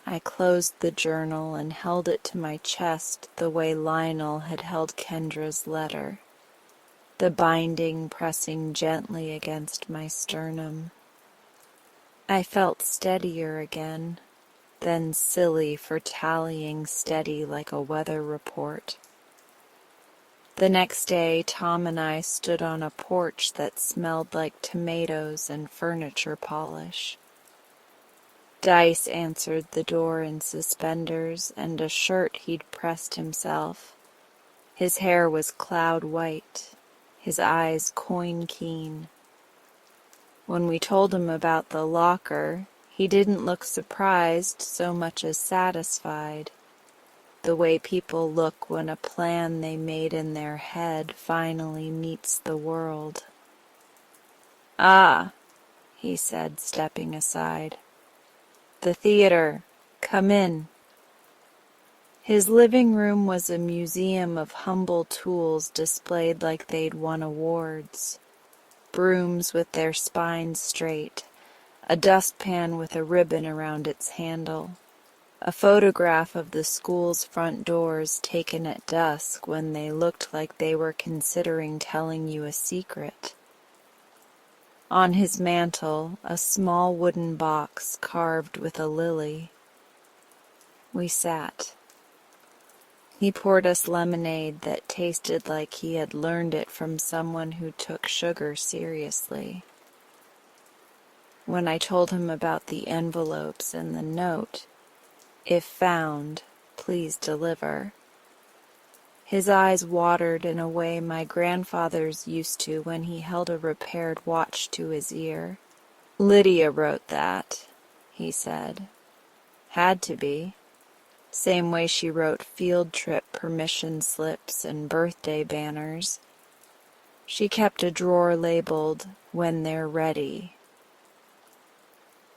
I closed the journal and held it to my chest the way Lionel had held Kendra's letter, the binding pressing gently against my sternum. I felt steadier again, then silly for tallying steady like a weather report. The next day, Tom and I stood on a porch that smelled like tomatoes and furniture polish. Dice answered the door in suspenders and a shirt he'd pressed himself. His hair was cloud white, his eyes coin keen. When we told him about the locker, he didn't look surprised so much as satisfied, the way people look when a plan they made in their head finally meets the world. "Ah," he said, stepping aside. "The theater. Come in." His living room was a museum of humble tools displayed like they'd won awards. Brooms with their spines straight, a dustpan with a ribbon around its handle, a photograph of the school's front doors taken at dusk when they looked like they were considering telling you a secret. On his mantel, a small wooden box carved with a lily. We sat. He poured us lemonade that tasted like he had learned it from someone who took sugar seriously. When I told him about the envelopes and the note, "If found, please deliver," his eyes watered in a way my grandfather's used to when he held a repaired watch to his ear. "Lydia wrote that," he said. "Had to be. Same way she wrote field trip permission slips and birthday banners. She kept a drawer labeled, 'When they're ready.'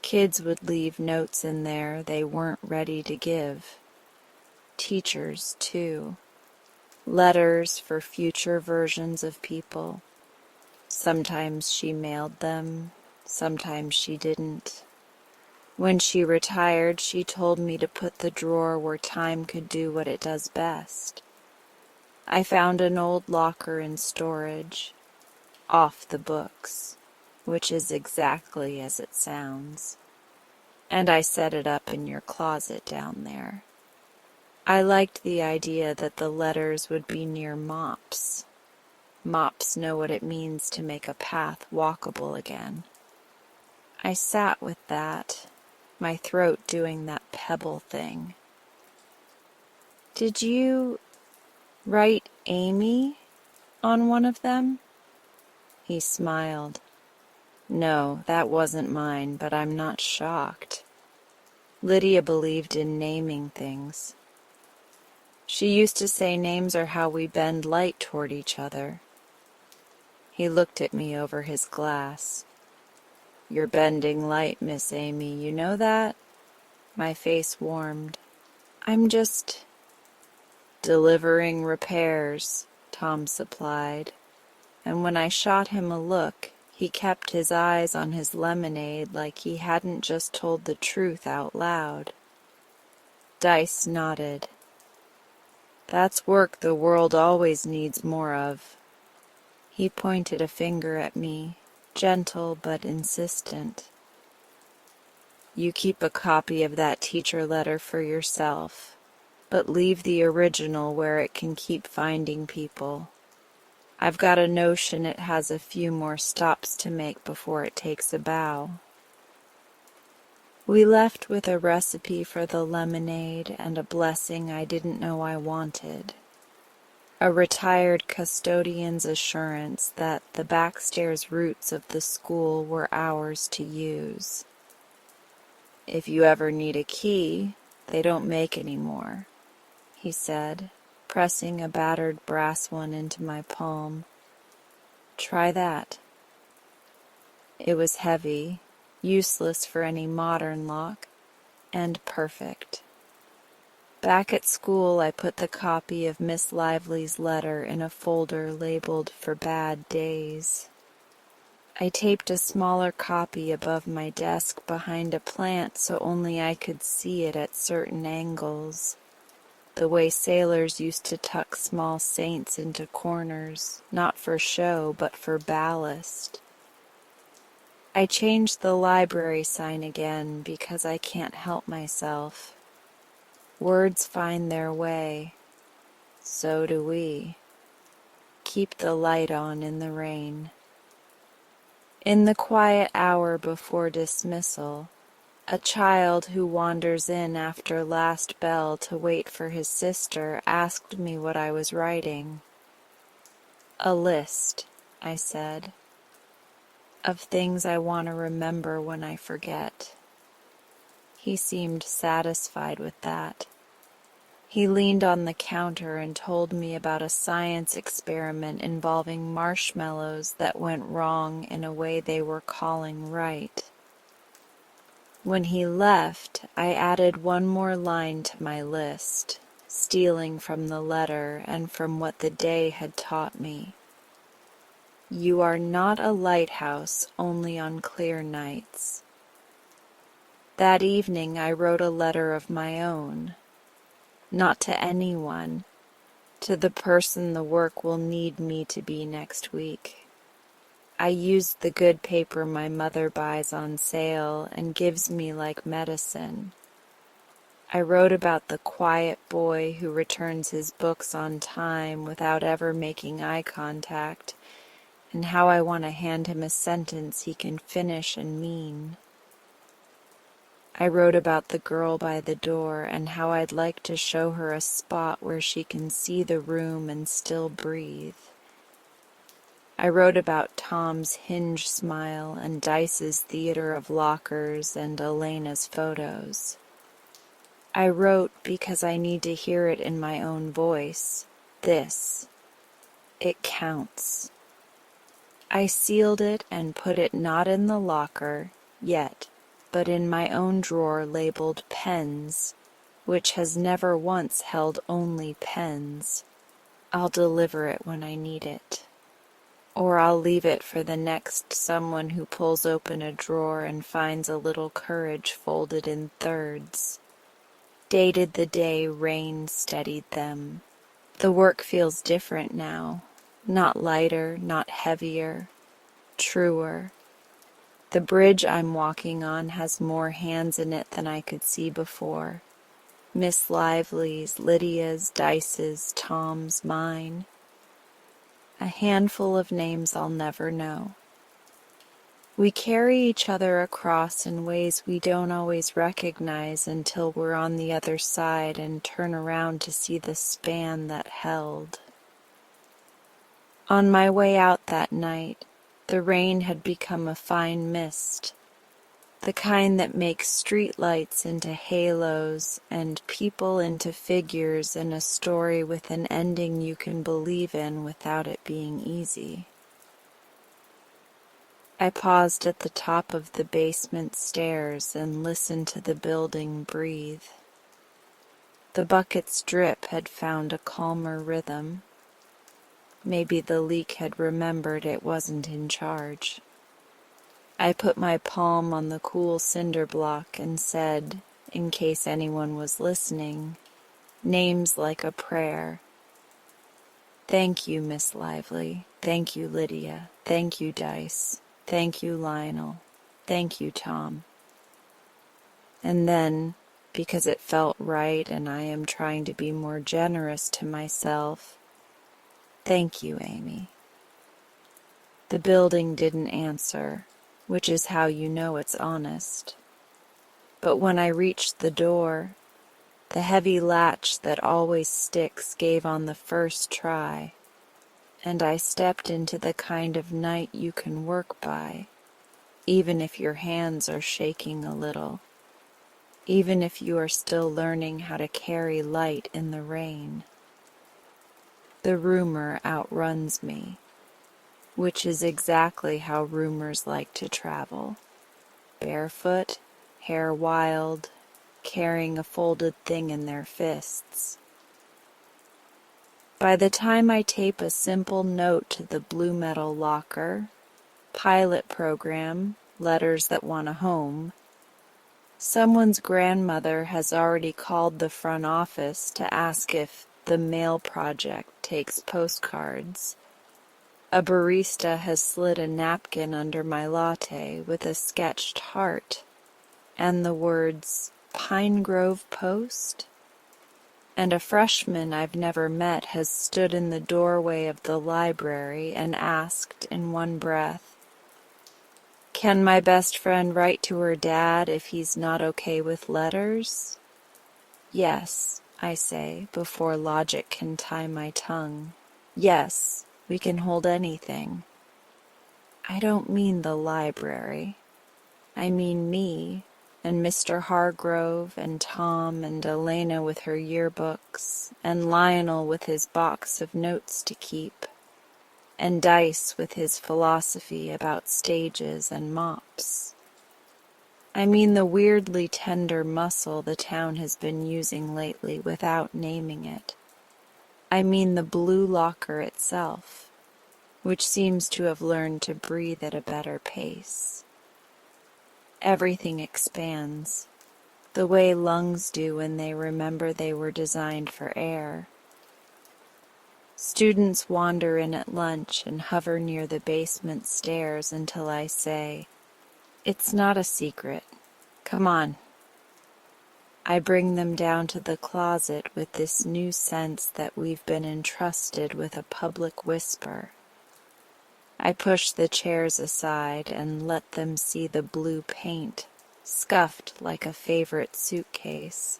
Kids would leave notes in there they weren't ready to give. Teachers, too. Letters for future versions of people. Sometimes she mailed them, sometimes she didn't. When she retired, she told me to put the drawer where time could do what it does best. I found an old locker in storage, off the books, which is exactly as it sounds. And I set it up in your closet down there. I liked the idea that the letters would be near mops. Mops know what it means to make a path walkable again. I sat with that, my throat doing that pebble thing. "Did you write Amy on one of them?" He smiled. "No, that wasn't mine, but I'm not shocked. Lydia believed in naming things. She used to say names are how we bend light toward each other." He looked at me over his glass. "You're bending light, Miss Amy, you know that?" My face warmed. "I'm just delivering repairs," Tom supplied, and when I shot him a look, he kept his eyes on his lemonade like he hadn't just told the truth out loud. Dice nodded. "That's work the world always needs more of." He pointed a finger at me, gentle but insistent. You keep a copy of that teacher letter for yourself, but leave the original where it can keep finding people. I've got a notion it has a few more stops to make before it takes a bow. We left with a recipe for the lemonade and a blessing I didn't know I wanted. A retired custodian's assurance that the backstairs roots of the school were ours to use. If you ever need a key, they don't make any more, he said, pressing a battered brass one into my palm. Try that. It was heavy, useless for any modern lock, and perfect. Back at school, I put the copy of Miss Lively's letter in a folder labeled for bad days. I taped a smaller copy above my desk behind a plant so only I could see it at certain angles, the way sailors used to tuck small saints into corners, not for show but for ballast. I changed the library sign again because I can't help myself. Words find their way. So do we. Keep the light on in the rain. In the quiet hour before dismissal, a child who wanders in after last bell to wait for his sister asked me what I was writing. A list, I said, of things I want to remember when I forget. He seemed satisfied with that. He leaned on the counter and told me about a science experiment involving marshmallows that went wrong in a way they were calling right. When he left, I added one more line to my list, stealing from the letter and from what the day had taught me. You are not a lighthouse only on clear nights. That evening I wrote a letter of my own. Not to anyone, to the person the work will need me to be next week. I used the good paper my mother buys on sale and gives me like medicine. I wrote about the quiet boy who returns his books on time without ever making eye contact, and how I want to hand him a sentence he can finish and mean. I wrote about the girl by the door and how I'd like to show her a spot where she can see the room and still breathe. I wrote about Tom's hinge smile and Dice's theater of lockers and Elena's photos. I wrote because I need to hear it in my own voice. This. It counts. I sealed it and put it not in the locker, yet, but in my own drawer labeled pens, which has never once held only pens. I'll deliver it when I need it. Or I'll leave it for the next someone who pulls open a drawer and finds a little courage folded in thirds. Dated the day rain steadied them. The work feels different now, not lighter, not heavier, truer. The bridge I'm walking on has more hands in it than I could see before. Miss Lively's, Lydia's, Dice's, Tom's, mine. A handful of names I'll never know. We carry each other across in ways we don't always recognize until we're on the other side and turn around to see the span that held. On my way out that night, the rain had become a fine mist, the kind that makes streetlights into halos and people into figures in a story with an ending you can believe in without it being easy. I paused at the top of the basement stairs and listened to the building breathe. The bucket's drip had found a calmer rhythm. Maybe the leak had remembered it wasn't in charge. I put my palm on the cool cinder block and said, in case anyone was listening, names like a prayer. Thank you, Miss Lively. Thank you, Lydia. Thank you, Dice. Thank you, Lionel. Thank you, Tom. And then, because it felt right and I am trying to be more generous to myself, thank you, Amy. The building didn't answer, which is how you know it's honest. But when I reached the door, the heavy latch that always sticks gave on the first try, and I stepped into the kind of night you can work by, even if your hands are shaking a little, even if you are still learning how to carry light in the rain. The rumor outruns me, which is exactly how rumors like to travel. Barefoot, hair wild, carrying a folded thing in their fists. By the time I tape a simple note to the blue metal locker, pilot program, letters that want a home, someone's grandmother has already called the front office to ask if the mail project takes postcards. A barista has slid a napkin under my latte with a sketched heart and the words Pine Grove Post. And a freshman I've never met has stood in the doorway of the library and asked in one breath, "Can my best friend write to her dad if he's not okay with letters?" "Yes," I say, before logic can tie my tongue. "Yes, we can hold anything." I don't mean the library. I mean me, and Mr. Hargrove, and Tom, and Elena with her yearbooks, and Lionel with his box of notes to keep, and Dice with his philosophy about stages and mops. I mean the weirdly tender muscle the town has been using lately without naming it. I mean the blue locker itself, which seems to have learned to breathe at a better pace. Everything expands, the way lungs do when they remember they were designed for air. Students wander in at lunch and hover near the basement stairs until I say, "It's not a secret. Come on." I bring them down to the closet with this new sense that we've been entrusted with a public whisper. I push the chairs aside and let them see the blue paint, scuffed like a favorite suitcase.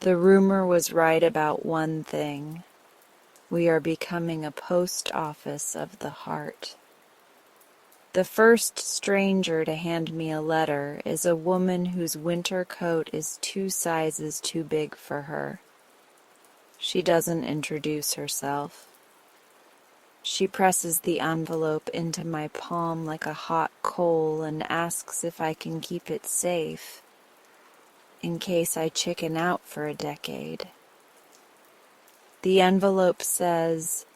The rumor was right about one thing. We are becoming a post office of the heart. The first stranger to hand me a letter is a woman whose winter coat is 2 sizes too big for her. She doesn't introduce herself. She presses the envelope into my palm like a hot coal and asks if I can keep it safe, in case I chicken out for a decade. The envelope says,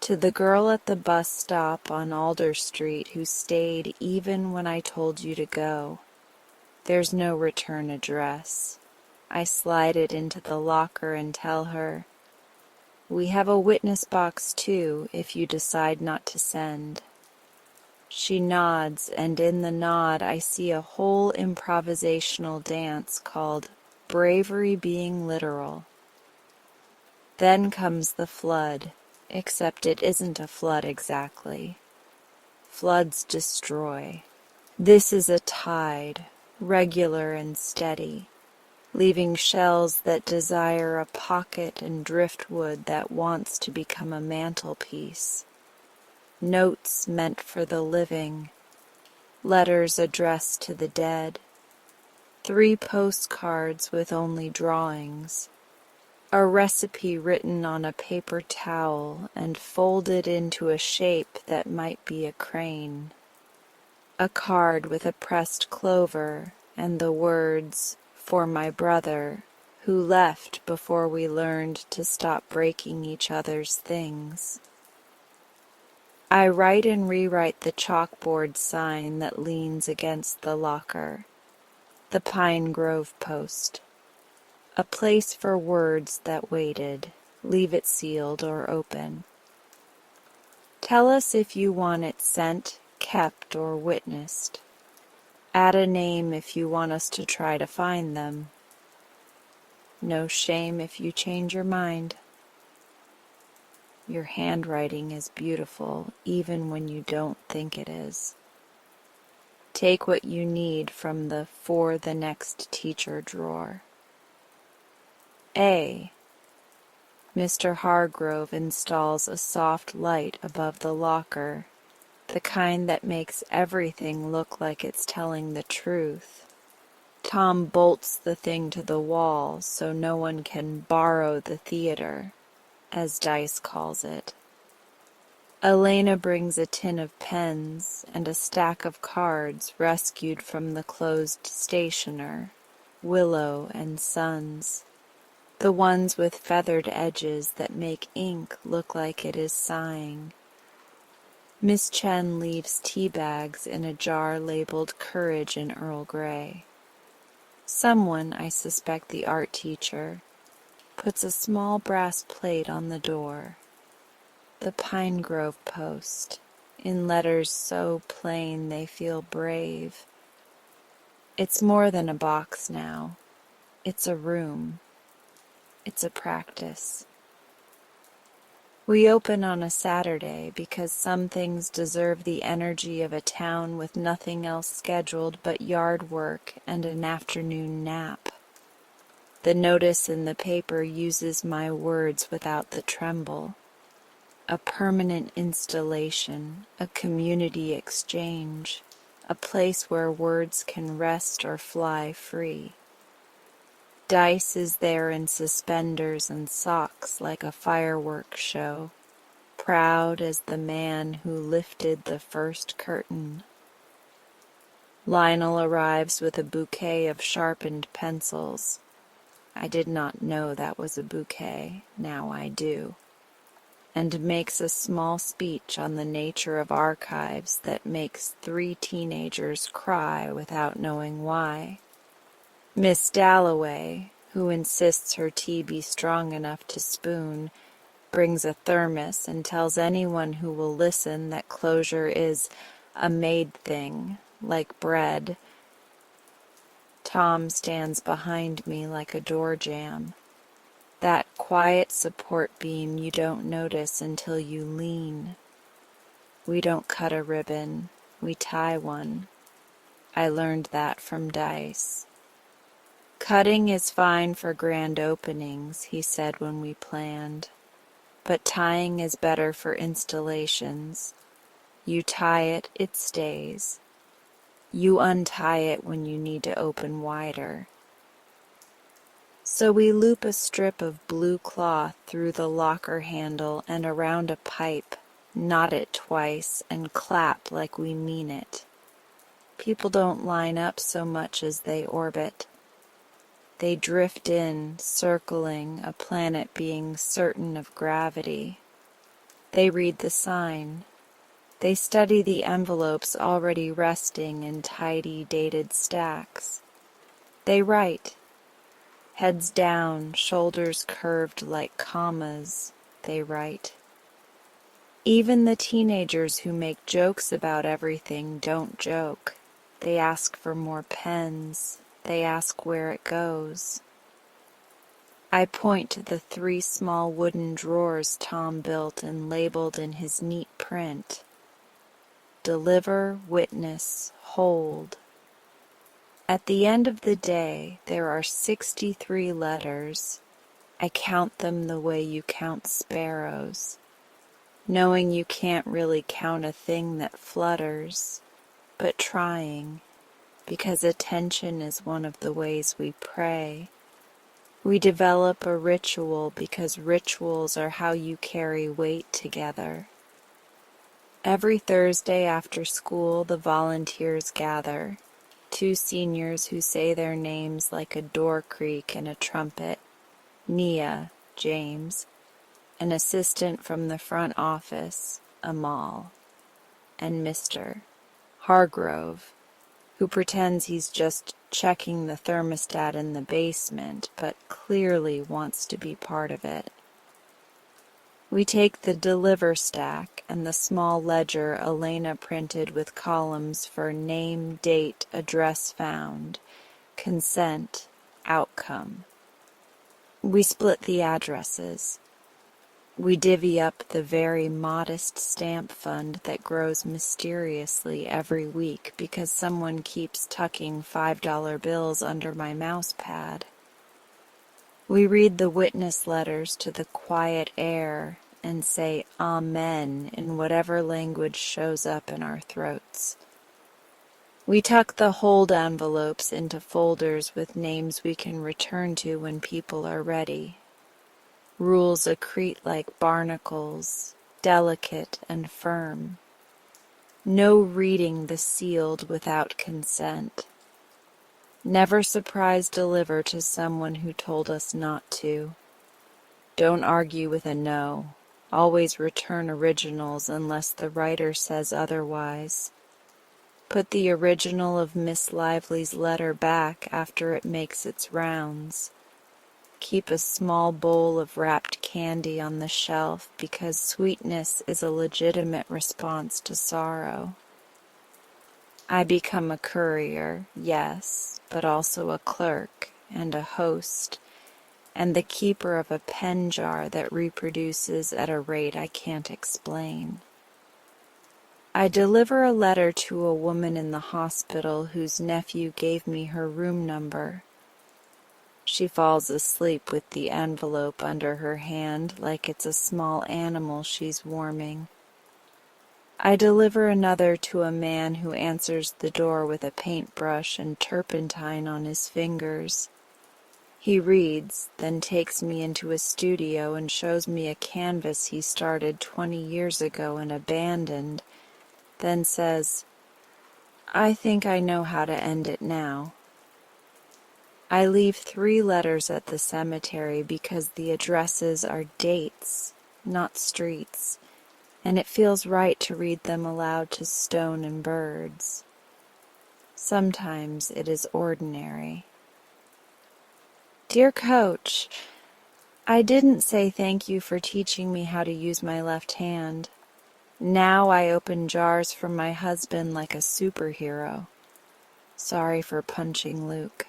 "To the girl at the bus stop on Alder Street who stayed even when I told you to go. There's no return address." I slide it into the locker and tell her, "We have a witness box too, if you decide not to send." She nods, and in the nod I see a whole improvisational dance called Bravery Being Literal. Then comes the flood, except it isn't a flood exactly. Floods destroy. This is a tide, regular and steady, leaving shells that desire a pocket and driftwood that wants to become a mantelpiece. Notes meant for the living, letters addressed to the dead, 3 postcards with only drawings, a recipe written on a paper towel and folded into a shape that might be a crane, a card with a pressed clover and the words, "For my brother," who left before we learned to stop breaking each other's things. I write and rewrite the chalkboard sign that leans against the locker, the Pine Grove Post, a place for words that waited. leave it sealed or open. Tell us if you want it sent, kept, or witnessed. Add a name if you want us to try to find them. No shame if you change your mind. Your handwriting is beautiful even when you don't think it is. Take what you need from the For the Next Teacher drawer. A. Mr. Hargrove installs a soft light above the locker, the kind that makes everything look like it's telling the truth. Tom bolts the thing to the wall so no one can borrow the theater, as Dice calls it. Elena brings a tin of pens and a stack of cards rescued from the closed stationer, Willow and Sons, the ones with feathered edges that make ink look like it is sighing. Miss Chen leaves tea bags in a jar labeled Courage in Earl Grey. Someone, I suspect the art teacher, puts a small brass plate on the door. The Pine Grove Post, in letters so plain they feel brave. It's more than a box now. It's a room. It's a practice. We open on a Saturday because some things deserve the energy of a town with nothing else scheduled but yard work and an afternoon nap. The notice in the paper uses my words without the tremble. A permanent installation, a community exchange, a place where words can rest or fly free. Dice is there in suspenders and socks like a fireworks show, proud as the man who lifted the first curtain. Lionel arrives with a bouquet of sharpened pencils. I did not know that was a bouquet, now I do. And makes a small speech on the nature of archives that makes 3 teenagers cry without knowing why. Miss Dalloway, who insists her tea be strong enough to spoon, brings a thermos and tells anyone who will listen that closure is a made thing, like bread. Tom stands behind me like a door jamb. That quiet support beam you don't notice until you lean. We don't cut a ribbon, we tie one. I learned that from Dice. Cutting is fine for grand openings, he said when we planned, but tying is better for installations. You tie it, it stays. You untie it when you need to open wider. So we loop a strip of blue cloth through the locker handle and around a pipe, knot it twice, and clap like we mean it. People don't line up so much as they orbit. They drift in, circling, a planet being certain of gravity. They read the sign. They study the envelopes already resting in tidy, dated stacks. They write. Heads down, shoulders curved like commas, they write. Even the teenagers who make jokes about everything don't joke. They ask for more pens. They ask where it goes. I point to the 3 small wooden drawers Tom built and labeled in his neat print. Deliver, witness, hold. At the end of the day, there are 63 letters. I count them the way you count sparrows, knowing you can't really count a thing that flutters, but trying, because attention is one of the ways we pray. We develop a ritual because rituals are how you carry weight together. Every Thursday after school, the volunteers gather. 2 seniors who say their names like a door creak and a trumpet. Nia, James, an assistant from the front office, Amal, and Mr. Hargrove, who pretends he's just checking the thermostat in the basement, but clearly wants to be part of it. We take the deliver stack and the small ledger Elena printed with columns for name, date, address found, consent, outcome. We split the addresses. We divvy up the very modest stamp fund that grows mysteriously every week because someone keeps tucking $5 bills under my mouse pad. We read the witness letters to the quiet air and say Amen in whatever language shows up in our throats. We tuck the hold envelopes into folders with names we can return to when people are ready. Rules accrete like barnacles, delicate and firm. No reading the sealed without consent. Never surprise deliver to someone who told us not to. Don't argue with a no. Always return originals unless the writer says otherwise. Put the original of Miss Lively's letter back after it makes its rounds. Keep a small bowl of wrapped candy on the shelf because sweetness is a legitimate response to sorrow. I become a courier, yes, but also a clerk and a host, and the keeper of a pen jar that reproduces at a rate I can't explain. I deliver a letter to a woman in the hospital whose nephew gave me her room number. She falls asleep with the envelope under her hand like it's a small animal she's warming. I deliver another to a man who answers the door with a paintbrush and turpentine on his fingers. He reads, then takes me into a studio and shows me a canvas he started 20 years ago and abandoned, then says, "I think I know how to end it now." I leave 3 letters at the cemetery because the addresses are dates, not streets, and it feels right to read them aloud to stone and birds. Sometimes it is ordinary. Dear Coach, I didn't say thank you for teaching me how to use my left hand. Now I open jars for my husband like a superhero. Sorry for punching Luke.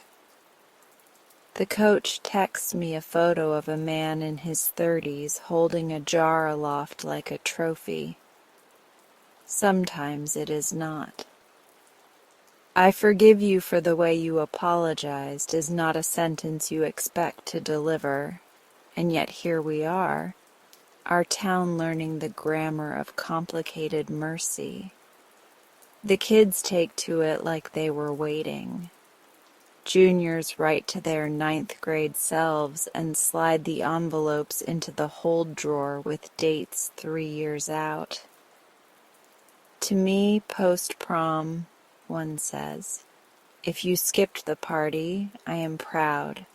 The coach texts me a photo of a man in his 30s holding a jar aloft like a trophy. Sometimes it is not. I forgive you for the way you apologized is not a sentence you expect to deliver, and yet here we are, our town learning the grammar of complicated mercy. The kids take to it like they were waiting. Juniors write to their 9th grade selves and slide the envelopes into the hold drawer with dates 3 years out. To me, post-prom, one says, if you skipped the party, I am proud.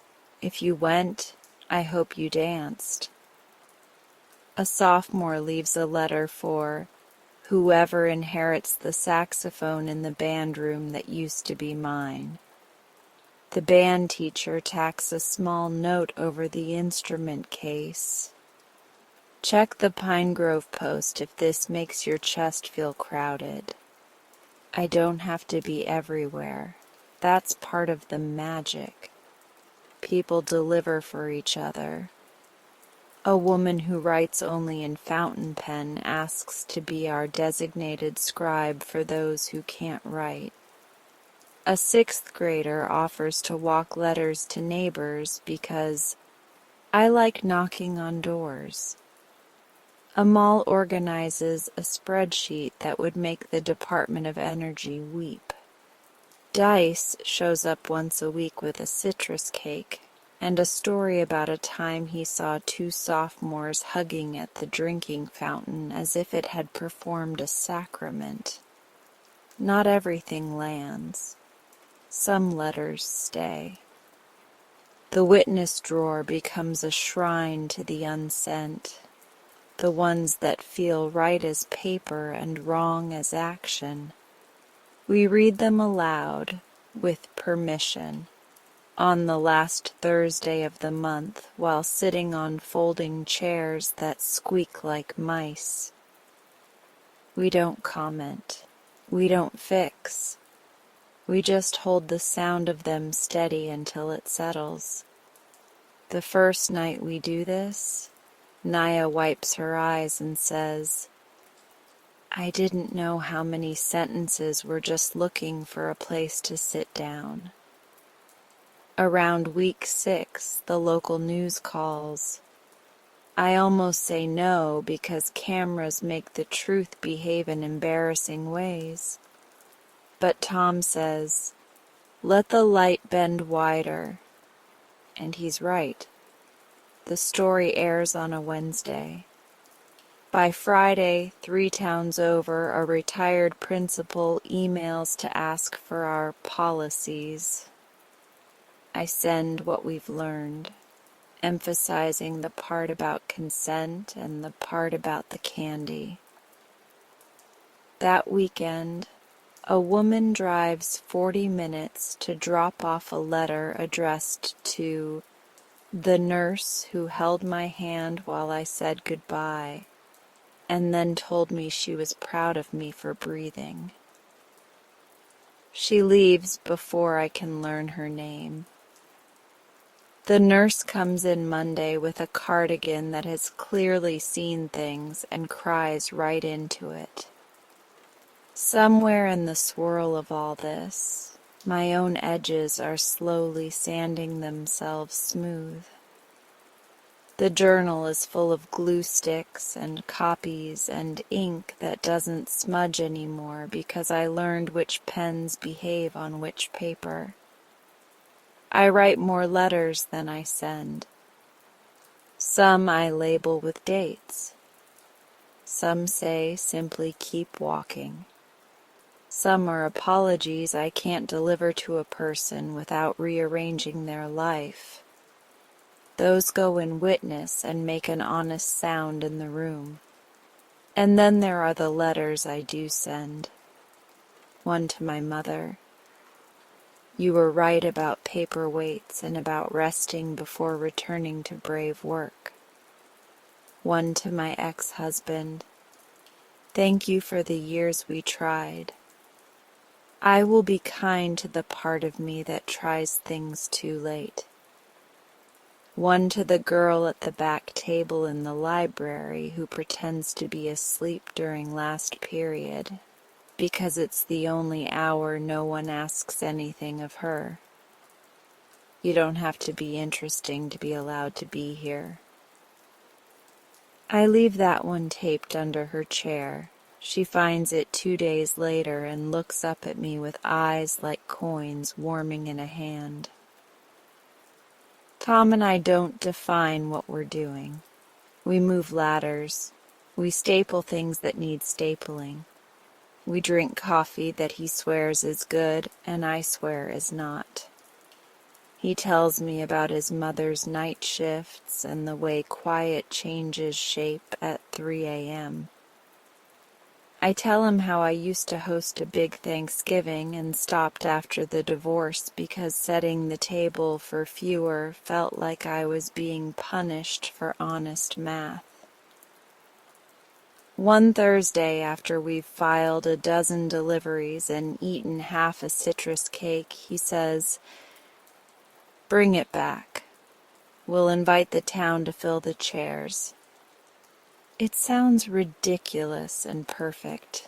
If you went, I hope you danced. A sophomore leaves a letter for whoever inherits the saxophone in the band room that used to be mine. The band teacher tacks a small note over the instrument case. Check the Pine Grove post if this makes your chest feel crowded. I don't have to be everywhere. That's part of the magic. People deliver for each other. A woman who writes only in fountain pen asks to be our designated scribe for those who can't write. A 6th grader offers to walk letters to neighbors because I like knocking on doors. A mall organizes a spreadsheet that would make the Department of Energy weep. Dice shows up once a week with a citrus cake and a story about a time he saw 2 sophomores hugging at the drinking fountain as if it had performed a sacrament. Not everything lands. Some letters stay. The witness drawer becomes a shrine to the unsent, the ones that feel right as paper and wrong as action. We read them aloud, with permission, on the last Thursday of the month while sitting on folding chairs that squeak like mice. We don't comment. We don't fix. We just hold the sound of them steady until it settles. The first night we do this, Naya wipes her eyes and says, "I didn't know how many sentences were just looking for a place to sit down." Around week 6, the local news calls. I almost say no because cameras make the truth behave in embarrassing ways. But Tom says, "Let the light bend wider." And he's right. The story airs on a Wednesday. By Friday, 3 towns over, a retired principal emails to ask for our policies. I send what we've learned, emphasizing the part about consent and the part about the candy. That weekend, a woman drives 40 minutes to drop off a letter addressed to the nurse who held my hand while I said goodbye, and then told me she was proud of me for breathing. She leaves before I can learn her name. The nurse comes in Monday with a cardigan that has clearly seen things and cries right into it. Somewhere in the swirl of all this, my own edges are slowly sanding themselves smooth. The journal is full of glue sticks and copies and ink that doesn't smudge anymore because I learned which pens behave on which paper. I write more letters than I send. Some I label with dates. Some say simply keep walking. Some are apologies I can't deliver to a person without rearranging their life. Those go in witness and make an honest sound in the room. And then there are the letters I do send. One to my mother. "You were right about paper weights and about resting before returning to brave work." One to my ex-husband. "Thank you for the years we tried. I will be kind to the part of me that tries things too late." One to the girl at the back table in the library who pretends to be asleep during last period because it's the only hour no one asks anything of her. You don't have to be interesting to be allowed to be here. I leave that one taped under her chair. She finds it 2 days later and looks up at me with eyes like coins warming in a hand. Tom and I don't define what we're doing. We move ladders. We staple things that need stapling. We drink coffee that he swears is good and I swear is not. He tells me about his mother's night shifts and the way quiet changes shape at 3 a.m. I tell him how I used to host a big Thanksgiving and stopped after the divorce because setting the table for fewer felt like I was being punished for honest math. One Thursday after we've filed a dozen deliveries and eaten half a citrus cake, he says, "Bring it back. We'll invite the town to fill the chairs." It sounds ridiculous and perfect.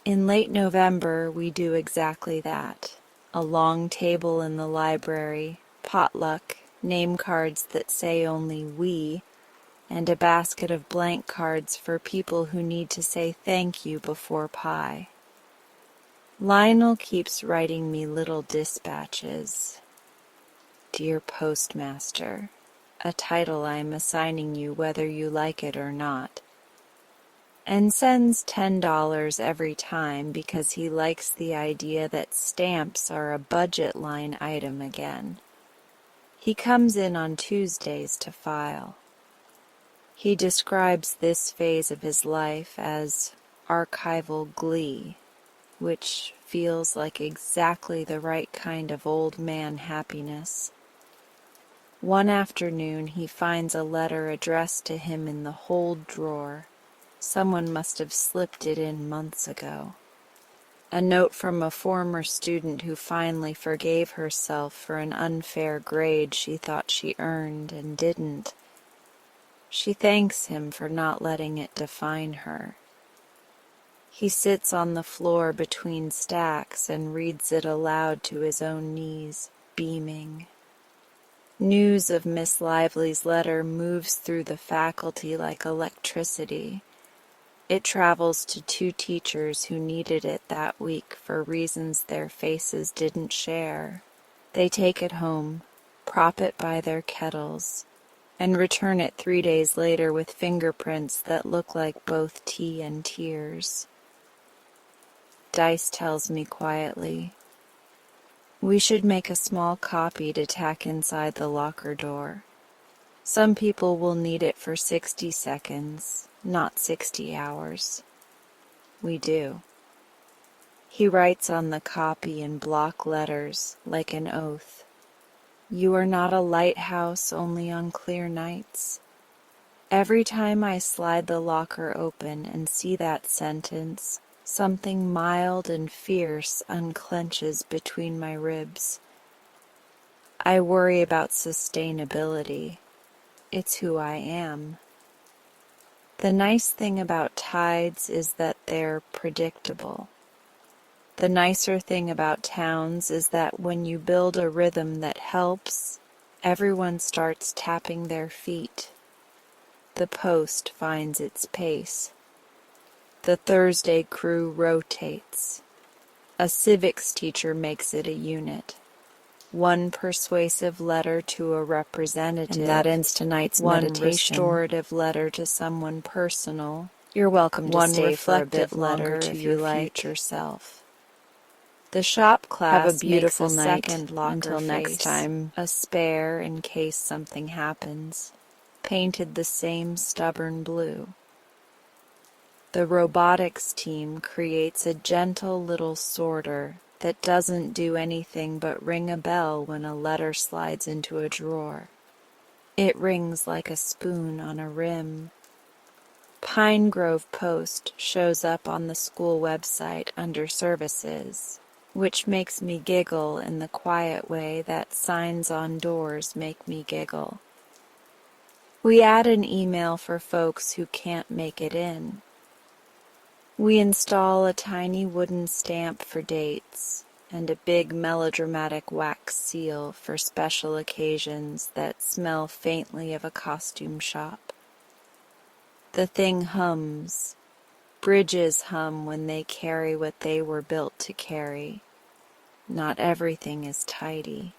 In late November, we do exactly that. A long table in the library, potluck, name cards that say only "we," and a basket of blank cards for people who need to say thank you before pie. Lionel keeps writing me little dispatches. "Dear Postmaster," a title I'm assigning you whether you like it or not, and sends $10 every time because he likes the idea that stamps are a budget line item again. He comes in on Tuesdays to file. He describes this phase of his life as archival glee. which feels like exactly the right kind of old man happiness. One afternoon he finds a letter addressed to him in the hold drawer. Someone must have slipped it in months ago. A note from a former student who finally forgave herself for an unfair grade she thought she earned and didn't. She thanks him for not letting it define her. He sits on the floor between stacks and reads it aloud to his own knees, beaming. News of Miss Lively's letter moves through the faculty like electricity. It travels to 2 teachers who needed it that week for reasons their faces didn't share. They take it home, prop it by their kettles, and return it 3 days later with fingerprints that look like both tea and tears. Dice tells me quietly, "We should make a small copy to tack inside the locker door. Some people will need it for 60 seconds, not 60 hours. We do." He writes on the copy in block letters, like an oath. "You are not a lighthouse only on clear nights." Every time I slide the locker open and see that sentence, something mild and fierce unclenches between my ribs. I worry about sustainability. It's who I am. The nice thing about tides is that they're predictable. The nicer thing about towns is that when you build a rhythm that helps, everyone starts tapping their feet. The post finds its pace. The Thursday crew rotates. A civics teacher makes it a unit. One persuasive letter to a representative. And that ends tonight's one meditation. restorative letter to someone personal. You're welcome to one stay for a bit reflective letter longer to if your you like. future self. The shop class Have a beautiful makes a night. second locker Until next face, time. a spare in case something happens, painted the same stubborn blue. The robotics team creates a gentle little sorter that doesn't do anything but ring a bell when a letter slides into a drawer. It rings like a spoon on a rim. Pine Grove Post shows up on the school website under services, which makes me giggle in the quiet way that signs on doors make me giggle. We add an email for folks who can't make it in. We install a tiny wooden stamp for dates and a big melodramatic wax seal for special occasions that smell faintly of a costume shop. The thing hums. Bridges hum when they carry what they were built to carry. Not everything is tidy.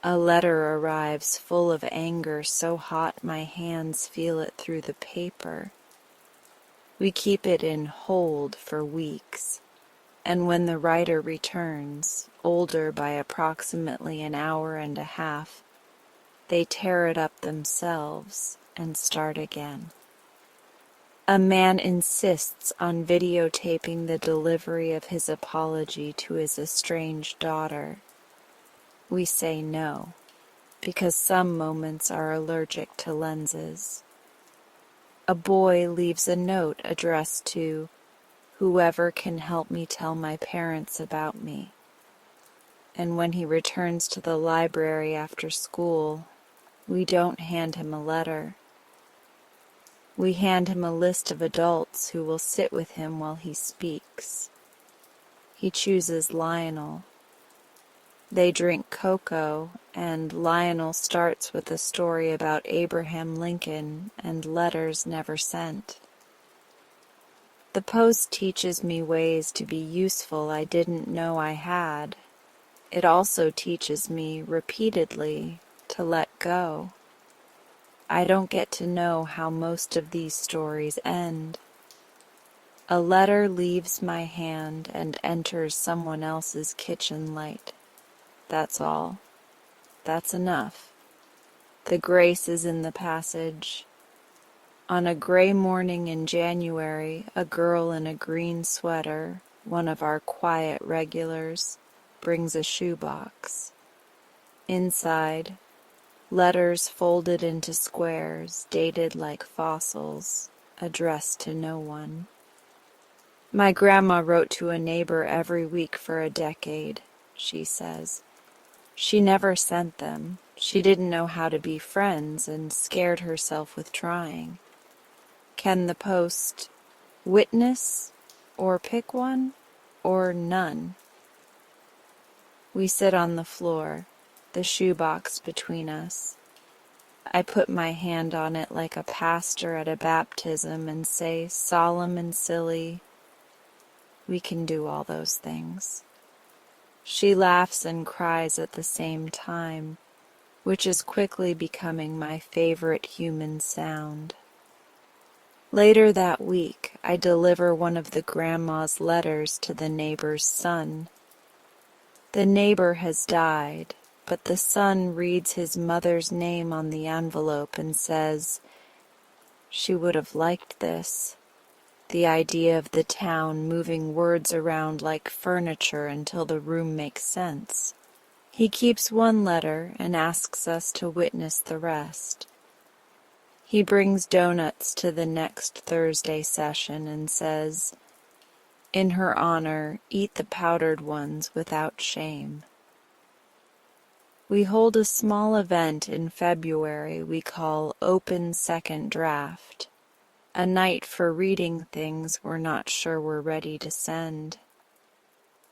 A letter arrives full of anger so hot my hands feel it through the paper. We keep it in hold for weeks, and when the writer returns, older by approximately an hour and a half, they tear it up themselves and start again. A man insists on videotaping the delivery of his apology to his estranged daughter. We say no, because some moments are allergic to lenses. A boy leaves a note addressed to whoever can help me tell my parents about me. And when he returns to the library after school, we don't hand him a letter. We hand him a list of adults who will sit with him while he speaks. He chooses Lionel. They drink cocoa, and Lionel starts with a story about Abraham Lincoln and letters never sent. The Post teaches me ways to be useful I didn't know I had. It also teaches me, repeatedly, to let go. I don't get to know how most of these stories end. A letter leaves my hand and enters someone else's kitchen light. That's all. That's enough. The grace is in the passage. On a gray morning in January, a girl in a green sweater, one of our quiet regulars, brings a shoebox. Inside, letters folded into squares, dated like fossils, addressed to no one. My grandma wrote to a neighbor every week for a decade, she says. She never sent them. She didn't know how to be friends and scared herself with trying. Can the post witness or pick one or none? We sit on the floor, the shoebox between us. I put my hand on it like a pastor at a baptism and say, solemn and silly, we can do all those things. She laughs and cries at the same time, which is quickly becoming my favorite human sound. Later that week, I deliver one of the grandma's letters to the neighbor's son. The neighbor has died, but the son reads his mother's name on the envelope and says, she would have liked this. The idea of the town moving words around like furniture until the room makes sense. He keeps one letter and asks us to witness the rest. He brings donuts to the next Thursday session and says, in her honor, eat the powdered ones without shame. We hold a small event in February we call Open Second Draft, a night for reading things we're not sure we're ready to send.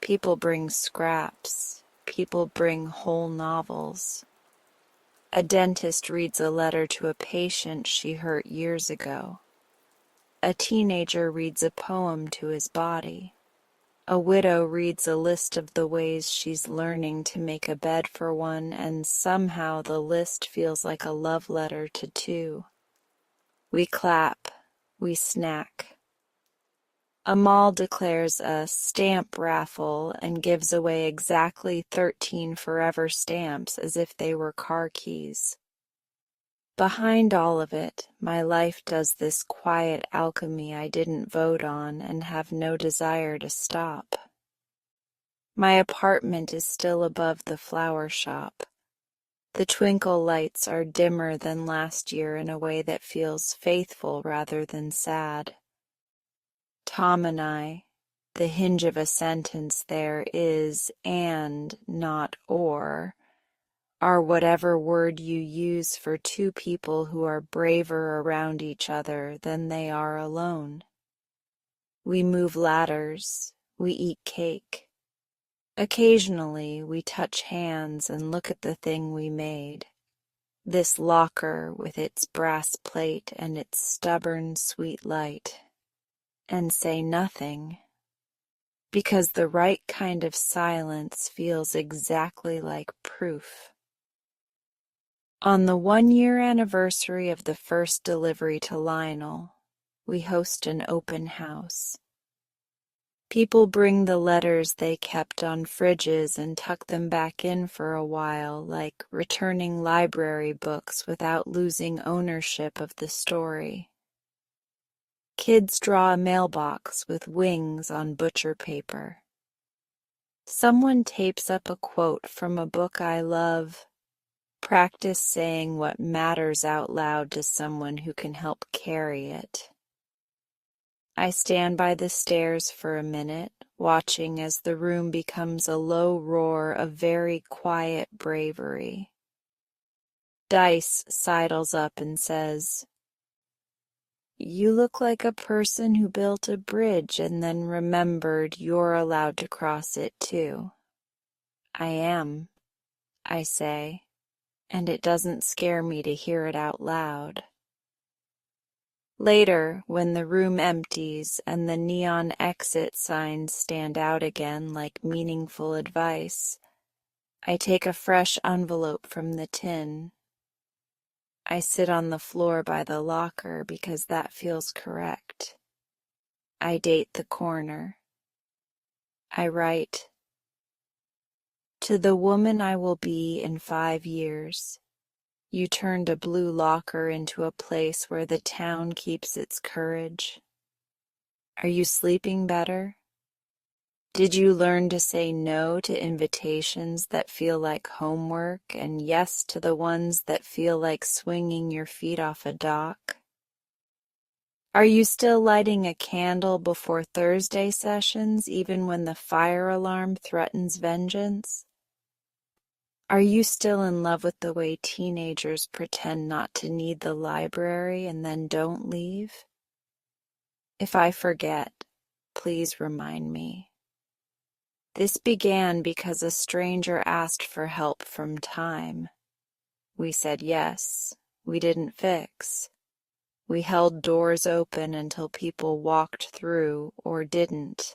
People bring scraps. People bring whole novels. A dentist reads a letter to a patient she hurt years ago. A teenager reads a poem to his body. A widow reads a list of the ways she's learning to make a bed for one, and somehow the list feels like a love letter to two. We clap. We snack. A mall declares a stamp raffle and gives away exactly 13 forever stamps as if they were car keys. Behind all of it, my life does this quiet alchemy I didn't vote on and have no desire to stop. My apartment is still above the flower shop. The twinkle lights are dimmer than last year in a way that feels faithful rather than sad. Tom and I, the hinge of a sentence there is and, not or, are whatever word you use for two people who are braver around each other than they are alone. We move ladders, we eat cake. Occasionally, we touch hands and look at the thing we made, this locker with its brass plate and its stubborn, sweet light, and say nothing, because the right kind of silence feels exactly like proof. On the 1-year anniversary of the first delivery to Lionel, we host an open house. People bring the letters they kept on fridges and tuck them back in for a while, like returning library books without losing ownership of the story. Kids draw a mailbox with wings on butcher paper. Someone tapes up a quote from a book I love. Practice saying what matters out loud to someone who can help carry it. I stand by the stairs for a minute, watching as the room becomes a low roar of very quiet bravery. Dice sidles up and says, "You look like a person who built a bridge and then remembered you're allowed to cross it too." "I am," I say, and it doesn't scare me to hear it out loud. Later, when the room empties and the neon exit signs stand out again like meaningful advice, I take a fresh envelope from the tin. I sit on the floor by the locker because that feels correct. I date the corner. I write, "To the woman I will be in 5 years. You turned a blue locker into a place where the town keeps its courage. Are you sleeping better? Did you learn to say no to invitations that feel like homework and yes to the ones that feel like swinging your feet off a dock? Are you still lighting a candle before Thursday sessions even when the fire alarm threatens vengeance? Are you still in love with the way teenagers pretend not to need the library and then don't leave? If I forget, please remind me. This began because a stranger asked for help from time. We said yes. We didn't fix. We held doors open until people walked through or didn't.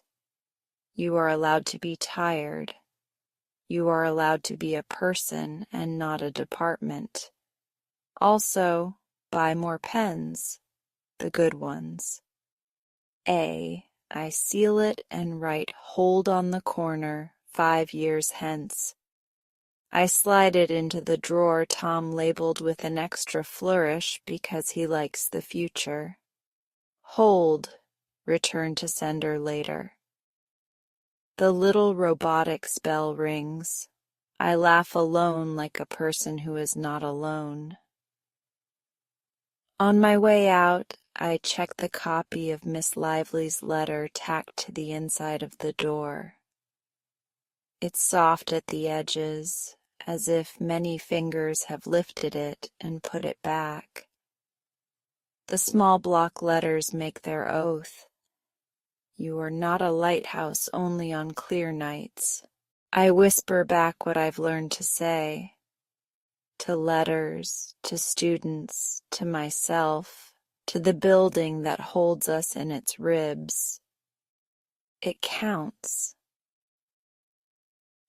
You are allowed to be tired. You are allowed to be a person and not a department. Also, buy more pens, the good ones. I seal it and write hold on the corner 5 years hence. I slide it into the drawer Tom labeled with an extra flourish because he likes the future. Hold, return to sender later. The little robotics bell rings. I laugh alone like a person who is not alone. On my way out, I check the copy of Miss Lively's letter tacked to the inside of the door. It's soft at the edges, as if many fingers have lifted it and put it back. The small block letters make their oath. You are not a lighthouse only on clear nights. I whisper back what I've learned to say. To letters, to students, to myself, to the building that holds us in its ribs. It counts.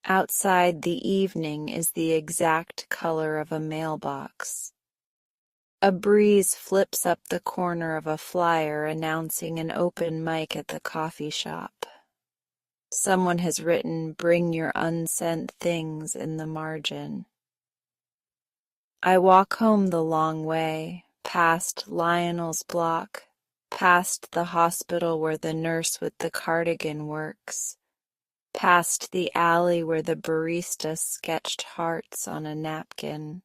Outside, the evening is the exact color of a mailbox. A breeze flips up the corner of a flyer announcing an open mic at the coffee shop. Someone has written, "Bring your unsent things" in the margin. I walk home the long way, past Lionel's block, past the hospital where the nurse with the cardigan works, past the alley where the barista sketched hearts on a napkin.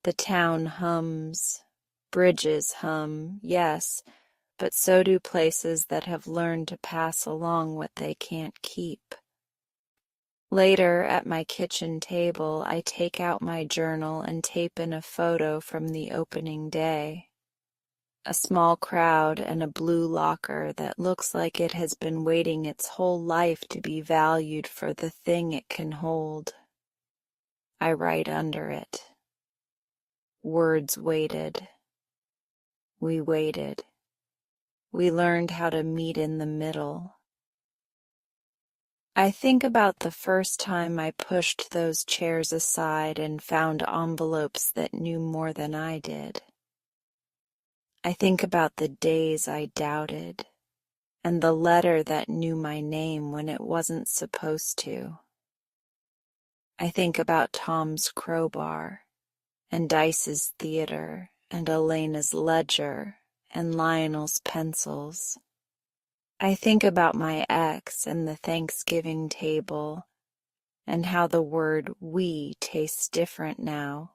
The town hums. Bridges hum, yes, but so do places that have learned to pass along what they can't keep. Later, at my kitchen table, I take out my journal and tape in a photo from the opening day. A small crowd and a blue locker that looks like it has been waiting its whole life to be valued for the thing it can hold. I write under it. Words waited. We waited. We learned how to meet in the middle. I think about the first time I pushed those chairs aside and found envelopes that knew more than I did. I think about the days I doubted, and the letter that knew my name when it wasn't supposed to. I think about Tom's crowbar, and Dice's theater, and Elena's ledger, and Lionel's pencils. I think about my ex and the Thanksgiving table, and how the word "we" tastes different now.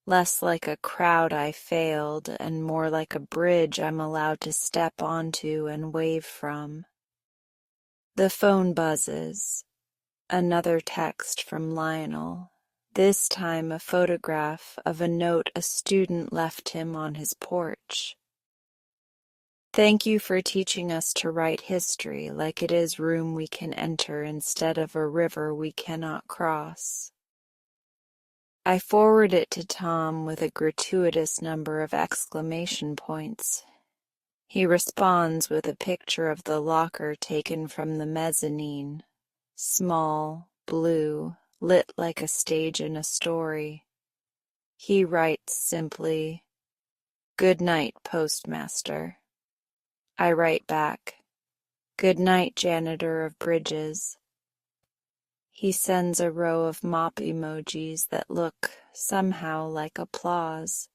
Less like a crowd I failed, and more like a bridge I'm allowed to step onto and wave from. The phone buzzes. Another text from Lionel. This time a photograph of a note a student left him on his porch. Thank you for teaching us to write history like it is room we can enter instead of a river we cannot cross. I forward it to Tom with a gratuitous number of exclamation points. He responds with a picture of the locker taken from the mezzanine. Small, blue, lit like a stage in a story. He writes simply, "Good night, postmaster." I write back, "Good night, janitor of bridges." He sends a row of mop emojis that look, somehow, like applause.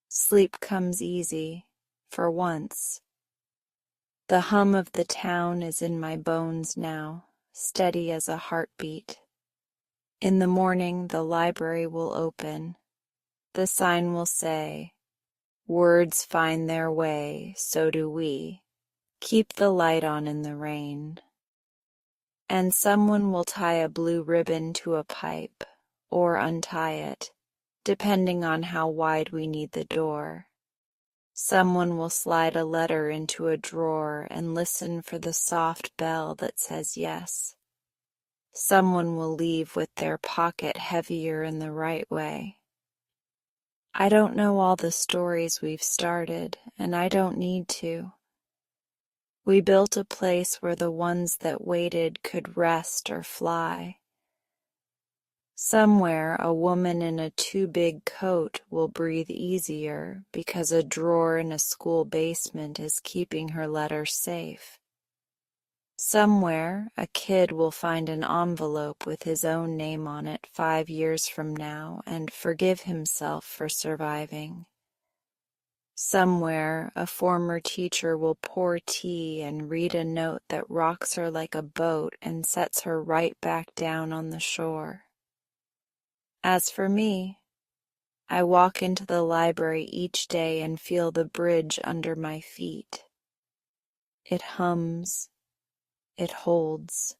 Sleep comes easy, for once. The hum of the town is in my bones now, steady as a heartbeat. In the morning the library will open. The sign will say, "Words find their way, so do we. Keep the light on in the rain." And someone will tie a blue ribbon to a pipe, or untie it, depending on how wide we need the door. Someone will slide a letter into a drawer and listen for the soft bell that says yes. Someone will leave with their pocket heavier in the right way. I don't know all the stories we've started, and I don't need to. We built a place where the ones that waited could rest or fly. Somewhere a woman in a too big coat will breathe easier because a drawer in a school basement is keeping her letters safe. Somewhere a kid will find an envelope with his own name on it 5 years from now and forgive himself for surviving. Somewhere a former teacher will pour tea and read a note that rocks her like a boat and sets her right back down on the shore. As for me, I walk into the library each day and feel the bridge under my feet. It hums. It holds.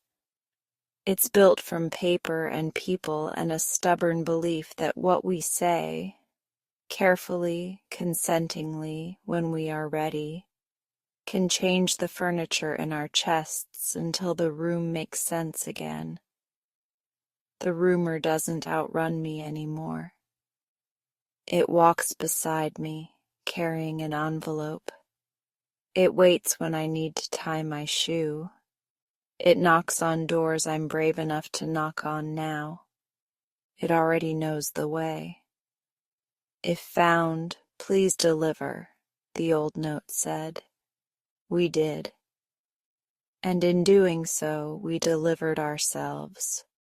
It's built from paper and people and a stubborn belief that what we say, carefully, consentingly, when we are ready, can change the furniture in our chests until the room makes sense again. The rumor doesn't outrun me anymore. It walks beside me, carrying an envelope. It waits when I need to tie my shoe. It knocks on doors I'm brave enough to knock on now. It already knows the way. "If found, please deliver," the old note said. We did. And in doing so, we delivered ourselves.